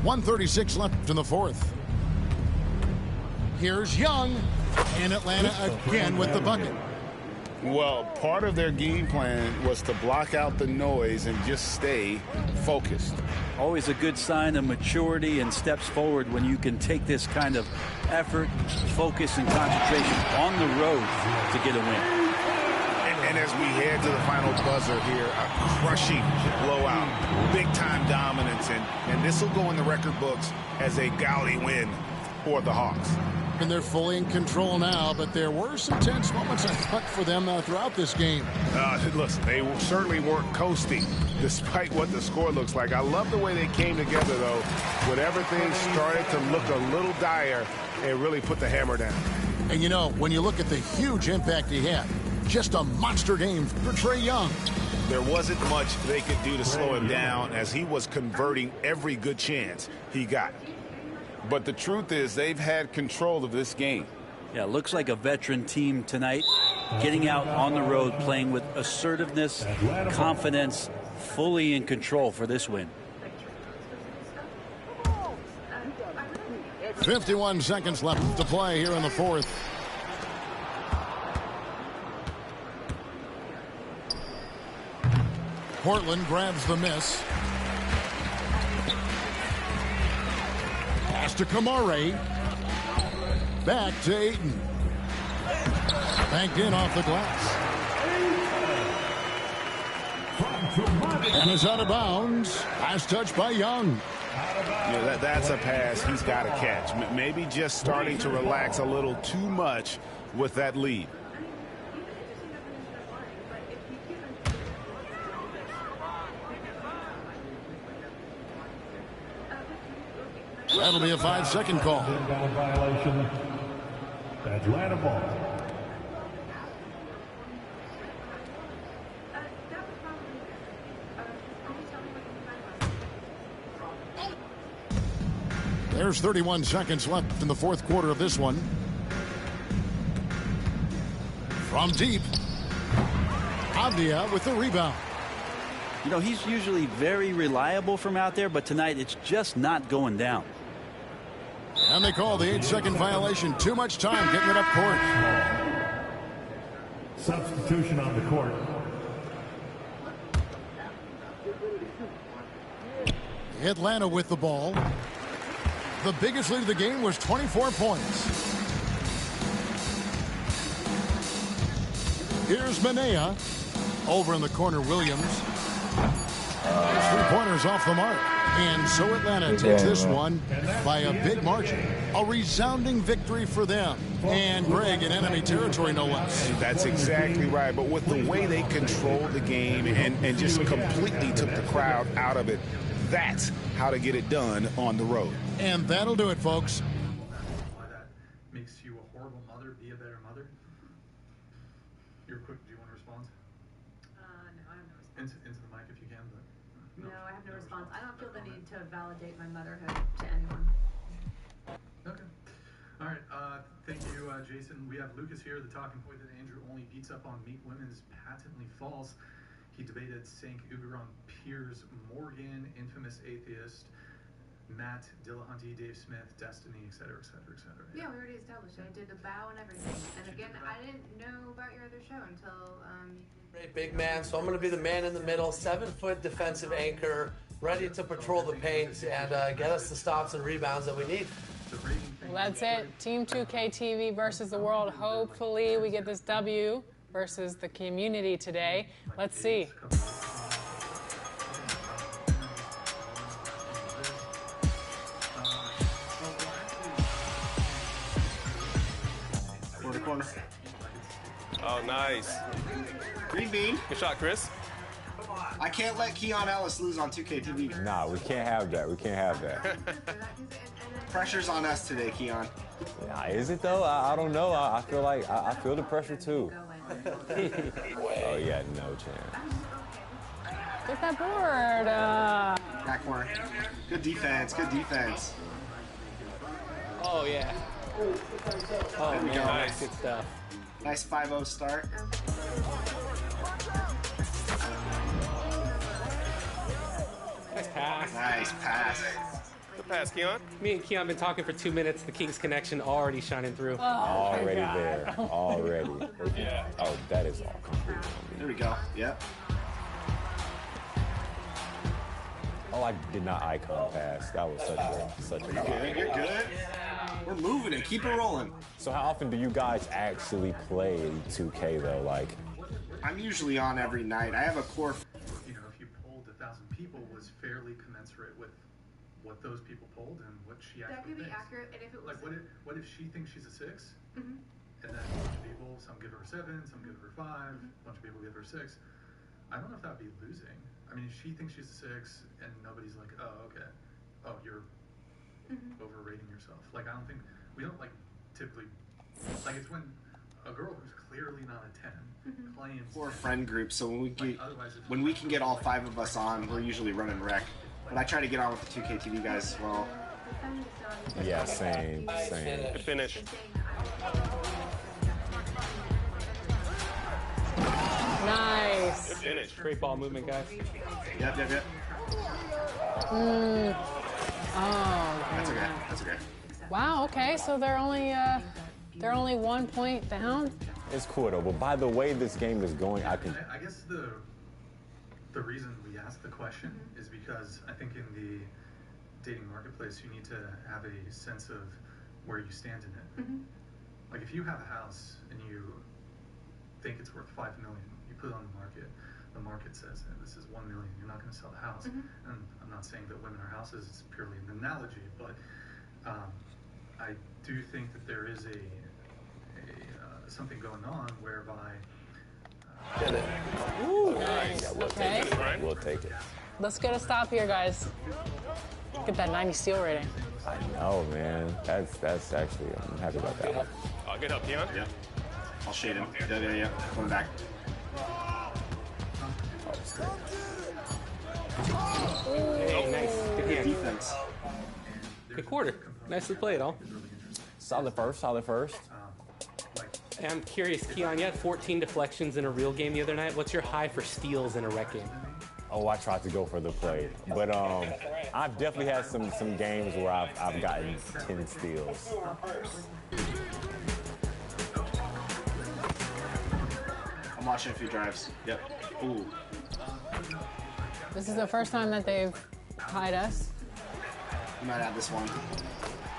1:36 left in the fourth. Here's Young, and Atlanta again with the bucket. Well, part of their game plan was to block out the noise and just stay focused. Always a good sign of maturity and steps forward when you can take this kind of effort, focus, and concentration on the road to get a win. And as we head to the final buzzer here, a crushing blowout, big-time dominance, and this will go in the record books as a gaudy win for the Hawks. And they're fully in control now, but there were some tense moments, I thought, for them throughout this game. Listen, they certainly weren't coasting, despite what the score looks like. I love the way they came together, though, when everything started to look a little dire and really put the hammer down. And, you know, when you look at the huge impact he had, just a monster game for Trae Young. There wasn't much they could do to slow him down as he was converting every good chance he got. But the truth is they've had control of this game. Yeah, looks like a veteran team tonight, getting out on the road, playing with assertiveness, confidence, fully in control for this win. 51 seconds left to play here in the fourth. Portland grabs the miss. Pass to Kamare. Back to Ayton. Banked in off the glass. And is out of bounds. Last touch by Young. Yeah, that's a pass he's got to catch. Maybe just starting to relax a little too much with that lead. That'll be a 5-second call. Inbound violation. Atlanta ball. There's 31 seconds left in the fourth quarter of this one. From deep. Avdia with the rebound. You know, he's usually very reliable from out there, but tonight it's just not going down. And they call the 8-second violation. Too much time getting it up court. Substitution on the court. Atlanta with the ball. The biggest lead of the game was 24 points. Here's Manea. Over in the corner, Williams. Three-pointers off the mark. And so Atlanta takes this one by a big margin. A resounding victory for them. And Greg in enemy territory, no less. That's exactly right. But with the way they controlled the game and just completely took the crowd out of it, that's how to get it done on the road. And that'll do it, folks. Why that makes you a horrible mother, be a better mother. You're quick. Do you want to respond? No, I have no response. Into the mic if you can. But no, I have no response. I don't feel the need to validate my motherhood to anyone. Okay. All right. Thank you, Jason. We have Lucas here, the talking point that Andrew only beats up on meek women is patently false. He debated St. Uberon Piers Morgan, infamous atheist, Matt Dillahunty, Dave Smith, Destiny, etc., etc., etc. Yeah, we already established it. I did the bow and everything. And again, I didn't know about your other show until Great big man, so I'm going to be the man in the middle, 7-foot defensive anchor, ready to patrol the paint and get us the stops and rebounds that we need. Well, that's it. Team 2K TV versus the world. Hopefully we get this W versus the community today. Let's see. Oh, nice. Green bean. Good shot, Chris. I can't let Keon Ellis lose on 2K TV. Nah, we can't have that. We can't have that. Pressure's on us today, Keon. Nah, is it though? I don't know. I feel like I feel the pressure too. Oh yeah, no chance. Get that board. Back corner. Good defense. Good defense. Oh yeah. Oh There we man, go. nice. Good stuff. Nice 5-0 start. Nice pass. Nice pass. Good pass, Keon. Me and Keon been talking for 2 minutes. The Kings connection already shining through. Already there. Already. Yeah. Oh, that is all completely. There we go. Yep. Oh, I did not icon pass. That was such a Good. You're good. We're moving it. Keep it rolling. So how often do you guys actually play 2K though? Like, I'm usually on every night. I have a core. You know, if you polled 1,000 people, was fairly commensurate with what those people polled and what she actually That could be thinks. accurate, and if it was Like, what if she thinks she's a 6? Mhm. And then a bunch of people, some give her a 7, some give her a 5, a bunch of people give her a 6. I don't know if that'd be losing. I mean, if she thinks she's a 6 and nobody's like, oh, okay, oh, you're overrating yourself. Like, I don't think, we don't like typically, like, it's when a girl who's clearly not a 10 claims. Core friend group. So when we can get all 5 of us on, we're usually running rec. But I try to get on with the 2K TV guys as well. yeah, same. Good finish. Nice. Good finish. Great ball movement, guys. Yep. Oh. That's okay. That's okay. Wow. Okay. So they're only 1 point down. It's cool though. But by the way this game is going, I I guess the reason we ask the question is because I think in the dating marketplace, you need to have a sense of where you stand in it. Like, if you have a house and you think it's worth $5 million, you put it on the market says this is $1 million, you're not going to sell the house. And I'm not saying that women are houses, it's purely an analogy, but I do think that there is something going on whereby Ooh, nice. Yeah, We'll take it. Let's get a stop here, guys. Get that 90 steal rating. I know, man. That's actually, I'm happy about that one. Good help, Keon. Yeah. I'll shade him. Yeah. Going back. Hey, nice. Good defense. Good quarter. Nicely played, all. Solid first. Hey, I'm curious, Keon, you had 14 deflections in a real game the other night. What's your high for steals in a rec game? Oh, I tried to go for the play, but I've definitely had some games where I've gotten 10 steals. I'm watching a few drives. Yep. Ooh. This is the first time that they've tied us. You might have this one.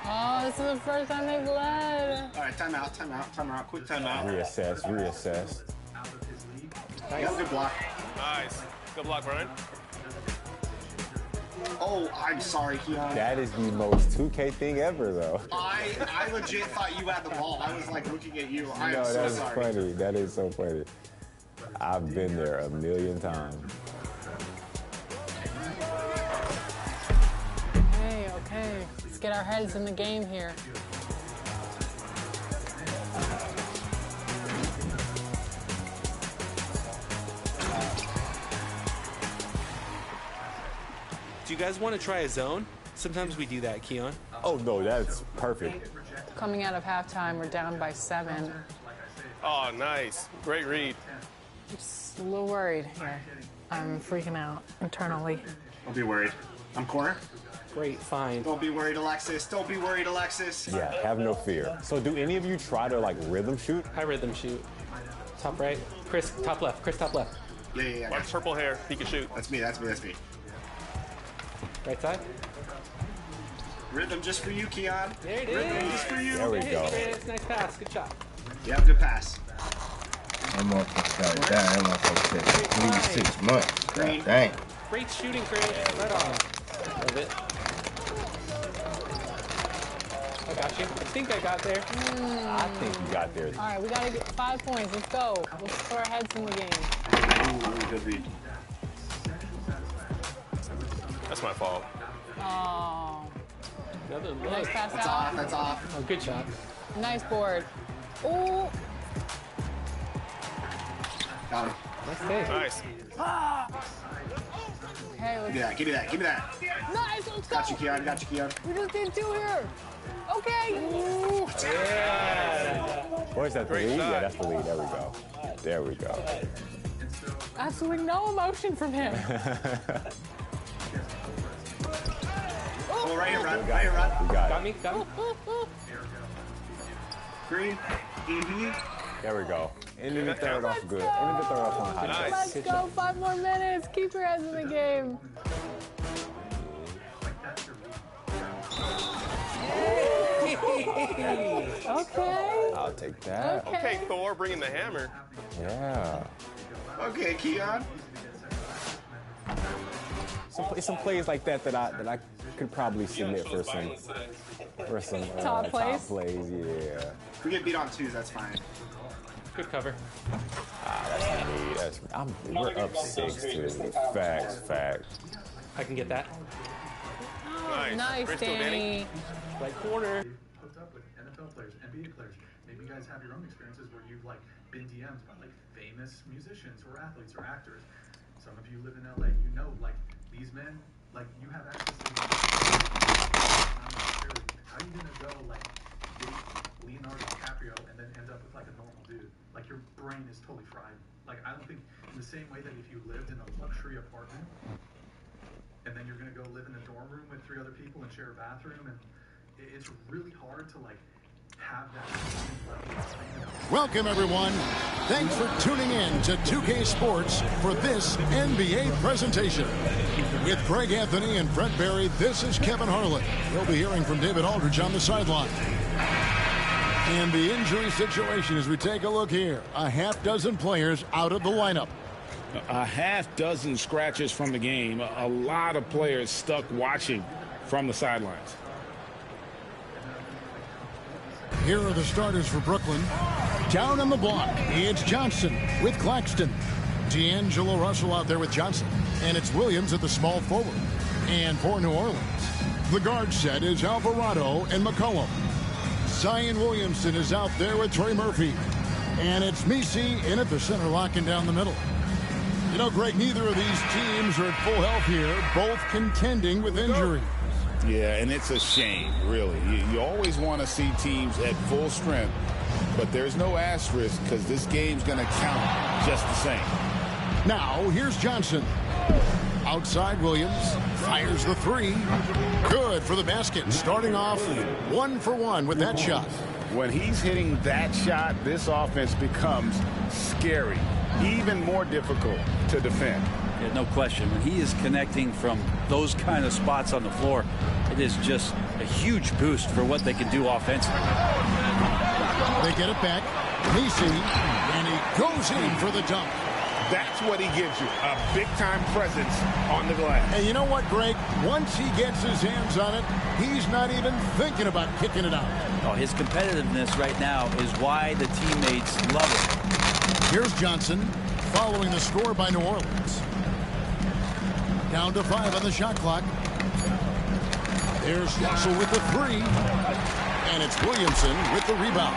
Oh, this is the first time they've led. All right, timeout. Quick timeout. Reassess. Yep, good block. Nice. Good block, Brian. Oh, I'm sorry, Keon. That is the most 2K thing ever, though. I legit thought you had the ball. I was like looking at you. I am No, so that is sorry. funny. That is so funny. I've been there a million times. Okay. Let's get our heads in the game here. Do you guys want to try a zone? Sometimes we do that, Keon. Oh, no, that's perfect. Coming out of halftime, we're down by 7. Oh, nice. Great read. Just a little worried here. I'm freaking out internally. Don't be worried. I'm corner. Great find. Don't be worried, Alexis. Don't be worried, Alexis. Yeah, have no fear. So do any of you try to like rhythm shoot? I rhythm shoot. Top right. Chris, top left. Chris, top left. Yeah. Watch purple hair. He can shoot. That's me. Right side. Rhythm just for you, Keon. There it Rhythm is. just for you. There we go. Nice pass. Good shot. Yeah, good pass. That motherfucker got it down. That motherfucker said 6 months. God dang. Great shooting, Chris. Right on. Love it. I got you. I think I got there. I think you got there. All right, we got to get 5 points. Let's go. Let's put our heads in the game. Ooh, good read. That's my fault. Oh. Another look. Nice pass That's out. off. That's off. Oh, good shot. Nice board. Ooh. Got him. Nice take. Nice. Okay, let's Give me that. Give me that. Nice, let's go. Got you, Keon. Got you, Keon. We just did 2 here. Okay. Ooh. Yeah. Where's that the lead? Yeah, that's the lead. There we go. There we go. Absolutely no emotion from him. Oh, right here, Rod. Right here, Rod. We got Got it. me? Got me? Green. There we go. Ended the third off good. Ended the third off on a hot note. Let's go. 5 more minutes. Keep your heads in the game. Okay. I'll take that. Okay, Thor, bringing the hammer. Yeah. Okay, Keon. Some plays like that I could probably submit for some Top plays? Yeah. If we get beat on 2s, that's fine. Good cover. That's me. We're up 6 too. Facts. I can get that. Oh, nice, Danny. Right corner. Hooked up with NFL players, NBA players. Maybe you guys have your own experiences where you've like been DM'd by like famous musicians or athletes or actors. Some of you live in LA. You know, like these men, like you have access to these. How are you gonna go like date Leonardo DiCaprio and then end up with like a normal dude? Like your brain is totally fried. Like I don't think in the same way that if you lived in a luxury apartment and then you're gonna go live in a dorm room with 3 other people and share a bathroom, and it's really hard to like have that level. Welcome, everyone. Thanks for tuning in to 2K Sports for this NBA presentation. With Craig Anthony and Brett Barry, this is Kevin Harlan. We'll be hearing from David Aldridge on the sideline. And the injury situation as we take a look here. A half dozen players out of the lineup. A half dozen scratches from the game. A lot of players stuck watching from the sidelines. Here are the starters for Brooklyn. Down on the block, it's Johnson with Claxton. D'Angelo Russell out there with Johnson. And it's Williams at the small forward. And for New Orleans, the guard set is Alvarado and McCollum. Zion Williamson is out there with Trey Murphy. And it's Messi in at the center, locking down the middle. You know, Greg, neither of these teams are at full health here, both contending with injuries. Yeah, and it's a shame, really. You always want to see teams at full strength, but there's no asterisk because this game's going to count just the same. Now, here's Johnson. Outside, Williams fires the 3. Good for the basket. Starting off 1 for 1 with that shot. When he's hitting that shot, this offense becomes scary, even more difficult to defend. Yeah, no question. When he is connecting from those kind of spots on the floor, it is just a huge boost for what they can do offensively. They get it back. Messi, and he goes in for the dunk. That's what he gives you, a big-time presence on the glass. And you know what, Greg? Once he gets his hands on it, he's not even thinking about kicking it out. Oh, his competitiveness right now is why the teammates love it. Here's Johnson, following the score by New Orleans. Down to 5 on the shot clock. There's Russell with the 3. And it's Williamson with the rebound.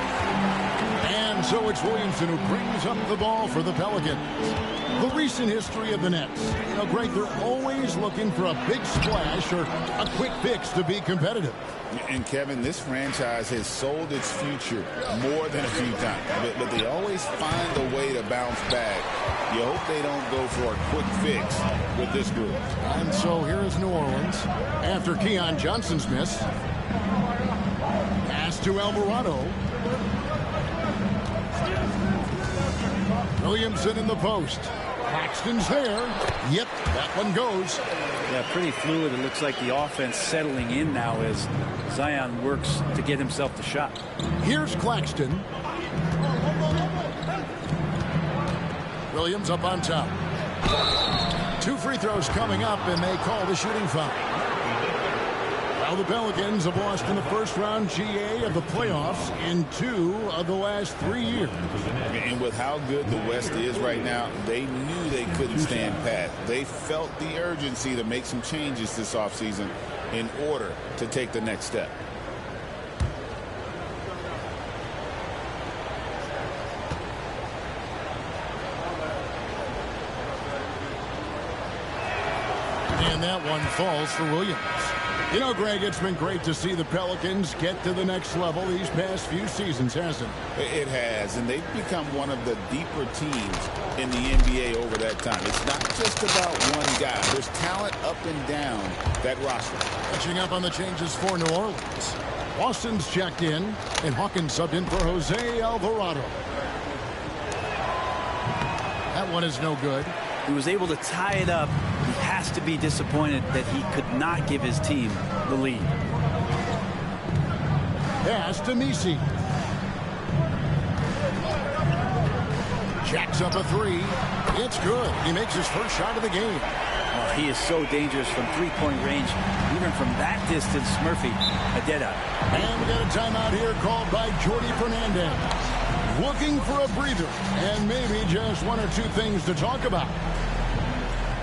And so it's Williamson who brings up the ball for the Pelicans. The recent history of the Nets. You know, Greg, they're always looking for a big splash or a quick fix to be competitive. And, Kevin, this franchise has sold its future more than a few times. But they always find a way to bounce back. You hope they don't go for a quick fix with this group. And so here is New Orleans after Keon Johnson's miss. Pass to Alvarado. Williamson in the post. Claxton's there. Yep, that one goes. Yeah, pretty fluid. It looks like the offense settling in now as Zion works to get himself the shot. Here's Claxton. Williams up on top. 2 free throws coming up, and they call the shooting foul. Now the Pelicans have lost in the first round GA of the playoffs in 2 of the last 3 years. And with how good the West is right now, they knew they couldn't stand pat. They felt the urgency to make some changes this offseason in order to take the next step. And that one falls for Williams. You know, Greg, it's been great to see the Pelicans get to the next level these past few seasons, hasn't it? It has, and they've become one of the deeper teams in the NBA over that time. It's not just about one guy. There's talent up and down that roster. Catching up on the changes for New Orleans. Boston's checked in, and Hawkins subbed in for Jose Alvarado. That one is no good. He was able to tie it up. He has to be disappointed that he could not give his team the lead. Pass to Messi. Jacks up a 3. It's good. He makes his first shot of the game. Oh, he is so dangerous from three-point range. Even from that distance, Murphy, a dead-eye. And we got a timeout here called by Jordi Fernandez. Looking for a breather and maybe just 1 or 2 things to talk about.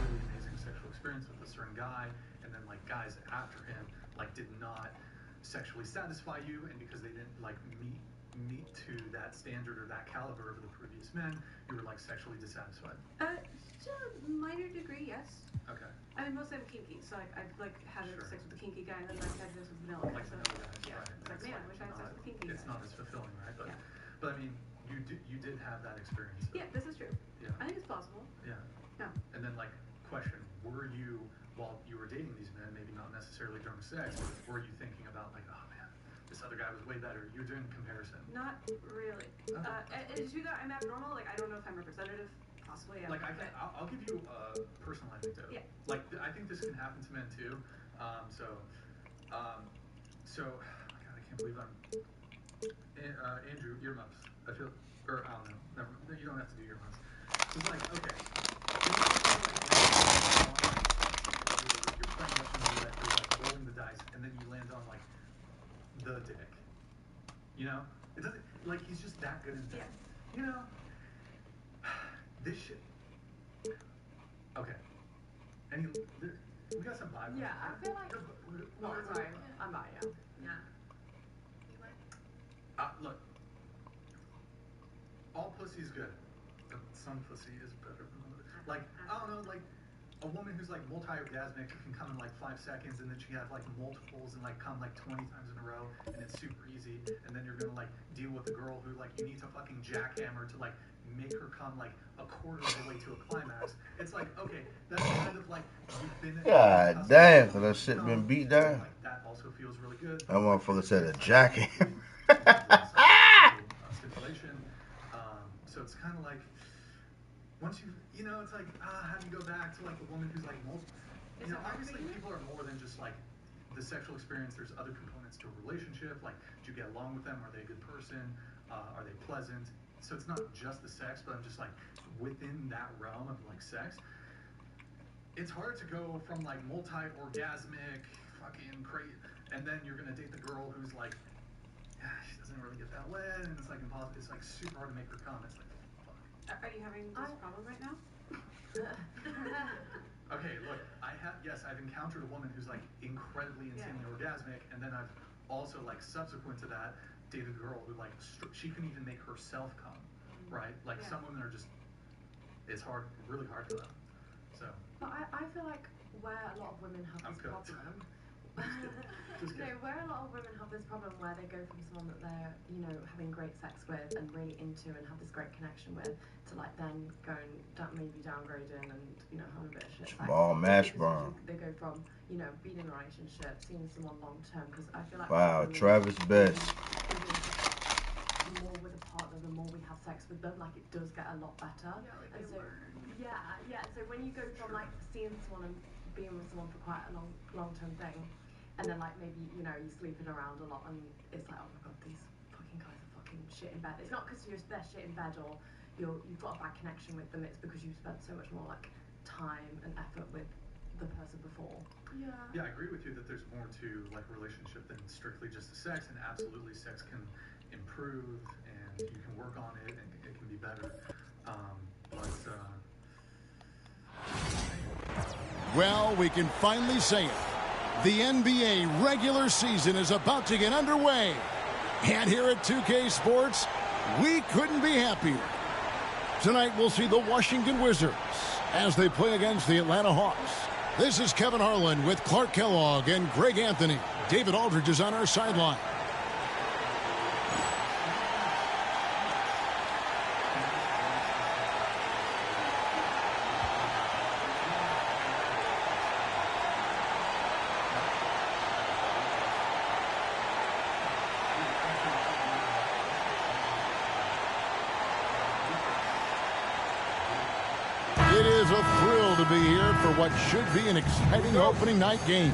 Amazing sexual experience with a certain guy, and then like guys after him like did not sexually satisfy you, and because they didn't like meet to that standard or that caliber of the previous men, you were like sexually dissatisfied. To a minor degree, yes. Okay. I mean, mostly I'm kinky, so I've like had sex with a kinky guy, and then I've had sex with vanilla guy. Like So, vanilla guys, yeah, right. it's like, man, I wish I had sex with a kinky guy. It's not as fulfilling, right? But Yeah. but I mean, you did have that experience. Yeah, this is true. Yeah. I think it's possible. Yeah. Yeah. And then like question, were you while you were dating these men, maybe not necessarily during sex, were you thinking about like, oh man, this other guy was way better? You're doing comparison. Not really. To be that I'm abnormal, like I don't know if I'm representative. Possibly. Like I'll give you a personal anecdote. Yeah. Like I think this can happen to men too. So oh my God, I can't believe I'm Andrew, earmuffs. I feel, or I don't know. Never, you don't have to do earmuffs. It's like, okay. You're playing Russian roulette, you're like rolling the dice, and then you land on like the dick. You know? It doesn't, like he's just that good in bed. Yeah. You know? This shit. Okay. We got some vibe. Yeah, I feel like. No, sorry. I'm by, yeah. Yeah. Look. All pussy is good, but some pussy is better than others. Like, I don't know, like a woman who's like multi-orgasmic who can come in like 5 seconds, and then she have like multiples and like come like 20 times in a row, and it's super easy. And then you're gonna like deal with a girl who like you need to fucking jackhammer to like make her come like a quarter of the way to a climax. It's like, okay, that's kind of like you've been. God damn, so that shit been beat down. Like, that also feels really good. That motherfucker said a jackhammer. Stipulation. So it's kind of like once you know, it's like how do you go back to like a woman who's like you know, obviously people are more than just like the sexual experience. There's other components to a relationship. Like, do you get along with them? Are they a good person? Are they pleasant? So it's not just the sex, but I'm just like within that realm of like sex. It's hard to go from like multi-orgasmic, fucking crazy, and then you're gonna date the girl who's like, she doesn't really get that wet, and it's like impossible. It's like super hard to make her come. It's like, fuck. Are you having this problem right now? Okay, look, I've encountered a woman who's like incredibly insanely orgasmic, and then I've also like subsequent to that dated a girl who like she couldn't even make herself come, right? Like some women are just, it's hard, really hard for them. So. But I feel like where a lot of women have this problem. No, where a lot of women have this problem where they go from someone that they're, you know, having great sex with and really into and have this great connection with to like then going maybe downgrading and, you know, having a bit of shit sex. Small mash burn. They go from, you know, being in a relationship, seeing someone long term, because I feel like wow, Travis Best. The more with a partner, the more we have sex with them, like it does get a lot better. Yeah, like and so so when you go from like seeing someone and being with someone for quite a long term thing, and then like maybe, you know, you're sleeping around a lot and it's like, oh my god, these fucking guys are fucking shit in bed. It's not because they're shit in bed or you've got a bad connection with them, it's because you've spent so much more like time and effort with the person before. Yeah, I agree with you that there's more to like a relationship than strictly just the sex, and absolutely sex can improve and you can work on it and it can be better. Well, we can finally say it. The NBA regular season is about to get underway. And here at 2K Sports, we couldn't be happier. Tonight we'll see the Washington Wizards as they play against the Atlanta Hawks. This is Kevin Harlan with Clark Kellogg and Greg Anthony. David Aldridge is on our sideline. It is a thrill to be here for what should be an exciting opening night game.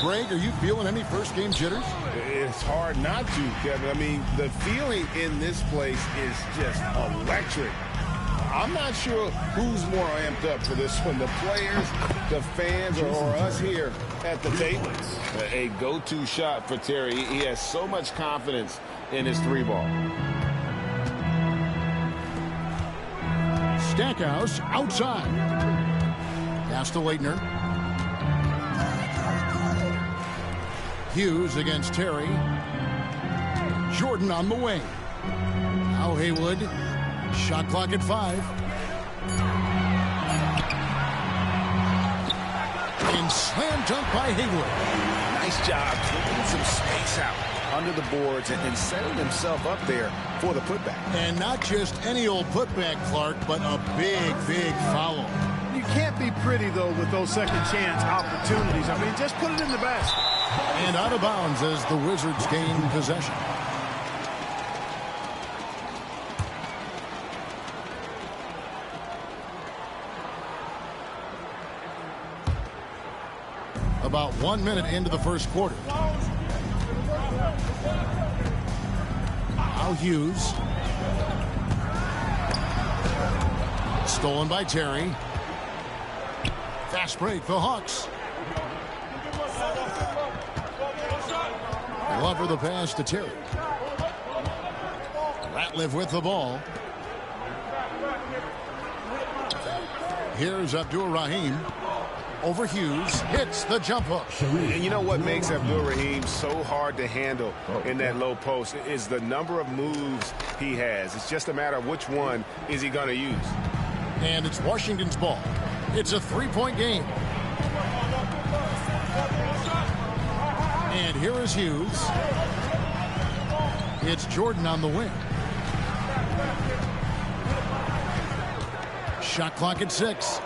Greg, are you feeling any first game jitters? It's hard not to, Kevin. I mean, the feeling in this place is just electric. I'm not sure who's more amped up for this one, the players, the fans, or us here at the table. A go-to shot for Terry. He has so much confidence in his three ball. Stackhouse outside. Pass to Leitner. Hughes against Terry. Jordan on the wing. Now Haywood. Shot clock at 5. And slam dunk by Haywood. Nice job clearing some space out under the boards and setting himself up there for the putback. And not just any old putback, Clark, but a big, big foul. You can't be pretty, though, with those second chance opportunities. I mean, just put it in the basket. And out of bounds as the Wizards gain possession. About 1 minute into the first quarter. Now Hughes. Stolen by Terry. Fast break, the Hawks. Glover the pass to Terry. Ratliff with the ball. Here's Abdur-Rahim. Over Hughes, hits the jump hook. And you know what makes Abdur-Rahim so hard to handle in that low post is the number of moves he has. It's just a matter of which one is he going to use. And it's Washington's ball. It's a three-point game. And here is Hughes. It's Jordan on the wing. Shot clock at 6.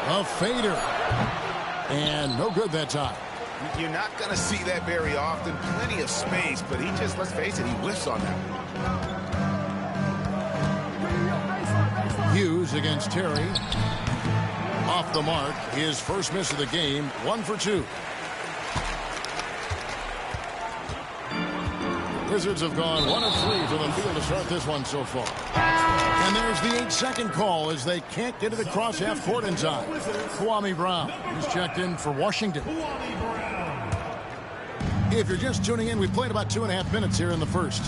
A fader. And no good that time. You're not going to see that very often. Plenty of space, but he just, let's face it, he whiffs on that. Hughes against Terry. Off the mark. His first miss of the game. 1 for 2. Wizards have gone 1 of 3 to the field to start this one so far. And there's the 8-second call as they can't get it across half court in time. Kwame Brown is checked in for Washington. If you're just tuning in, we played about 2.5 minutes here in the first.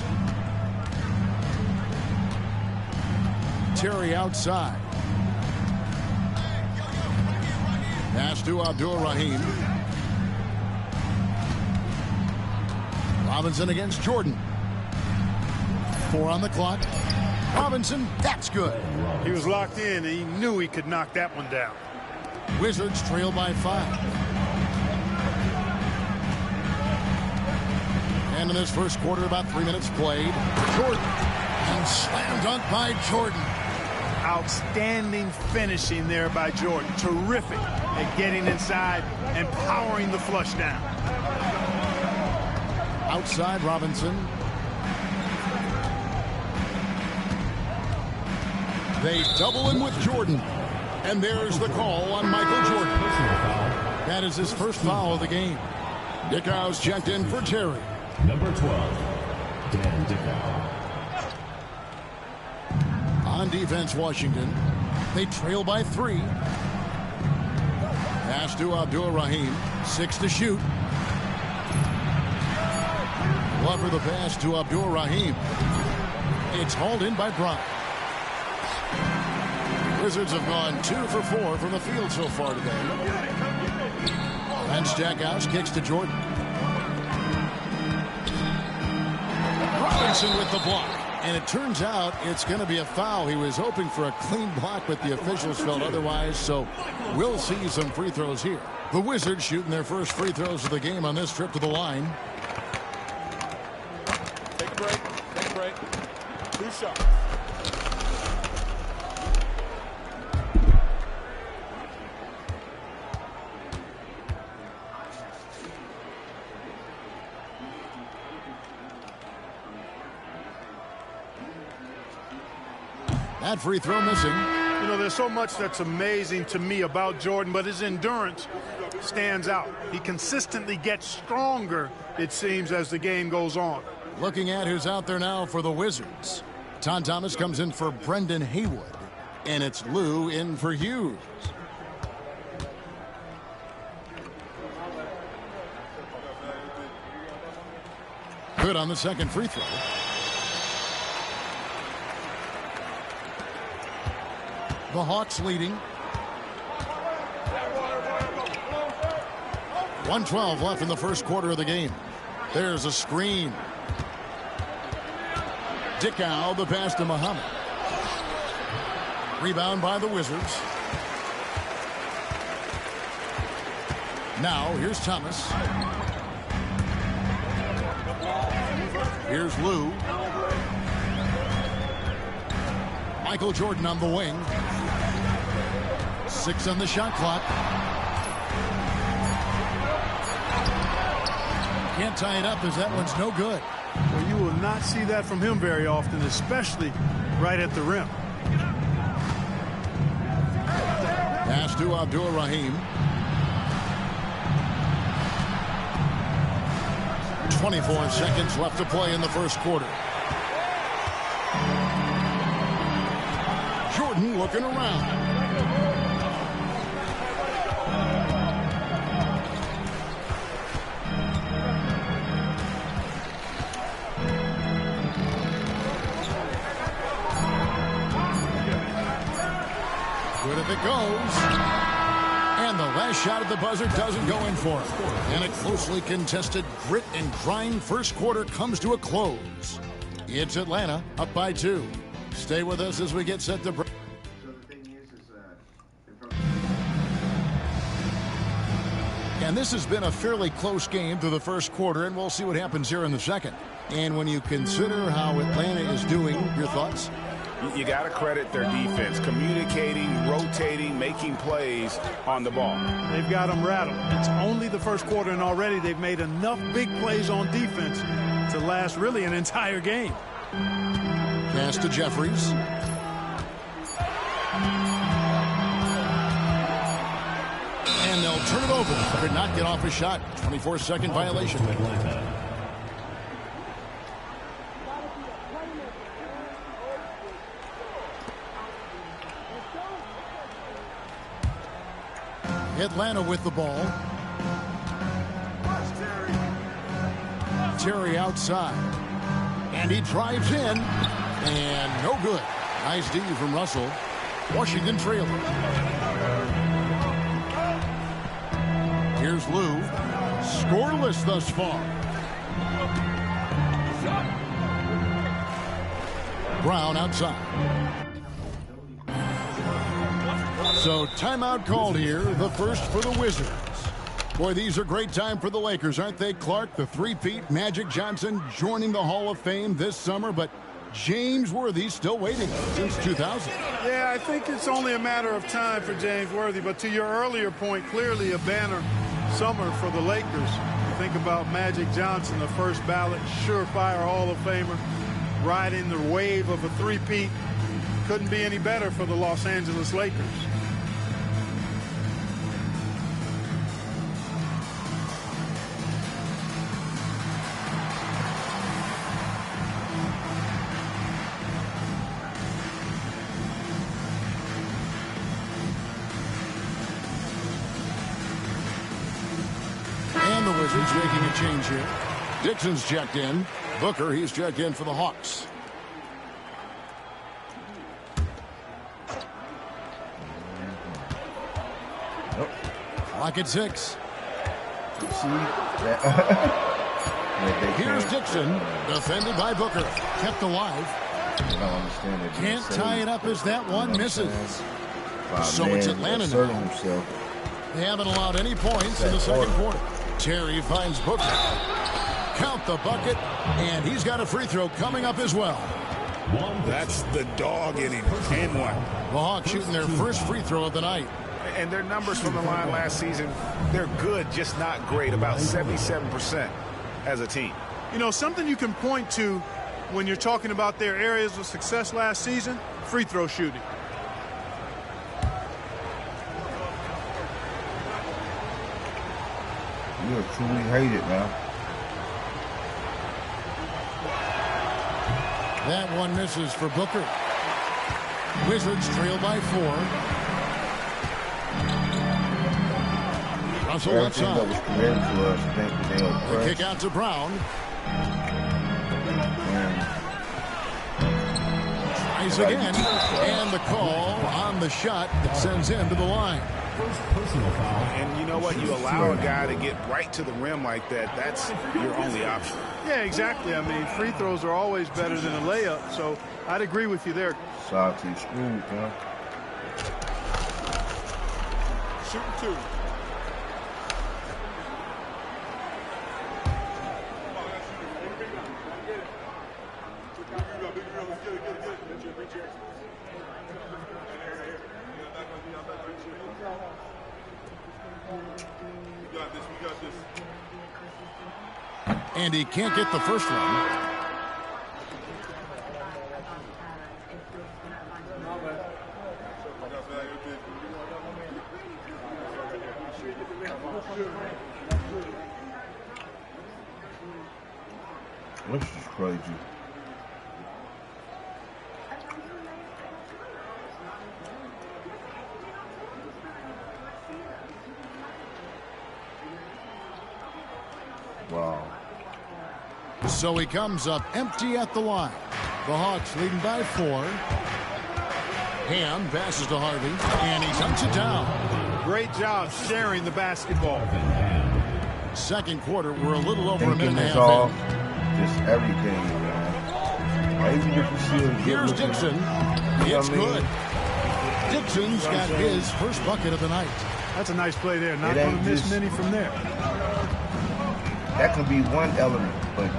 Terry outside. Pass to Abdur-Rahim. Robinson against Jordan. 4 on the clock. Robinson, that's good. He was locked in, and he knew he could knock that one down. Wizards trail by 5. And in this first quarter, about 3 minutes played. Jordan. And slam dunk by Jordan. Outstanding finishing there by Jordan. Terrific at getting inside and powering the flush down. Outside Robinson. They double him with Jordan. And there's the call on Michael Jordan. That is his first foul of the game. Dickau's checked in for Terry. Number 12, Dan Dickau. On defense, Washington. They trail by 3. Pass to Abdul-Rahim. 6 to shoot. Glover the pass to Abdul-Rahim. It's hauled in by Brown. Wizards have gone 2 for 4 from the field so far today. Bench Jackhouse kicks to Jordan. Robinson with the block. And it turns out it's going to be a foul. He was hoping for a clean block, but the officials felt otherwise. So we'll see some free throws here. The Wizards shooting their first free throws of the game on this trip to the line. Take a break. Take a break. 2 shots. That free throw missing. You know, there's so much that's amazing to me about Jordan, but his endurance stands out. He consistently gets stronger, it seems, as the game goes on. Looking at who's out there now for the Wizards. Tom Thomas comes in for Brendan Haywood. And it's Lou in for Hughes. Good on the second free throw. The Hawks leading. 1:12 left in the first quarter of the game. There's a screen. Dickow, the pass to Muhammad. Rebound by the Wizards. Now, here's Thomas. Here's Lou. Michael Jordan on the wing. 6 on the shot clock. Can't tie it up as that one's no good. Well, you will not see that from him very often, especially right at the rim. Pass to Abdul-Rahim. 24 seconds left to play in the first quarter. Jordan looking around. Good if it goes. And the last shot at the buzzer doesn't go in for him. And a closely contested grit and grind first quarter comes to a close. It's Atlanta up by 2. Stay with us as we get set to break. And this has been a fairly close game through the first quarter, and we'll see what happens here in the second. And when you consider how Atlanta is doing, your thoughts? You got to credit their defense, communicating, rotating, making plays on the ball. They've got them rattled. It's only the first quarter, and already they've made enough big plays on defense to last really an entire game. Pass to Jeffries. And they'll turn it over. Could not get off a shot. 24-second violation. Atlanta with the ball. Terry outside. And he drives in. And no good. Nice D from Russell. Washington trailing. Here's Lou. Scoreless thus far. Brown outside. So timeout called here, the first for the Wizards. Boy, these are great time for the Lakers, aren't they, Clark? The three-peat Magic Johnson joining the Hall of Fame this summer, but James Worthy still waiting since 2000. Yeah, I think it's only a matter of time for James Worthy, but to your earlier point, clearly a banner summer for the Lakers. Think about Magic Johnson, the first ballot, surefire Hall of Famer, riding the wave of a three-peat. Couldn't be any better for the Los Angeles Lakers. Wizards making a change here. Dixon's checked in. Booker, he's checked in for the Hawks. Clock at 6. Here's Dixon, defended by Booker. Kept alive. Can't tie it up as that one misses. So it's Atlanta now. They haven't allowed any points in the second quarter. Terry finds Booker. Count the bucket, and he's got a free throw coming up as well. That's the dog in him. And one. The Hawks shooting their first free throw of the night. And their numbers from the line last season, they're good, just not great. About 77% as a team. You know, something you can point to when you're talking about their areas of success last season, free throw shooting. You are truly hated, man. That one misses for Booker. Wizards trail by 4. Russell outside. The kick out to Brown. Tries again. And the call on the shot that sends him to the line. And you know what? You allow a guy to get right to the rim like that. That's your only option. Yeah, exactly. I mean, free throws are always better than a layup, so I'd agree with you there. Salty screwed, man. Shooting 2. And he can't get the first one. This is crazy. Wow. So he comes up empty at the line. The Hawks leading by 4. Ham passes to Harvey, and he dunks it down. Great job sharing the basketball. Second quarter, we're a little over a minute and a half off. in. Just everything, man. Even if you see him Here's Dixon. It's good. Dixon's got his first bucket of the night. That's a nice play there. Not going to miss many from there. That could be one element, but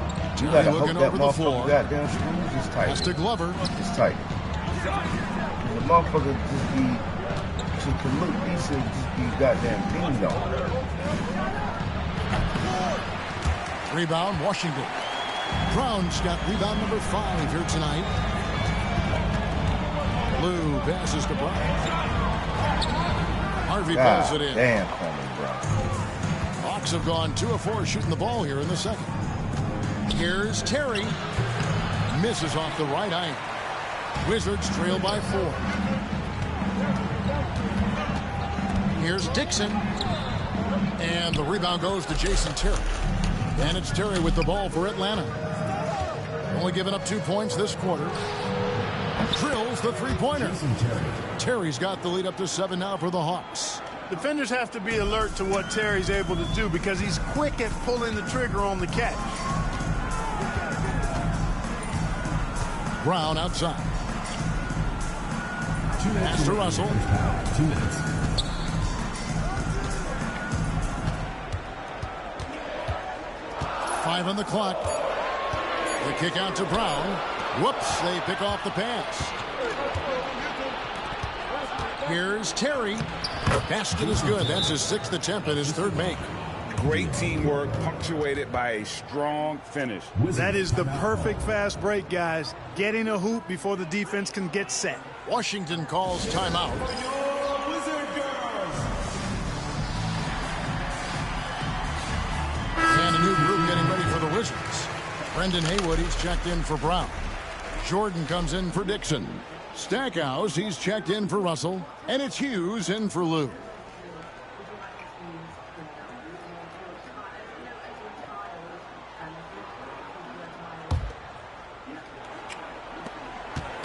you got to hook that motherfucker goddamn screws. It's tight. That's to Glover. It's tight. The motherfucker just be, to look decent, just be goddamn ding dong. Rebound, Washington. Brown's got rebound number 5 here tonight. Lou passes to Brown. Harvey pulls it in. Damn, Coleman Brown. Hawks have gone 2 of 4 shooting the ball here in the second. Here's Terry. Misses off the right eye. Wizards trail by 4. Here's Dixon. And the rebound goes to Jason Terry. And it's Terry with the ball for Atlanta. Only giving up 2 points this quarter. Drills the three-pointer. Terry's got the lead up to 7 now for the Hawks. Defenders have to be alert to what Terry's able to do because he's quick at pulling the trigger on the catch. Brown outside. Pass to Russell. 2 minutes. Five on the clock. The kick out to Brown. Whoops, they pick off the pass. Here's Terry. Basket is good. That's his 6th attempt and his 3rd make. Great teamwork punctuated by a strong finish. That is the perfect fast break, guys. Getting a hoop before the defense can get set. Washington calls timeout. And a new group getting ready for the Wizards. Brendan Haywood, he's checked in for Brown. Jordan comes in for Dixon. Stackhouse, he's checked in for Russell. And it's Hughes in for Lou.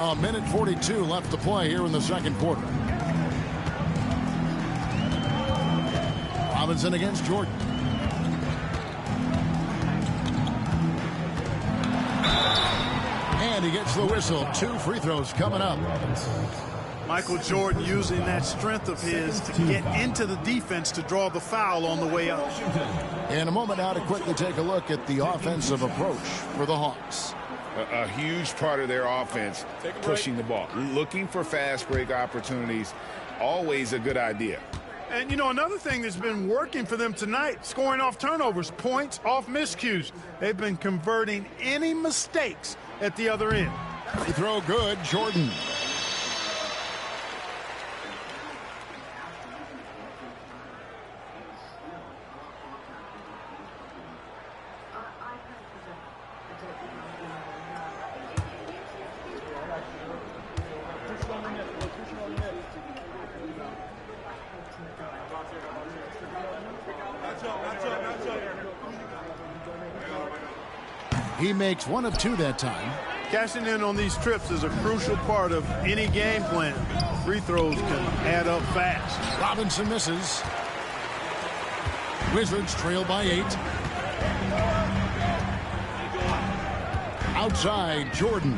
A minute 42 left to play here in the second quarter. Robinson against Jordan. And he gets the whistle. 2 free throws coming up. Michael Jordan using that strength of his to get into the defense to draw the foul on the way up. In a moment now to quickly take a look at the offensive approach for the Hawks. A huge part of their offense, pushing the ball, looking for fast break opportunities, always a good idea. And, you know, another thing that's been working for them tonight, scoring off turnovers, points off miscues. They've been converting any mistakes at the other end. Free throw good, Jordan. He makes 1 of 2 that time. Cashing in on these trips is a crucial part of any game plan. Free throws can add up fast. Robinson misses. Wizards trail by 8. Outside, Jordan.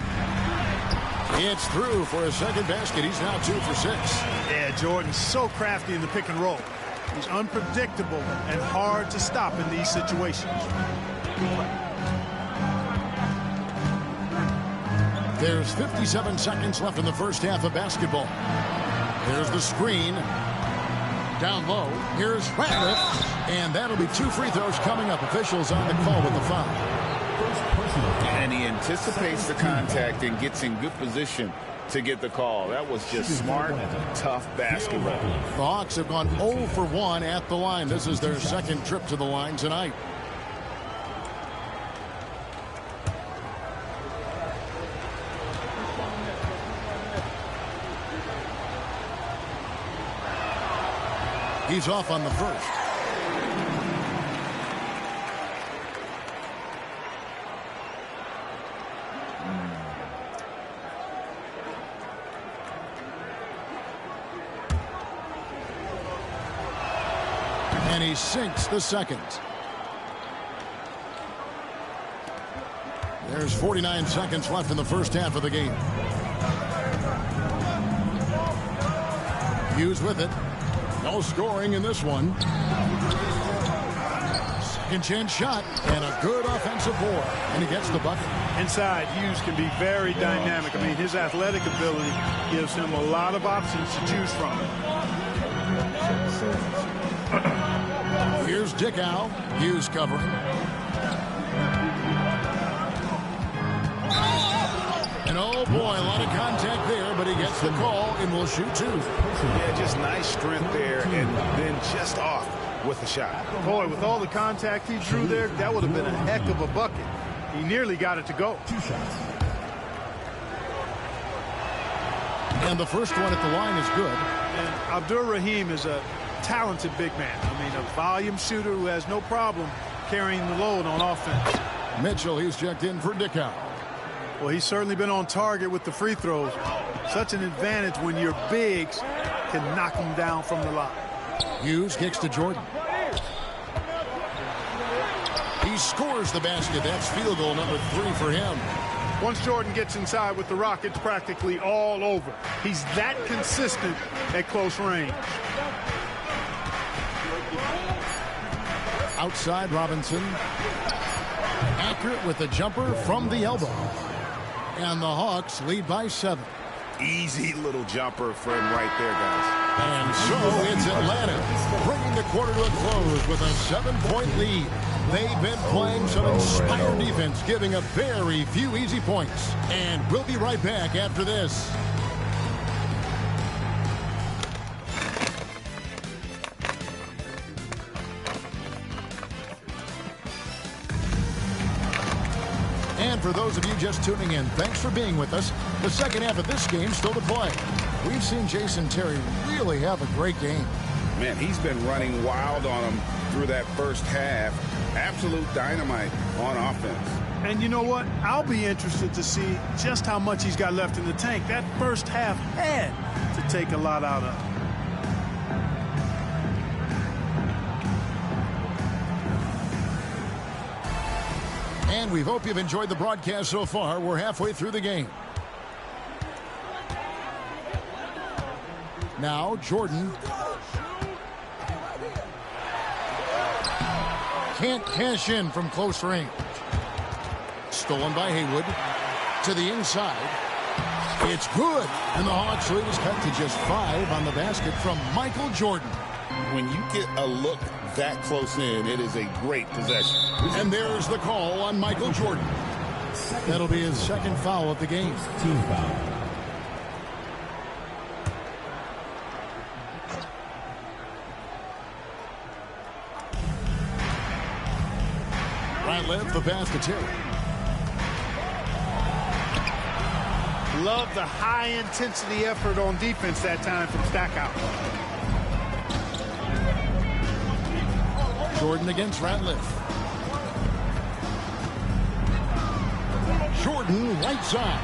It's through for a second basket. He's now 2 for 6. Yeah, Jordan's so crafty in the pick and roll. He's unpredictable and hard to stop in these situations. There's 57 seconds left in the first half of basketball. There's the screen. Down low. Here's Ratliff. And that'll be 2 free throws coming up. Officials on the call with the foul. And he anticipates the contact and gets in good position to get the call. That was just smart, tough basketball. The Hawks have gone 0 for 1 at the line. This is their second trip to the line tonight. He's off on the first. And he sinks the second. There's 49 seconds left in the first half of the game. Hughes with it. No scoring in this one. Second chance shot and a good offensive board. And he gets the bucket. Inside, Hughes can be very dynamic. I mean, his athletic ability gives him a lot of options to choose from. Here's Dickow. Hughes covering. And oh boy, a lot of contact there, but he gets the call and will shoot 2. Yeah, just nice strength there and then just off with the shot. Boy, with all the contact he drew there, that would have been a heck of a bucket. He nearly got it to go. 2 shots. And the first one at the line is good. And Abdur Rahim is a talented big man. I mean, a volume shooter who has no problem carrying the load on offense. Mitchell, he's checked in for Dickow. Well, he's certainly been on target with the free throws. Such an advantage when your bigs can knock them down from the line. Hughes kicks to Jordan. He scores the basket. That's field goal number 3 for him. Once Jordan gets inside with the rock, it's practically all over. He's that consistent at close range. Outside, Robinson. Accurate with the jumper from the elbow. And the Hawks lead by 7. Easy little jumper for him right there, guys. And so it's Atlanta bringing the quarter to a close with a 7-point lead. They've been playing some inspired defense, giving up very few easy points. And we'll be right back after this. And for those of you just tuning in, thanks for being with us. The second half of this game still to play. We've seen Jason Terry really have a great game. Man, he's been running wild on him through that first half. Absolute dynamite on offense. And you know what? I'll be interested to see just how much he's got left in the tank. That first half had to take a lot out of him. And we hope you've enjoyed the broadcast so far. We're halfway through the game. Now, Jordan. Can't cash in from close range. Stolen by Haywood. To the inside. It's good. And the Hawks lead is cut to just 5 on the basket from Michael Jordan. When you get a look that close in, it is a great possession. And there's the call on Michael Jordan. That'll be his second foul of the game. Team foul. Ratliff, the pass to Terry. Love the high-intensity effort on defense that time from Stackhouse. Jordan against Ratliff. Jordan, right side.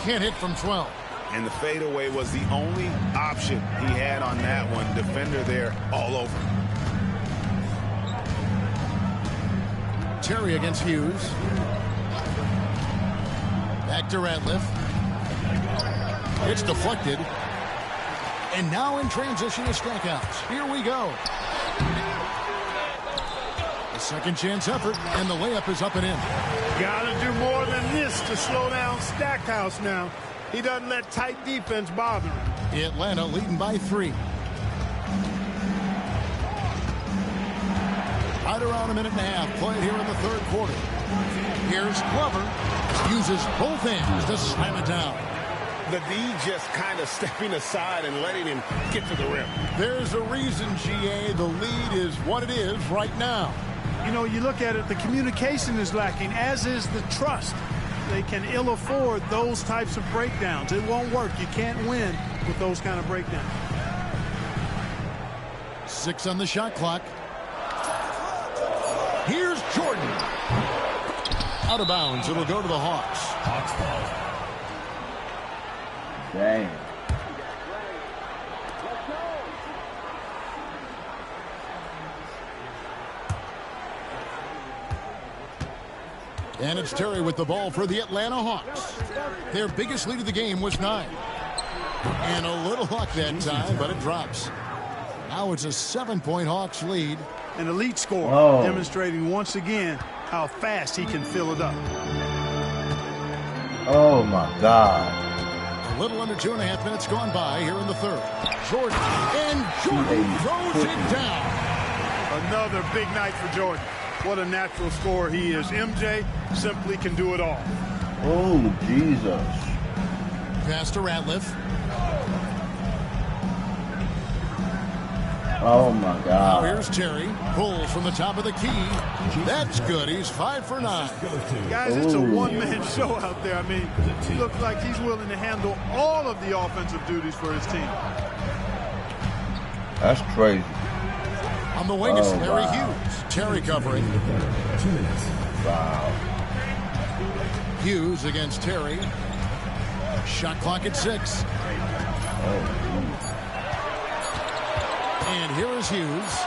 Can't hit from 12. And the fadeaway was the only option he had on that one. Defender there all over. Terry against Hughes. Back to Ratliff. It's deflected. And now in transition to Stackhouse. Here we go. A second chance effort, and the layup is up and in. Gotta do more than this to slow down Stackhouse now. He doesn't let tight defense bother him. Atlanta leading by 3. Right around a minute and a half played here in the third quarter. Here's Glover. Uses both hands to slam it down. The D just kind of stepping aside and letting him get to the rim. There's a reason, GA, the lead is what it is right now. You know, you look at it, the communication is lacking, as is the trust. They can ill afford those types of breakdowns. It won't work. You can't win with those kind of breakdowns. 6 on the shot clock. Here's Jordan. Out of bounds. It'll go to the Hawks. Hawks ball. Dang. And it's Terry with the ball for the Atlanta Hawks. Their biggest lead of the game was 9. And a little luck that time, but it drops. Now it's a 7-point Hawks lead. An elite scorer, demonstrating once again how fast he can fill it up. Oh, my God. A little under 2.5 minutes gone by here in the third. Jordan, and Jordan throws it down. Another big night for Jordan. What a natural scorer he is. MJ simply can do it all. Oh, Jesus. Pass to Ratliff. Oh, my God. Now here's Terry. Pulls from the top of the key. That's good. He's 5 for 9. Guys, it's a one-man show out there. I mean, he looks like he's willing to handle all of the offensive duties for his team. That's crazy. On the wing, it's Larry Hughes. Terry covering. 2 minutes. Wow. Hughes against Terry. Shot clock at 6. And here is Hughes.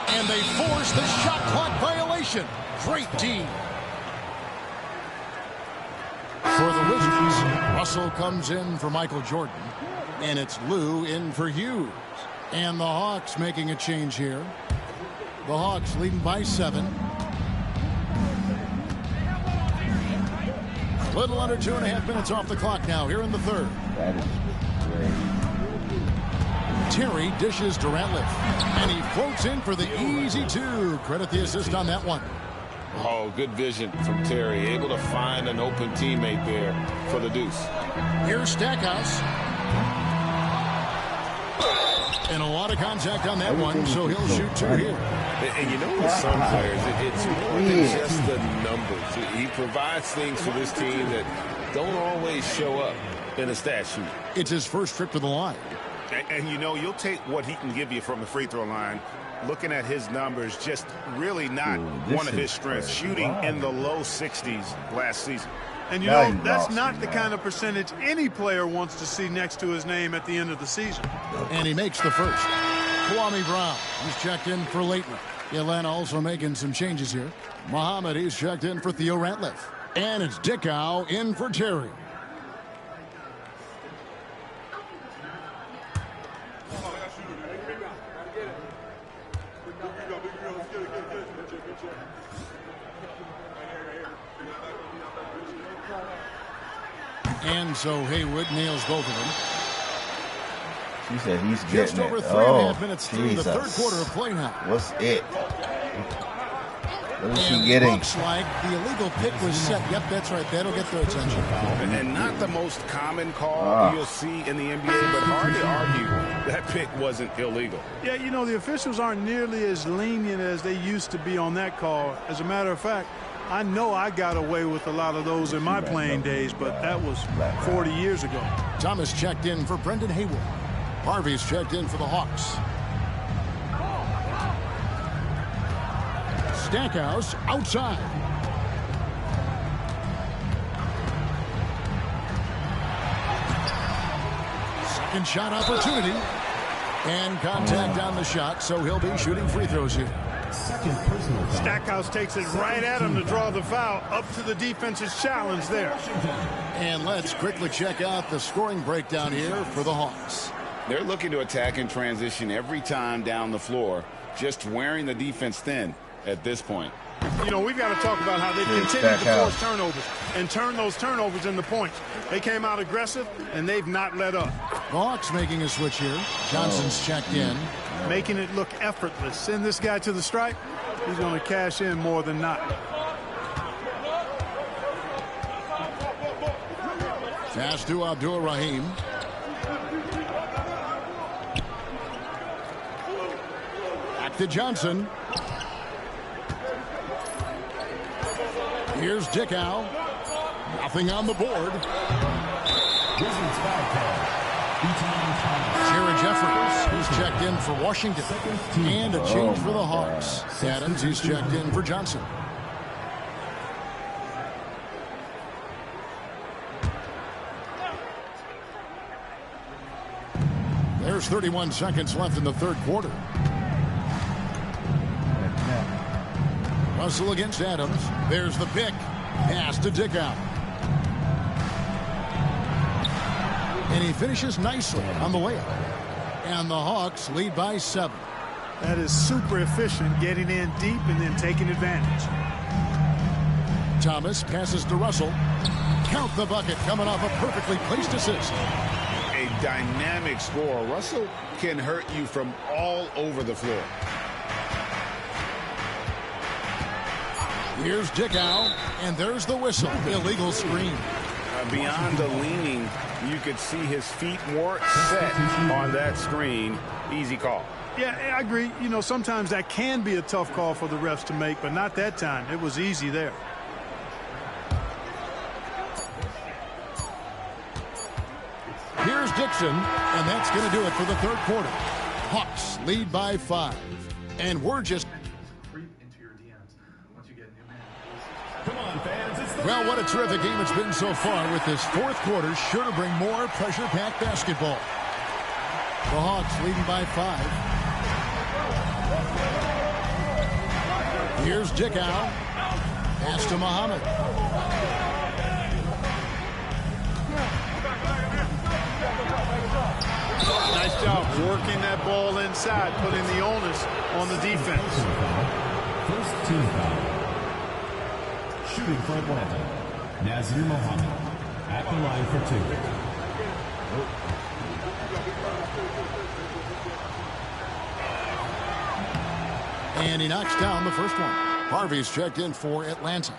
And they force the shot clock violation. Great team. For the Wizards, Russell comes in for Michael Jordan. And it's Lou in for Hughes. And the Hawks making a change here. The Hawks leading by 7. A little under 2.5 minutes off the clock now here in the third. That is great. Terry dishes to Ratliff. And he floats in for the easy 2. Credit the assist on that one. Oh, good vision from Terry. Able to find an open teammate there for the deuce. Here's Stackhouse. And a lot of contact on that one, so he'll shoot 2 here. And you know, with some players, it's more than just the numbers. He provides things for this team that don't always show up in a stat sheet. It's his first trip to the line. And you know, you'll take what he can give you from the free throw line. Looking at his numbers, just really not one of his strengths. Shooting in the low 60s last season. And you know, that's not the kind of percentage any player wants to see next to his name at the end of the season. And he makes the first. Kwame Brown, he's checked in for Leighton. Atlanta also making some changes here. Muhammad, he's checked in for Theo Ratliff. And it's Dickow in for Terry. And so Haywood nails both of them. She said he's getting just over 3.5 minutes through the third quarter of play now. What's it? What is she getting? Looks like the illegal pick was set. Yep, that's right. That'll get their attention. And not the most common call you'll see in the NBA, but hard to argue that pick wasn't illegal. Yeah, you know, the officials aren't nearly as lenient as they used to be on that call. As a matter of fact, I know I got away with a lot of those in my playing days, but that was 40 years ago. Thomas checked in for Brendan Haywood. Harvey's checked in for the Hawks. Stackhouse outside. Second shot opportunity. And contact on the shot, so he'll be shooting free throws here. Stackhouse takes it right at him to draw the foul. Up to the defense's challenge there. And let's quickly check out the scoring breakdown here for the Hawks. They're looking to attack and transition every time down the floor, just wearing the defense thin at this point. You know, we've got to talk about how they continue to force turnovers and turn those turnovers into points. They came out aggressive, and they've not let up. Hawks making a switch here. Johnson's checked in. Making it look effortless. Send this guy to the stripe. He's going to cash in more than not. Pass to Abdul-Rahim. Back to Johnson. Here's Dickow. Nothing on the board. Jared Jeffries, he's checked in for Washington. And a change for the Hawks. Adams, he's checked in for Johnson. There's 31 seconds left in the third quarter. Russell against Adams. There's the pick. Pass to Dickow. And he finishes nicely on the layup. And the Hawks lead by 7. That is super efficient, getting in deep and then taking advantage. Thomas passes to Russell. Count the bucket coming off a perfectly placed assist. A dynamic score. Russell can hurt you from all over the floor. Here's Dickow, and there's the whistle. Illegal screen. Beyond the leaning, you could see his feet more set on that screen. Easy call. Yeah, I agree. You know, sometimes that can be a tough call for the refs to make, but not that time. It was easy there. Here's Dixon, and that's going to do it for the third quarter. Hawks lead by 5. And we're just... Well, what a terrific game it's been so far, with this fourth quarter sure to bring more pressure-packed basketball. The Hawks leading by 5. Here's Dickow. Pass to Muhammad. Nice job working that ball inside, putting the onus on the defense. First team foul. Shooting for Atlanta, Nazir Mohammed at the line for 2. And he knocks down the first one. Harvey's checked in for Atlanta.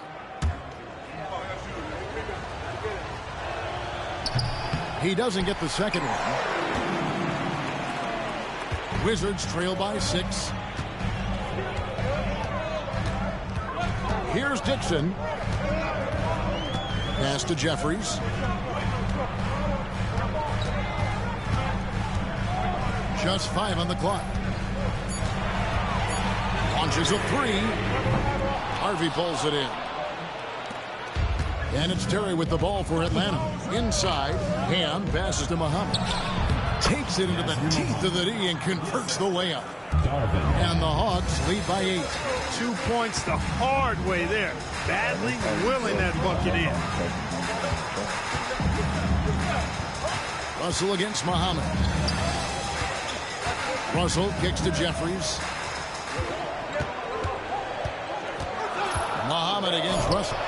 He doesn't get the second one. Wizards trail by 6. Here's Dixon. Pass to Jeffries. Just 5 on the clock. Launches a 3. Harvey pulls it in. And it's Terry with the ball for Atlanta. Inside, Ham passes to Muhammad. Takes it into the teeth of the D and converts the layup. And the Hawks lead by 8. 2 points the hard way there. Badly willing that bucket in. Russell against Muhammad. Russell kicks to Jeffries. Muhammad against Russell.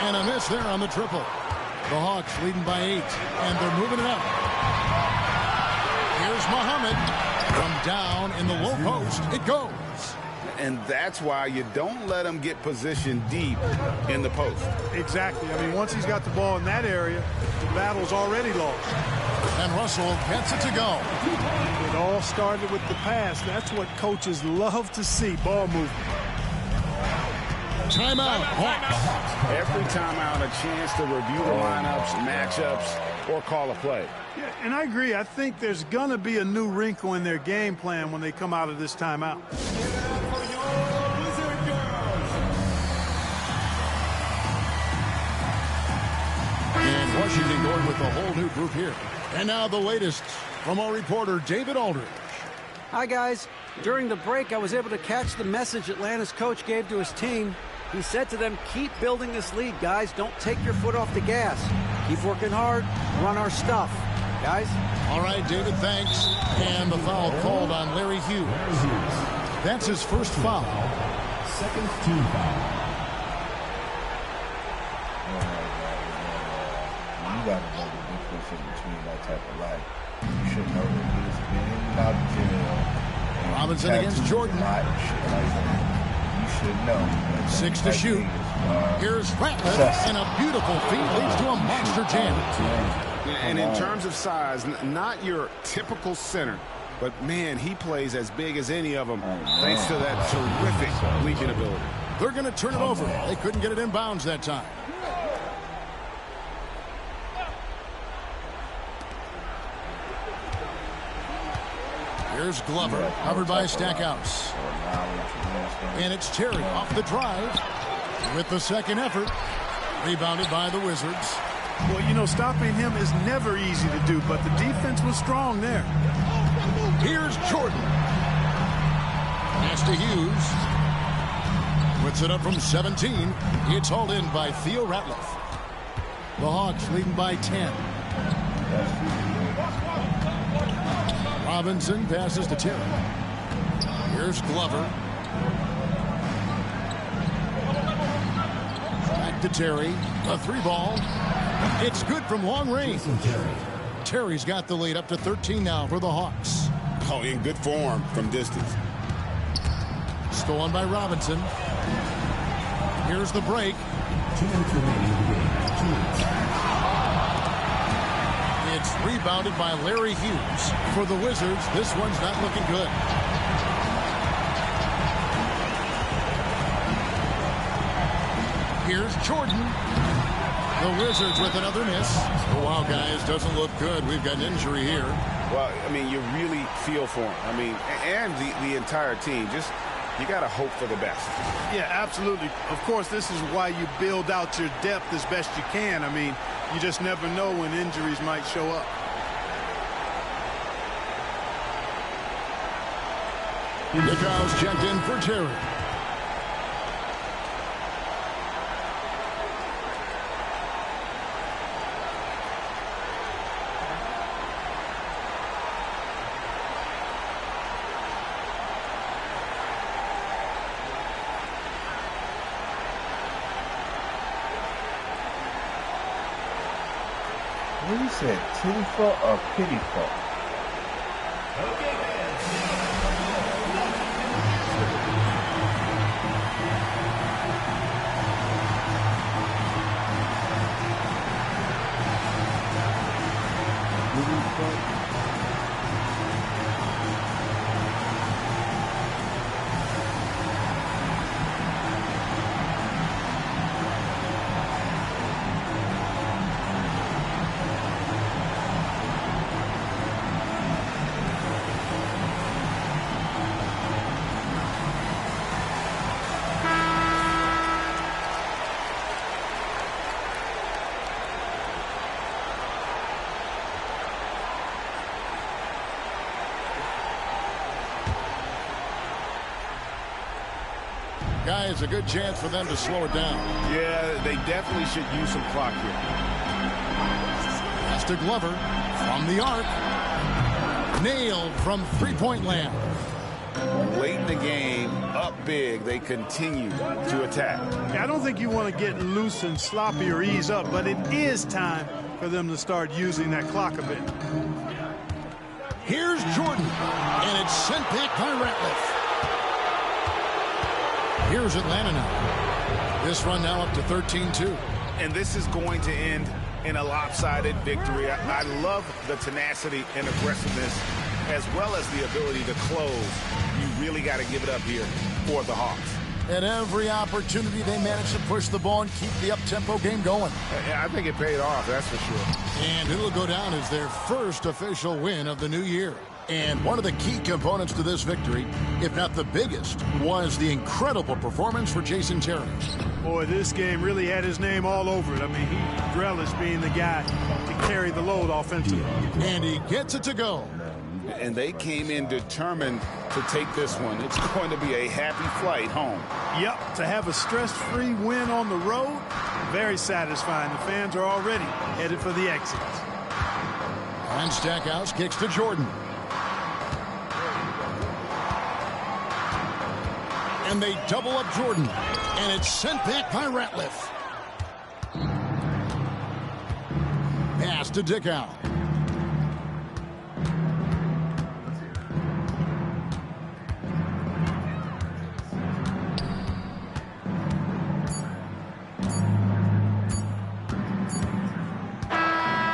And a miss there on the triple. The Hawks leading by 8, and they're moving it up. Here's Muhammad. From down in the low post, it goes. And that's why you don't let him get positioned deep in the post. Exactly. I mean, once he's got the ball in that area, the battle's already lost. And Russell gets it to go. It all started with the pass. That's what coaches love to see, ball movement. Timeout. Hawks. Every timeout, a chance to review the lineups, matchups, or call a play. Yeah, and I agree. I think there's going to be a new wrinkle in their game plan when they come out of this timeout. And Washington going with a whole new group here. And now the latest from our reporter, David Aldridge. Hi, guys. During the break, I was able to catch the message Atlanta's coach gave to his team. He said to them, keep building this lead, guys. Don't take your foot off the gas. Keep working hard. Run our stuff. Guys? All right, David, thanks. And the foul called on Larry Hughes. That's his first foul. Second team foul. You got to know the difference in between that type of life. You should know that he's been out of jail. Robinson against Jordan. You should know. 6 to shoot. Here's Ratliff, and a beautiful feed leads to a monster jam. And in terms of size, not your typical center, but man, he plays as big as any of them thanks to that terrific leaping ability. They're going to turn it over. They couldn't get it in bounds that time. Here's Glover, covered by Stackhouse. And it's Terry off the drive with the second effort. Rebounded by the Wizards. Well, you know, stopping him is never easy to do, but the defense was strong there. Here's Jordan. Pass to Hughes. Puts it up from 17. It's hauled in by Theo Ratliff. The Hawks leading by 10. Robinson passes to Terry. Here's Glover. Back to Terry. A 3-ball. It's good from long range. Terry's got the lead up to 13 now for the Hawks. Oh, in good form from distance. Stolen by Robinson. Here's the break. 2 minutes remaining in the game. 2 minutes. It's rebounded by Larry Hughes. For the Wizards, this one's not looking good. Here's Jordan. The Wizards with another miss. Oh, wow, guys, doesn't look good. We've got an injury here. Well, I mean, you really feel for him. I mean, and the entire team. Just, you got to hope for the best. Yeah, absolutely. Of course, this is why you build out your depth as best you can. I mean, you just never know when injuries might show up. Nickow's checked in for Terry. What you said, tinfoil or pityful? Guys, a good chance for them to slow it down. Yeah, they definitely should use some clock here. Pass to Glover from the arc. Nailed from three-point land. Late in the game, up big, they continue to attack. I don't think you want to get loose and sloppy or ease up, but it is time for them to start using that clock a bit. Here's Jordan, and it's sent back by Ratliff. Here's Atlanta now. This run now up to 13-2. And this is going to end in a lopsided victory. I love the tenacity and aggressiveness, as well as the ability to close. You really got to give it up here for the Hawks. At every opportunity, they managed to push the ball and keep the up-tempo game going. I think it paid off, that's for sure. And it'll go down as their first official win of the new year. And one of the key components to this victory, if not the biggest, was the incredible performance for Jason Terry. Boy, this game really had his name all over it. I mean, he relished being the guy to carry the load offensively. And he gets it to go. And they came in determined to take this one. It's going to be a happy flight home. Yep, to have a stress-free win on the road, very satisfying. The fans are already headed for the exit. And Stackhouse kicks to Jordan. And they double up Jordan. And it's sent back by Ratliff. Pass to Dickow.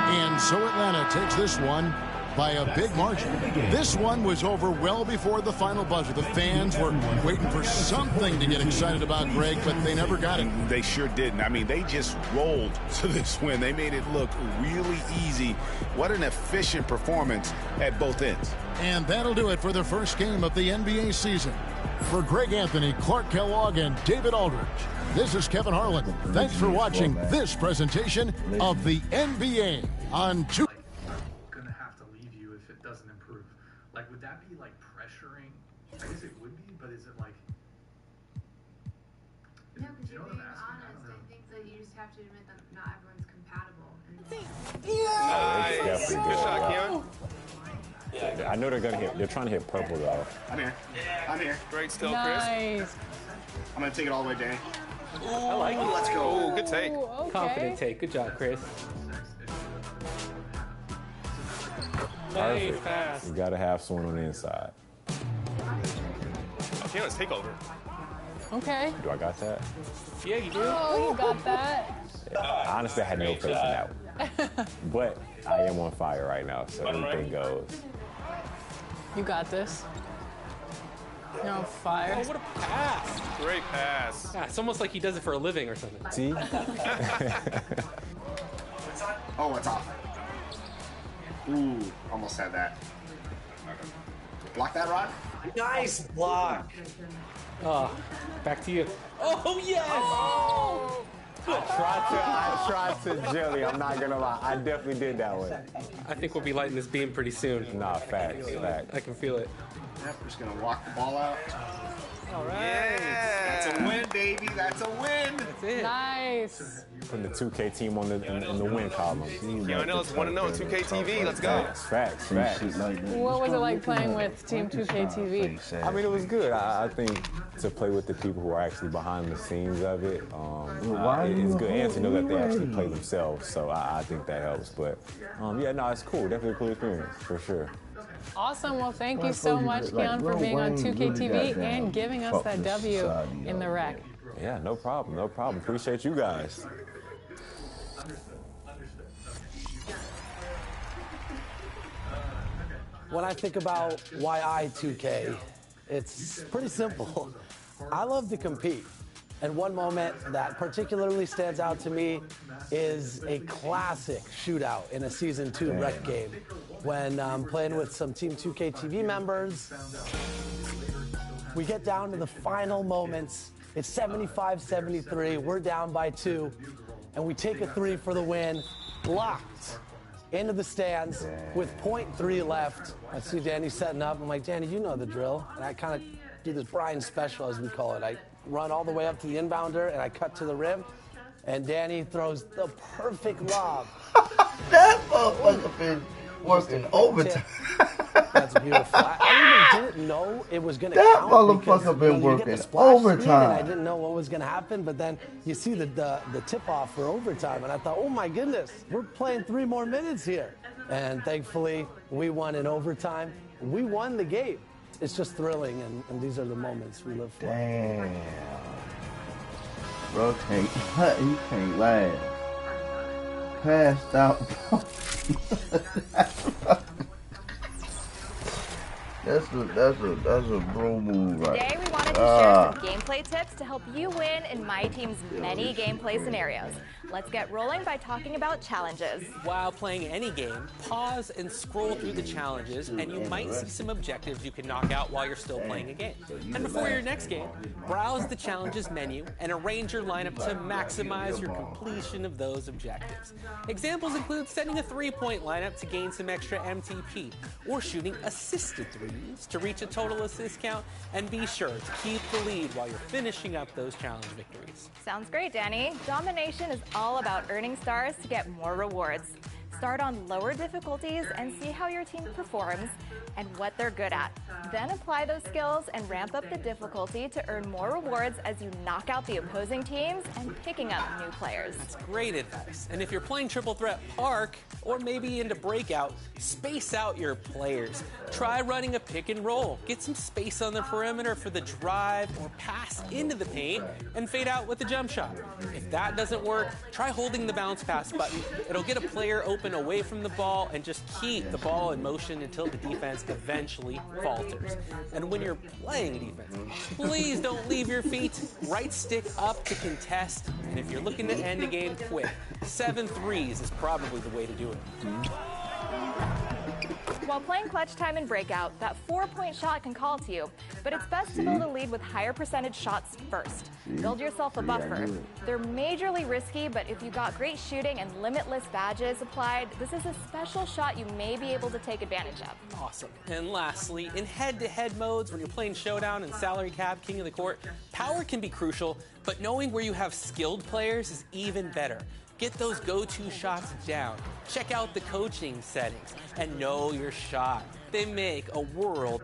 And so Atlanta takes this one by a big margin. This one was over well before the final buzzer. The fans were waiting for something to get excited about, Greg, but they never got it. They sure didn't. I mean, they just rolled to this win. They made it look really easy. What an efficient performance at both ends. And that'll do it for the first game of the NBA season. For Greg Anthony, Clark Kellogg, and David Aldridge, this is Kevin Harlan. Thanks for watching this presentation of the NBA on 2. Like, would that be, like, pressuring? I guess it would be, but is it, like... No, because you're being honest. I think that you just have to admit that not everyone's compatible. Nice. Good shot, Keon. I know they're going to hit. They're trying to hit purple, though. I'm here. I'm here. Great still, Nice. Chris. I'm going to take it all the way, Danny. I like it. Let's go. Ooh, good take. Okay. Confident take. Good job, Chris. Nice pass. You got to have someone on the inside. Okay, let's take over. Okay. Do I got that? Yeah, you do. Oh, you got that. Honestly, I had no faith in that one. But I am on fire right now, so anything goes. You got this. You're on fire. Oh, what a pass. Great pass. Yeah, it's almost like he does it for a living or something. See? Oh, it's off. Ooh, almost had that. Block that, Rod. Nice block. Oh, back to you. Oh, yes! Oh! I tried to jelly, I'm not gonna lie. I definitely did that one. I think we'll be lighting this beam pretty soon. Nah, facts. I can feel it. Yep, we're just gonna walk the ball out. All right. Yes, that's a win, baby. That's a win. That's it. Nice. Putting the 2K team on in the win column. Yeah, I know it's 1-0 on 2K TV. Let's go. Facts. What was it like playing with Team 2K TV? I mean, it was good. I think to play with the people who are actually behind the scenes of it, it's good. And to know that they actually play themselves, so I think that helps. But yeah, no, it's cool. Definitely a cool experience for sure. Awesome. Well, thank you so much, Keon, for being on 2K TV and giving us that W in the rec. Yeah, no problem. No problem. Appreciate you guys. When I think about why I 2K, it's pretty simple. I love to compete. And one moment that particularly stands out to me is a classic shootout in a Season 2 rec game when I'm playing with some Team 2K TV members. We get down to the final moments. It's 75-73. We're down by 2. And we take a 3 for the win. Locked into the stands with .3 left. I see Danny setting up. I'm like, Danny, you know the drill. And I kind of do this Brian special, as we call it. I run all the way up to the inbounder, and I cut to the rim, and Danny throws the perfect lob. That motherfucker been working overtime. That's beautiful. I even didn't know it was going to That count. motherfucker been You get the working splash screen, overtime. and I didn't know what was going to happen, but then you see the tip-off for overtime, and I thought, oh, my goodness, we're playing 3 more minutes here. And thankfully, we won in overtime. We won the game. It's just thrilling, and these are the moments we live for. Damn. Bro, he can't laugh. Passed out. That's a bro move right Today we wanted to share some gameplay tips to help you win in my team's many gameplay scenarios. Let's get rolling by talking about challenges. While playing any game, pause and scroll through the challenges, and you might see some objectives you can knock out while you're still playing a game. And before your next game, browse the challenges menu and arrange your lineup to maximize your completion of those objectives. Examples include setting a 3-point lineup to gain some extra MTP, or shooting assisted threes to reach a total assist count, and be sure to keep the lead while you're finishing up those challenge victories. Sounds great, Danny. Domination is all about earning stars to get more rewards. Start on lower difficulties and see how your team performs and what they're good at. Then apply those skills and ramp up the difficulty to earn more rewards as you knock out the opposing teams and picking up new players. That's great advice. And if you're playing Triple Threat Park, or maybe into Breakout, space out your players. Try running a pick and roll. Get some space on the perimeter for the drive or pass into the paint and fade out with a jump shot. If that doesn't work, try holding the bounce pass button. It'll get a player open away from the ball and just keep the ball in motion until the defense eventually falters. And when you're playing defense, please don't leave your feet. Right stick up to contest. And if you're looking to end a game quick, 7 threes is probably the way to do it. While playing clutch time and breakout, that 4-point shot can call to you, but it's best to build a lead with higher percentage shots first. Build yourself a buffer. They're majorly risky, but if you got great shooting and limitless badges applied, this is a special shot you may be able to take advantage of. Awesome. And lastly, in head-to-head modes, when you're playing Showdown and Salary Cap, King of the Court, power can be crucial, but knowing where you have skilled players is even better. Get those go-to shots down. Check out the coaching settings and know your shot. They make a world.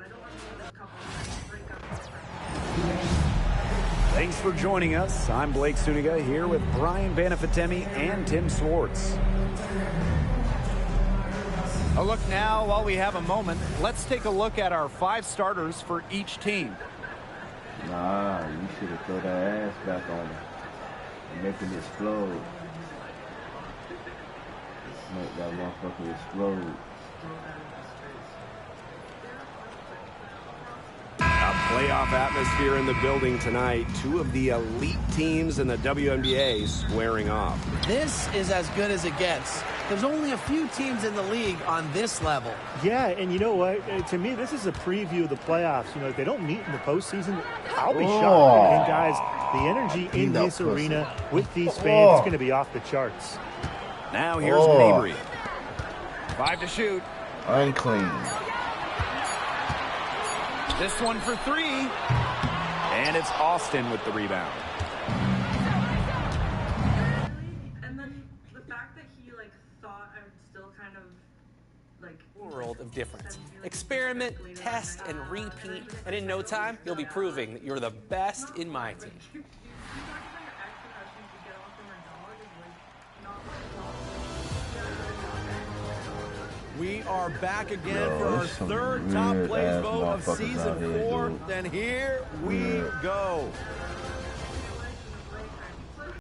Thanks for joining us. I'm Blake Suniga here with Brian Banafitemi and Tim Swartz. A look now, while we have a moment, let's take a look at our 5 starters for each team. Nah, you should have thrown that ass back on him and make him explode. Make that motherfucker explode. A playoff atmosphere in the building tonight. 2 of the elite teams in the WNBA squaring off. This is as good as it gets. There's only a few teams in the league on this level. Yeah, and you know what? To me, this is a preview of the playoffs. You know, if they don't meet in the postseason, I'll be shocked. And guys, the energy in this arena with these fans is going to be off the charts. Now here's Mabry. 5 to shoot. Unclean. This one for 3. And it's Austin with the rebound. And then the fact that he thought I would still kind of World of difference. Experiment, test, and repeat, and in no time, you'll be proving that you're the best in my team. We are back again for our 3rd top plays vote of season 4. And here we go.